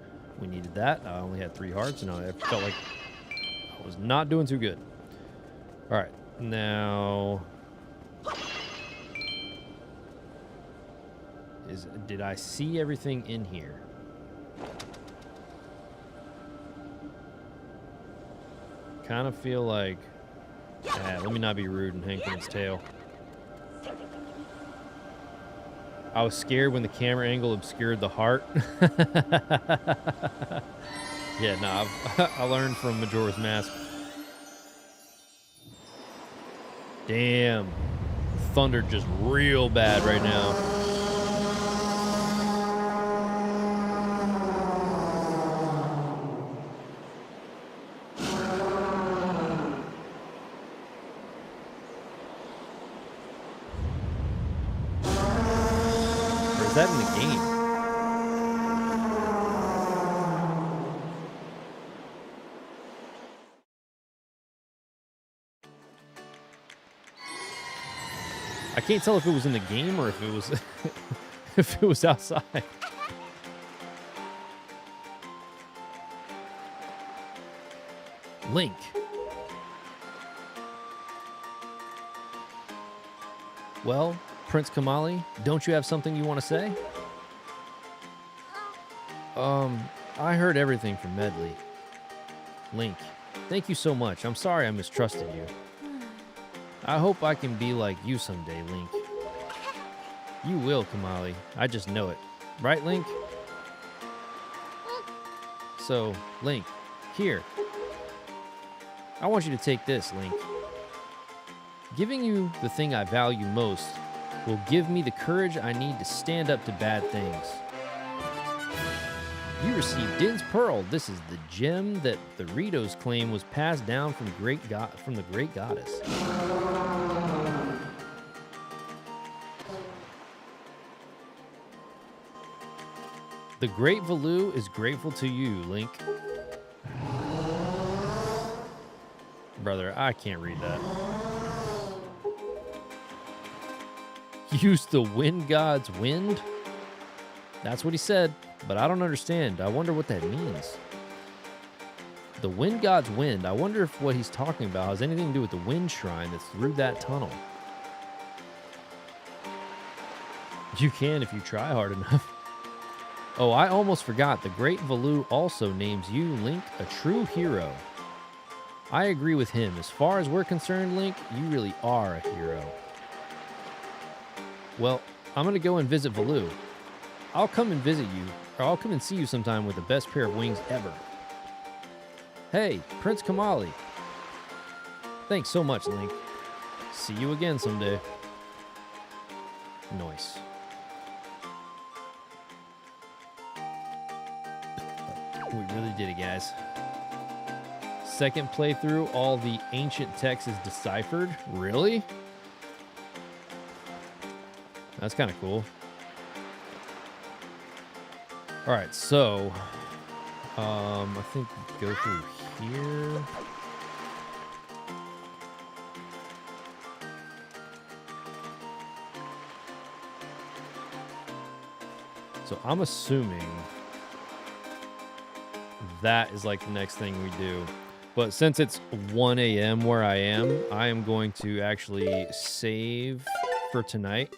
We needed that. I only had 3 hearts, and I felt like I was not doing too good. Alright, now... Did I see everything in here? Kind of feel like... let me not be rude and hang from its tail. I was scared when the camera angle obscured the heart. Yeah, no, I learned from Majora's Mask. Damn. Thunder just real bad right now. Or is that in the game? I can't tell if it was in the game or if it was if it was outside. Link. Well, Prince Kamali, don't you have something you want to say? I heard everything from Medley. Link, thank you so much. I'm sorry I mistrusted you. I hope I can be like you someday, Link. You will, Kamali. I just know it. Right, Link? So, Link, here. I want you to take this, Link. Giving you the thing I value most will give me the courage I need to stand up to bad things. You received Din's Pearl. This is the gem that the Ritos claim was passed down from the great goddess. The Great Valoo is grateful to you, Link. Brother, I can't read that. Use the wind god's wind? That's what he said, but I don't understand. I wonder what that means. The wind god's wind. I wonder if what he's talking about has anything to do with the wind shrine that's through that tunnel. You can if you try hard enough. Oh, I almost forgot. The Great Valoo also names you, Link, a true hero. I agree with him. As far as we're concerned, Link, you really are a hero. Well, I'm going to go and visit Valoo. I'll come and visit you, or I'll come and see you sometime with the best pair of wings ever. Hey, Prince Kamali. Thanks so much, Link. See you again someday. Nice. We really did it, guys. second playthrough, all the ancient text is deciphered. Really? That's kind of cool. All right, so I think go through here. So I'm assuming that is like the next thing we do. But since it's 1 a.m. where I am going to actually save for tonight.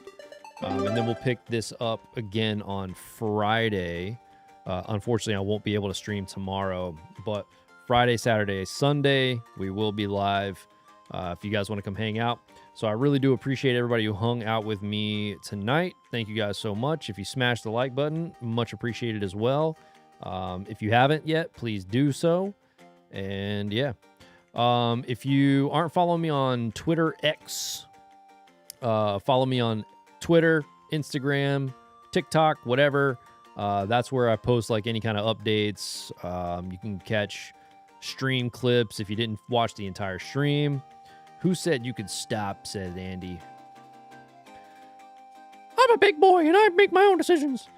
And then we'll pick this up again on Friday. Unfortunately, I won't be able to stream tomorrow. But Friday, Saturday, Sunday, we will be live if you guys want to come hang out. So I really do appreciate everybody who hung out with me tonight. Thank you guys so much. If you smash the like button, much appreciated as well. If you haven't yet, please do so. And yeah, if you aren't following me on Twitter X, follow me on Twitter, Instagram, TikTok, whatever. That's where I post like any kind of updates. You can catch stream clips if you didn't watch the entire stream. Who said you could stop, said Andy. I'm a big boy and I make my own decisions.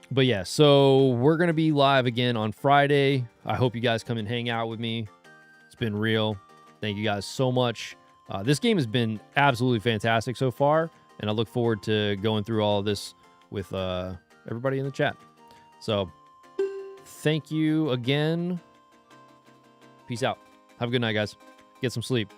But yeah, so we're going to be live again on Friday. I hope you guys come and hang out with me. It's been real. Thank you guys so much. This game has been absolutely fantastic so far, and I look forward to going through all of this with everybody in the chat. So thank you again. Peace out. Have a good night, guys. Get some sleep.